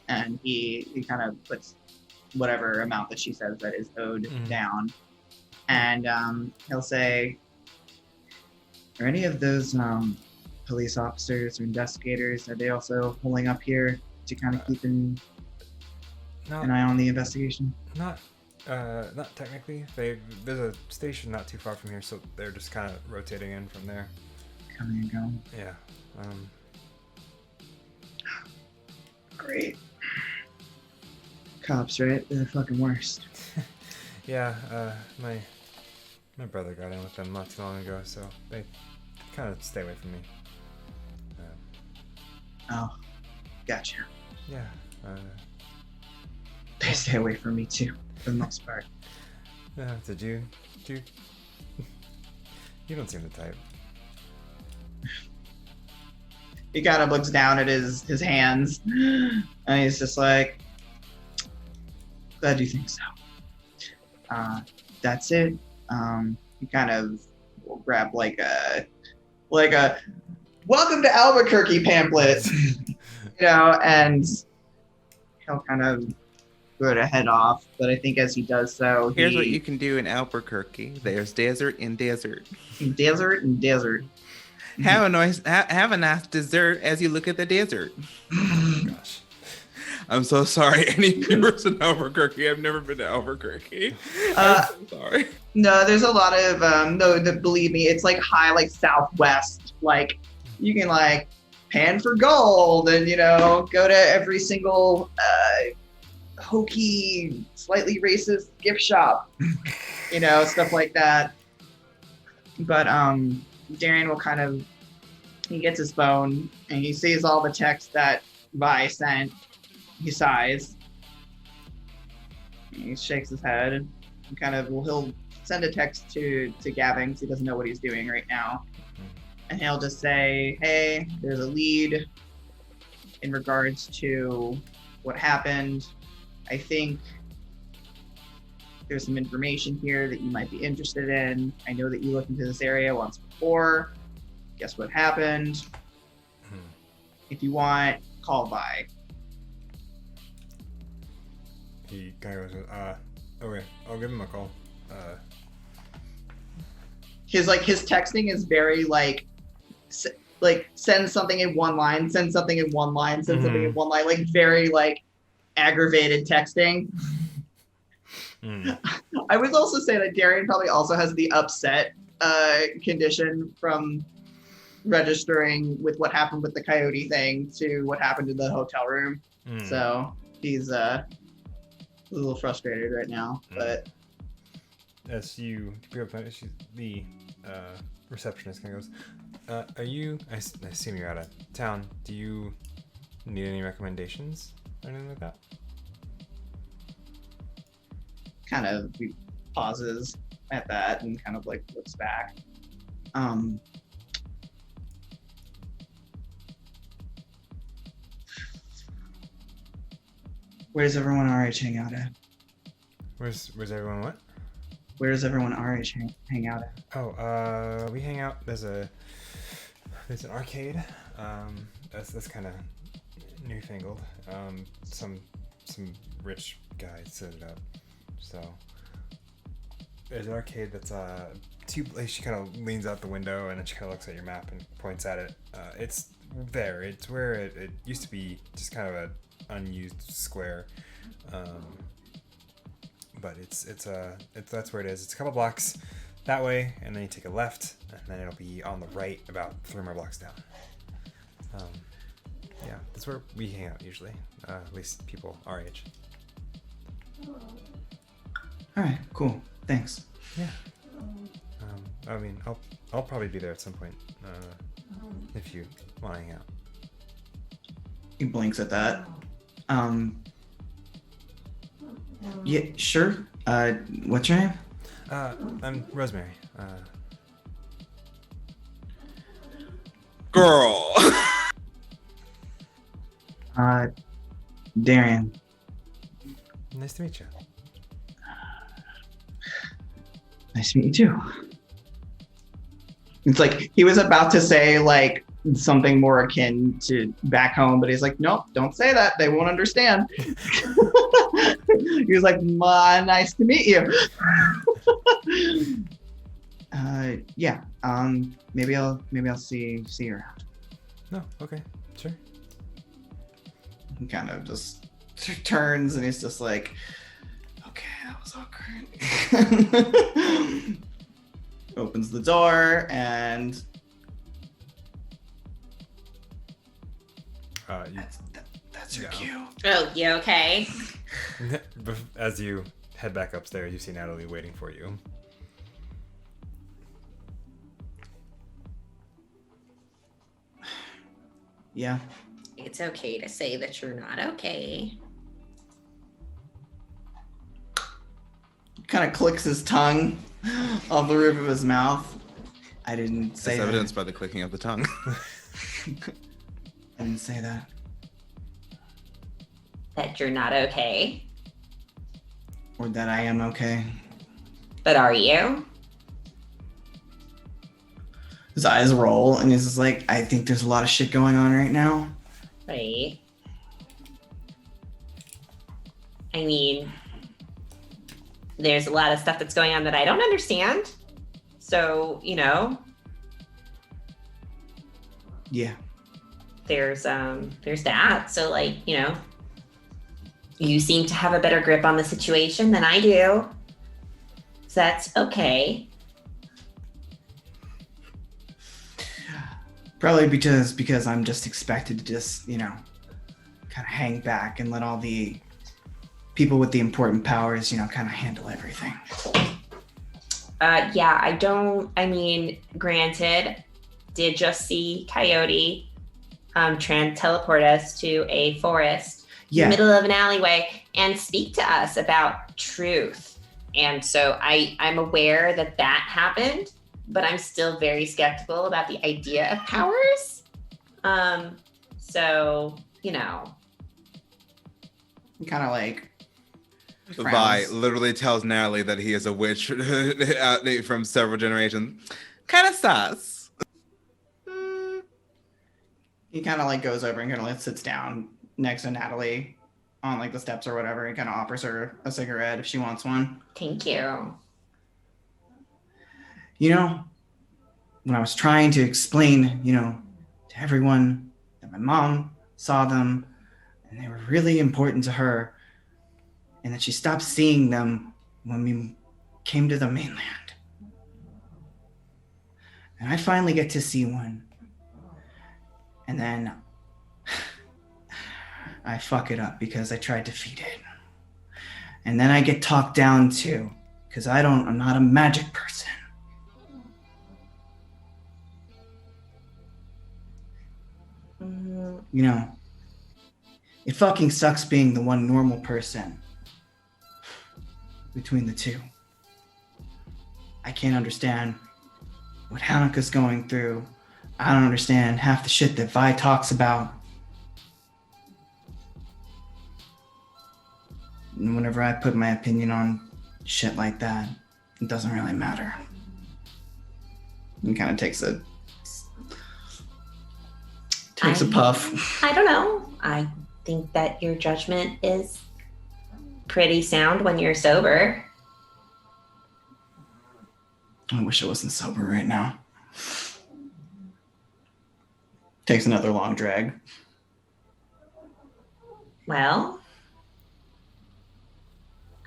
and he kind of puts whatever amount that she says that is owed Mhm. down. And he'll say, are any of those police officers or investigators, are they also pulling up here to kind of keep an Not eye on the investigation? not technically. There's a station not too far from here, so they're just kind of rotating in from there. Coming and going. Yeah. Great. Cops, right? They're the fucking worst. Yeah. My brother got in with them not too long ago, so they kind of stay away from me. Oh, gotcha. Yeah. They stay away from me too, for the most part. Did you? You don't seem the type. He kind of looks down at his hands, and he's just like, glad you think so. That's it. He kind of will grab like a welcome to Albuquerque pamphlet, and he'll kind of go to head off. But I think as he does so, Here's what you can do in Albuquerque. There's desert in desert. desert and desert. Have a nice dessert as you look at the desert. Gosh. I'm so sorry, any viewers in Albuquerque. I've never been to Albuquerque. I'm so sorry. No, there's a lot of believe me, it's like high, like Southwest. Like you can like pan for gold and go to every single hokey, slightly racist gift shop, stuff like that. But Darian will he gets his phone and he sees all the texts that Vi sent. He sighs. He shakes his head and he'll send a text to Gavin because he doesn't know what he's doing right now. And he'll just say, hey, there's a lead in regards to what happened. I think there's some information here that you might be interested in. I know that you looked into this area once before. Guess what happened? If you want, call Vi. He kind of goes, okay, I'll give him a call. His texting is very send something in one line, send something in one line, send something in one line, like very aggravated texting. I would also say that Darian probably also has the upset condition from registering with what happened with the coyote thing to what happened in the hotel room. So he's a little frustrated right now, but as you pick up the receptionist kind of goes, are you, I assume you're out of town, do you need any recommendations or anything like that? kind of he pauses at that and kind of looks back. Where's everyone RH hang out at? Where's everyone what? Where does everyone RH hang out at? Oh, we hang out. There's an arcade. That's kind of newfangled. Some rich guy set it up. So there's an arcade that's she kind of leans out the window and then she kind of looks at your map and points at it. It's there. It's where it used to be, just kind of an unused square. But that's where it is. It's a couple blocks that way, and then you take a left, and then it'll be on the right about 3 more blocks down. Yeah, that's where we hang out usually. At least people our age. All right, cool. Thanks. Yeah. I mean, I'll probably be there at some point if you want to hang out. He blinks at that. Yeah, sure. What's your name? I'm Rosemary. Girl. Darian. Nice to meet you. Nice to meet you too. It's like he was about to say something more akin to back home, but he's like, nope, don't say that. They won't understand. He was like, nice to meet you. Yeah. Maybe I'll see you around. No, okay, sure. He kind of just turns and he's just like, okay, that was awkward. Opens the door and that's your Yeah. cue. Oh, you okay? As you head back upstairs, you see Natalie waiting for you. Yeah. It's okay to say that you're not okay. Kind of clicks his tongue off the roof of his mouth. I didn't say As that. evidenced by the clicking of the tongue. I didn't say that. That you're not okay. Or that I am okay. But are you? His eyes roll and he's just like, I think there's a lot of shit going on right now. Right. I mean, there's a lot of stuff that's going on that I don't understand. So, Yeah. there's that. So like, you seem to have a better grip on the situation than I do. So that's okay. Probably because I'm just expected to just, kind of hang back and let all the people with the important powers, kind of handle everything. Granted, did just see Coyote teleport us to a forest in Yeah. the middle of an alleyway and speak to us about truth. And so I'm aware that happened, but I'm still very skeptical about the idea of powers. Kind of like Vi frowns. literally tells Natalie that he is a witch from several generations. Kind of sus. He kind of like goes over and kind of like sits down next to Natalie on like the steps or whatever and kind of offers her a cigarette if she wants one. Thank you. When I was trying to explain, to everyone that my mom saw them and they were really important to her and that she stopped seeing them when we came to the mainland. And I finally get to see one. And then I fuck it up because I tried to feed it. And then I get talked down too because I'm not a magic person. It fucking sucks being the one normal person between the two. I can't understand what Hanukkah's going through. I don't understand half the shit that Vi talks about. And whenever I put my opinion on shit like that, it doesn't really matter. He kind of takes a puff. I don't know. I think that your judgment is pretty sound when you're sober. I wish I wasn't sober right now. Takes another long drag. Well,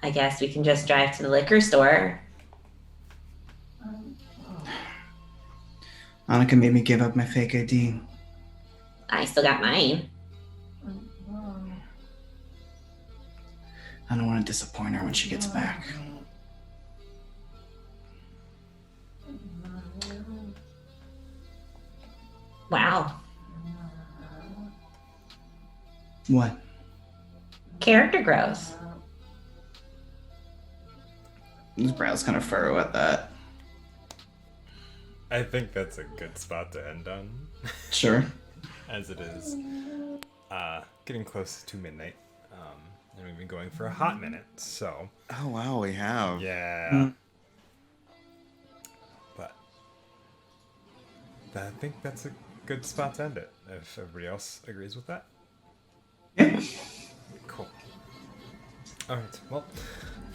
I guess we can just drive to the liquor store. Annika made me give up my fake ID. I still got mine. I don't want to disappoint her when she gets back. Wow. What? Character growth. His brows kind of furrow at that. I think that's a good spot to end on, Sure. as it is getting close to midnight. And we've been going for a hot minute, so Oh wow, we have. yeah. Mm. But I think that's a good spot to end it, if everybody else agrees with that. Yeah. Cool. All right. Well,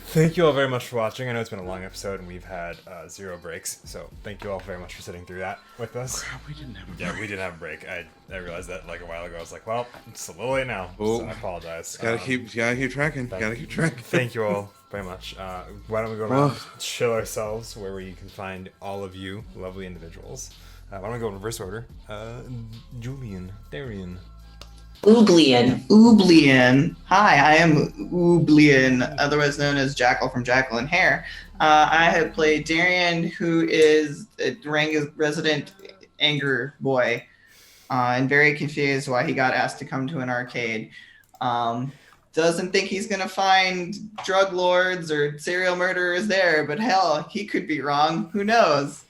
thank you all very much for watching. I know it's been a long episode and we've had 0 breaks, so thank you all very much for sitting through that with us. We didn't have Yeah, we didn't have a break. I realized that like a while ago. I was like, well, it's a little late now, so I apologize. Gotta keep tracking. Gotta keep tracking. Thank you all very much. Why don't we go around, chill ourselves, where you can find all of you lovely individuals. Why don't we go in reverse order? Julian, Darian. Ooblian. Hi, I am Ooblian, otherwise known as Jackal from Jackal and Hare. I have played Darian, who is a resident anger boy, and very confused why he got asked to come to an arcade. Doesn't think he's gonna find drug lords or serial murderers there, but hell, he could be wrong. Who knows?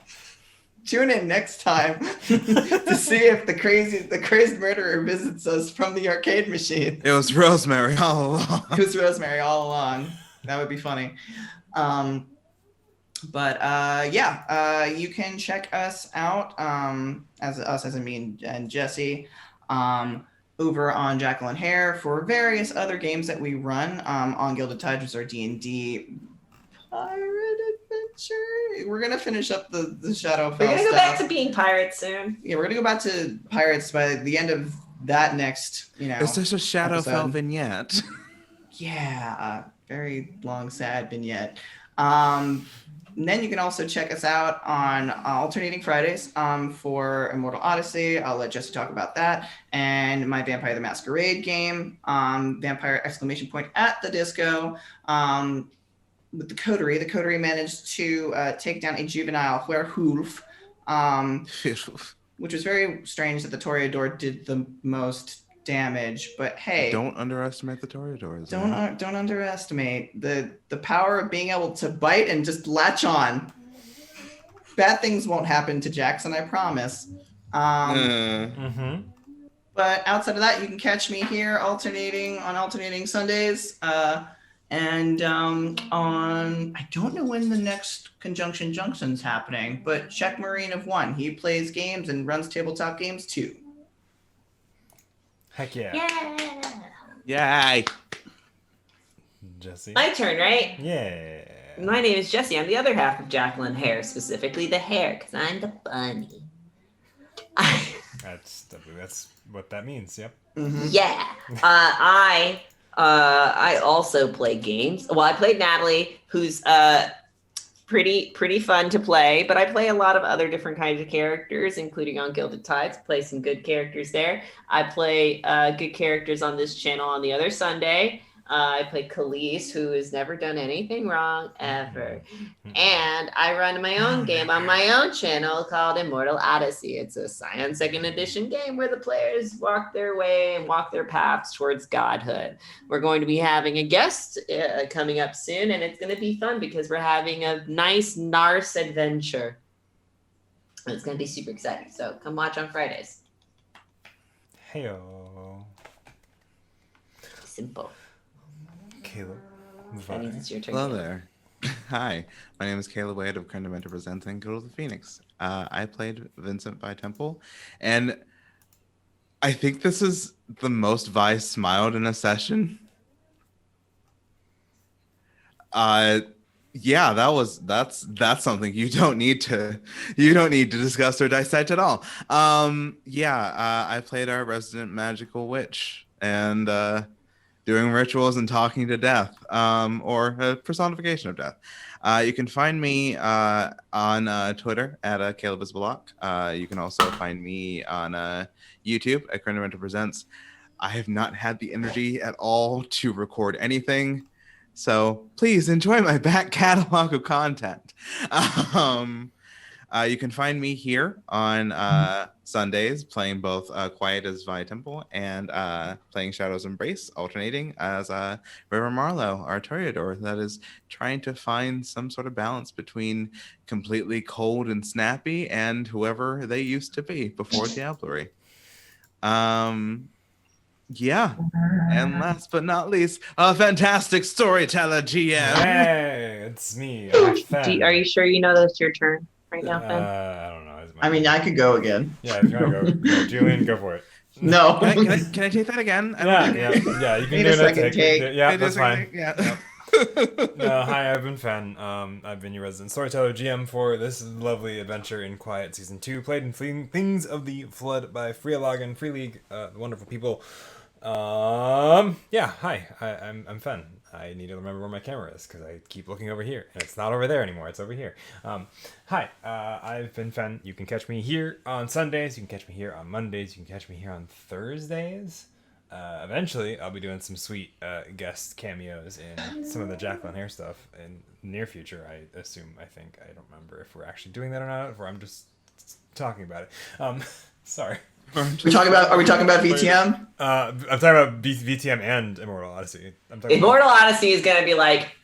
Tune in next time to see if the crazed murderer visits us from the arcade machine. It was Rosemary all along. It was Rosemary all along. That would be funny. You can check us out, as I mean, and Jesse, over on Jackal and Hare for various other games that we run on Gilded Tides, which is our D&D pirate adventure. We're gonna finish up the Shadowfell We're gonna go stuff. back to being pirates soon. Yeah, we're gonna go back to pirates by the end of that next, It's just a Shadowfell episode. vignette. Yeah, very long, sad vignette. And then you can also check us out on alternating Fridays for Immortal Odyssey. I'll let Jesse talk about that. And my Vampire the Masquerade game, Vampire exclamation point at the disco. With the Coterie. The Coterie managed to take down a juvenile werewolf, which was very strange that the Toreador did the most damage. But hey, Don't underestimate the Toreadors. don't underestimate the power of being able to bite and just latch on. Bad things won't happen to Jackson, I promise. Mm-hmm. But outside of that, you can catch me here alternating Sundays. And on I don't know when the next Conjunction Junction's happening, but check Marine of One. He plays games and runs tabletop games too. Heck yeah. Yeah. Yay! Jesse. My turn, right? Yeah. My name is Jesse. I'm the other half of Jacqueline Hare, specifically the hare, because I'm the bunny. That's what that means. Yep. Yeah. I also play games. Well, I played Natalie, who's pretty fun to play, but I play a lot of other different kinds of characters, including on Gilded Tides. Play some good characters there. I play good characters on this channel on the other Sunday. I play Khalees, who has never done anything wrong ever. And I run my own game on my own channel called Immortal Odyssey. It's a Scion 2nd Edition game where the players walk their way and walk their paths towards godhood. We're going to be having a guest coming up soon, and it's going to be fun because we're having a nice Narse adventure. And it's going to be super exciting. So come watch on Fridays. Heyo. Simple. Caleb. That means it's your turn. Hello there. Hi, my name is Caleb Wade of Condiment representing Guild of the Phoenix. I played Vincent by Temple, and I think this is the most Vi smiled in a session. Yeah, that's something you don't need to discuss or dissect at all. I played our resident magical witch and doing rituals and talking to death, or a personification of death. You can find me on Twitter at Caleb is Block. You can also find me on YouTube at Condiment Presents. I have not had the energy at all to record anything, so please enjoy my back catalog of content. You can find me here on Sundays playing both Quiet as Vi Temple and playing Shadow's Embrace, alternating as River Marlowe, our Toreador, that is trying to find some sort of balance between completely cold and snappy and whoever they used to be before Diablerie. Yeah, and last but not least, a fantastic storyteller GM. Hey, it's me. Fen. Are you sure you know that's your turn right now, Fen? I don't know. I mean, I could go again. Yeah, if you want to go, Julian, go for it. No. Can I take that again? I don't Yeah, think- yeah. You can Need do a it second take. Yeah, It that's is fine. like- Yeah. Hi, I've been Fen. I've been your resident storyteller GM for this lovely adventure in Quiet Season 2, played in Fleeing Things of the Flood by Freelog and Free League, the wonderful people. Yeah, hi, I'm Fen. I need to remember where my camera is because I keep looking over here and it's not over there anymore. It's over here. Hi, I've been Fen. You can catch me here on Sundays. You can catch me here on Mondays. You can catch me here on Thursdays. Eventually, I'll be doing some sweet guest cameos in some of the Jacqueline Hair stuff in the near future. I assume. I think. I don't remember if we're actually doing that or not. Or I'm just talking about it. Sorry. Are we talking about VTM? I'm talking about VTM and Immortal Odyssey. I'm talking Immortal Odyssey is gonna be like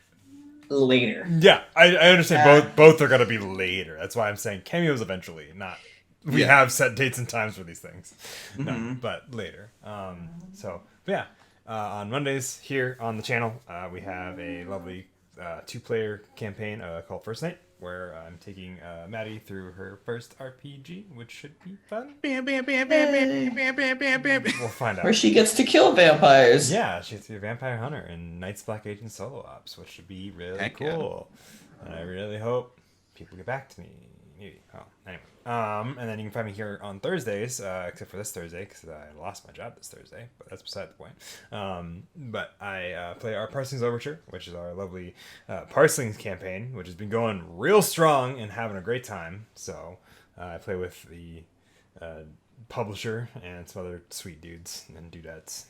later. Yeah, I understand. Both are gonna be later. That's why I'm saying cameos eventually. Not we Yeah. have set dates and times for these things. No, but later. But yeah, on Mondays here on the channel, we have a lovely 2-player campaign called First Night, where I'm taking Maddie through her first RPG, which should be fun. Bam, bam, bam, bam, bam, bam, bam, bam, bam. We'll find out. Where she gets to kill vampires. Yeah, she's a vampire hunter in Night's Black Agent solo ops, which should be really Heck yeah. cool. And I really hope people get back to me. Maybe. Oh, anyway. And then you can find me here on Thursdays, except for this Thursday, because I lost my job this Thursday, but that's beside the point. But I play our Parslings Overture, which is our lovely Parslings campaign, which has been going real strong and having a great time. So I play with the publisher and some other sweet dudes and dudettes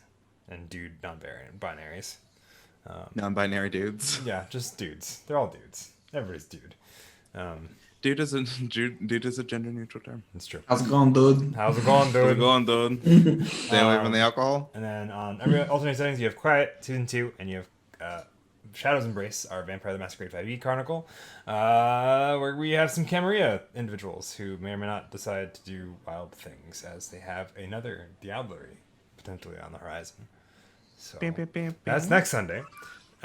and dude non-binaries. Non-binary dudes. Yeah, just dudes. They're all dudes. Everybody's dude. Dude is a gender neutral term. It's true. How's it going, dude? How's it going, How's it dude? going, dude? Stay away from the alcohol. And then on every alternate settings, you have Quiet Season 2, and you have Shadow's Embrace, our Vampire the Masquerade 5e Chronicle, where we have some Camarilla individuals who may or may not decide to do wild things, as they have another Diablerie potentially on the horizon. So Bam, bam, bam, bam. that's next Sunday.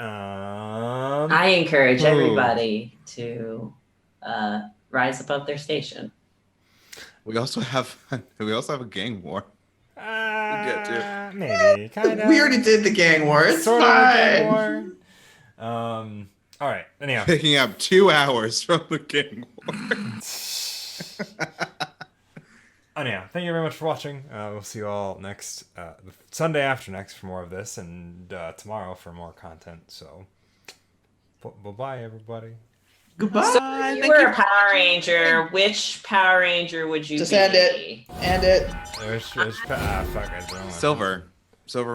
I encourage everybody to rise above their station. We also have a gang war. get to. Maybe, kind of. We already did the gang war. It's Sort of a gang fine. war. All right. Anyhow. Picking up 2 hours from the gang war. Anyhow, thank you very much for watching. We'll see you all next Sunday after next for more of this, and tomorrow for more content. So, bye-bye, everybody. Goodbye. So if you were a Power Ranger, which Power Ranger would you Just be? end it. End it. Fuck, I don't know. Silver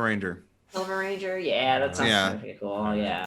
Ranger. Silver Ranger? Yeah, that sounds Yeah. pretty cool. Yeah.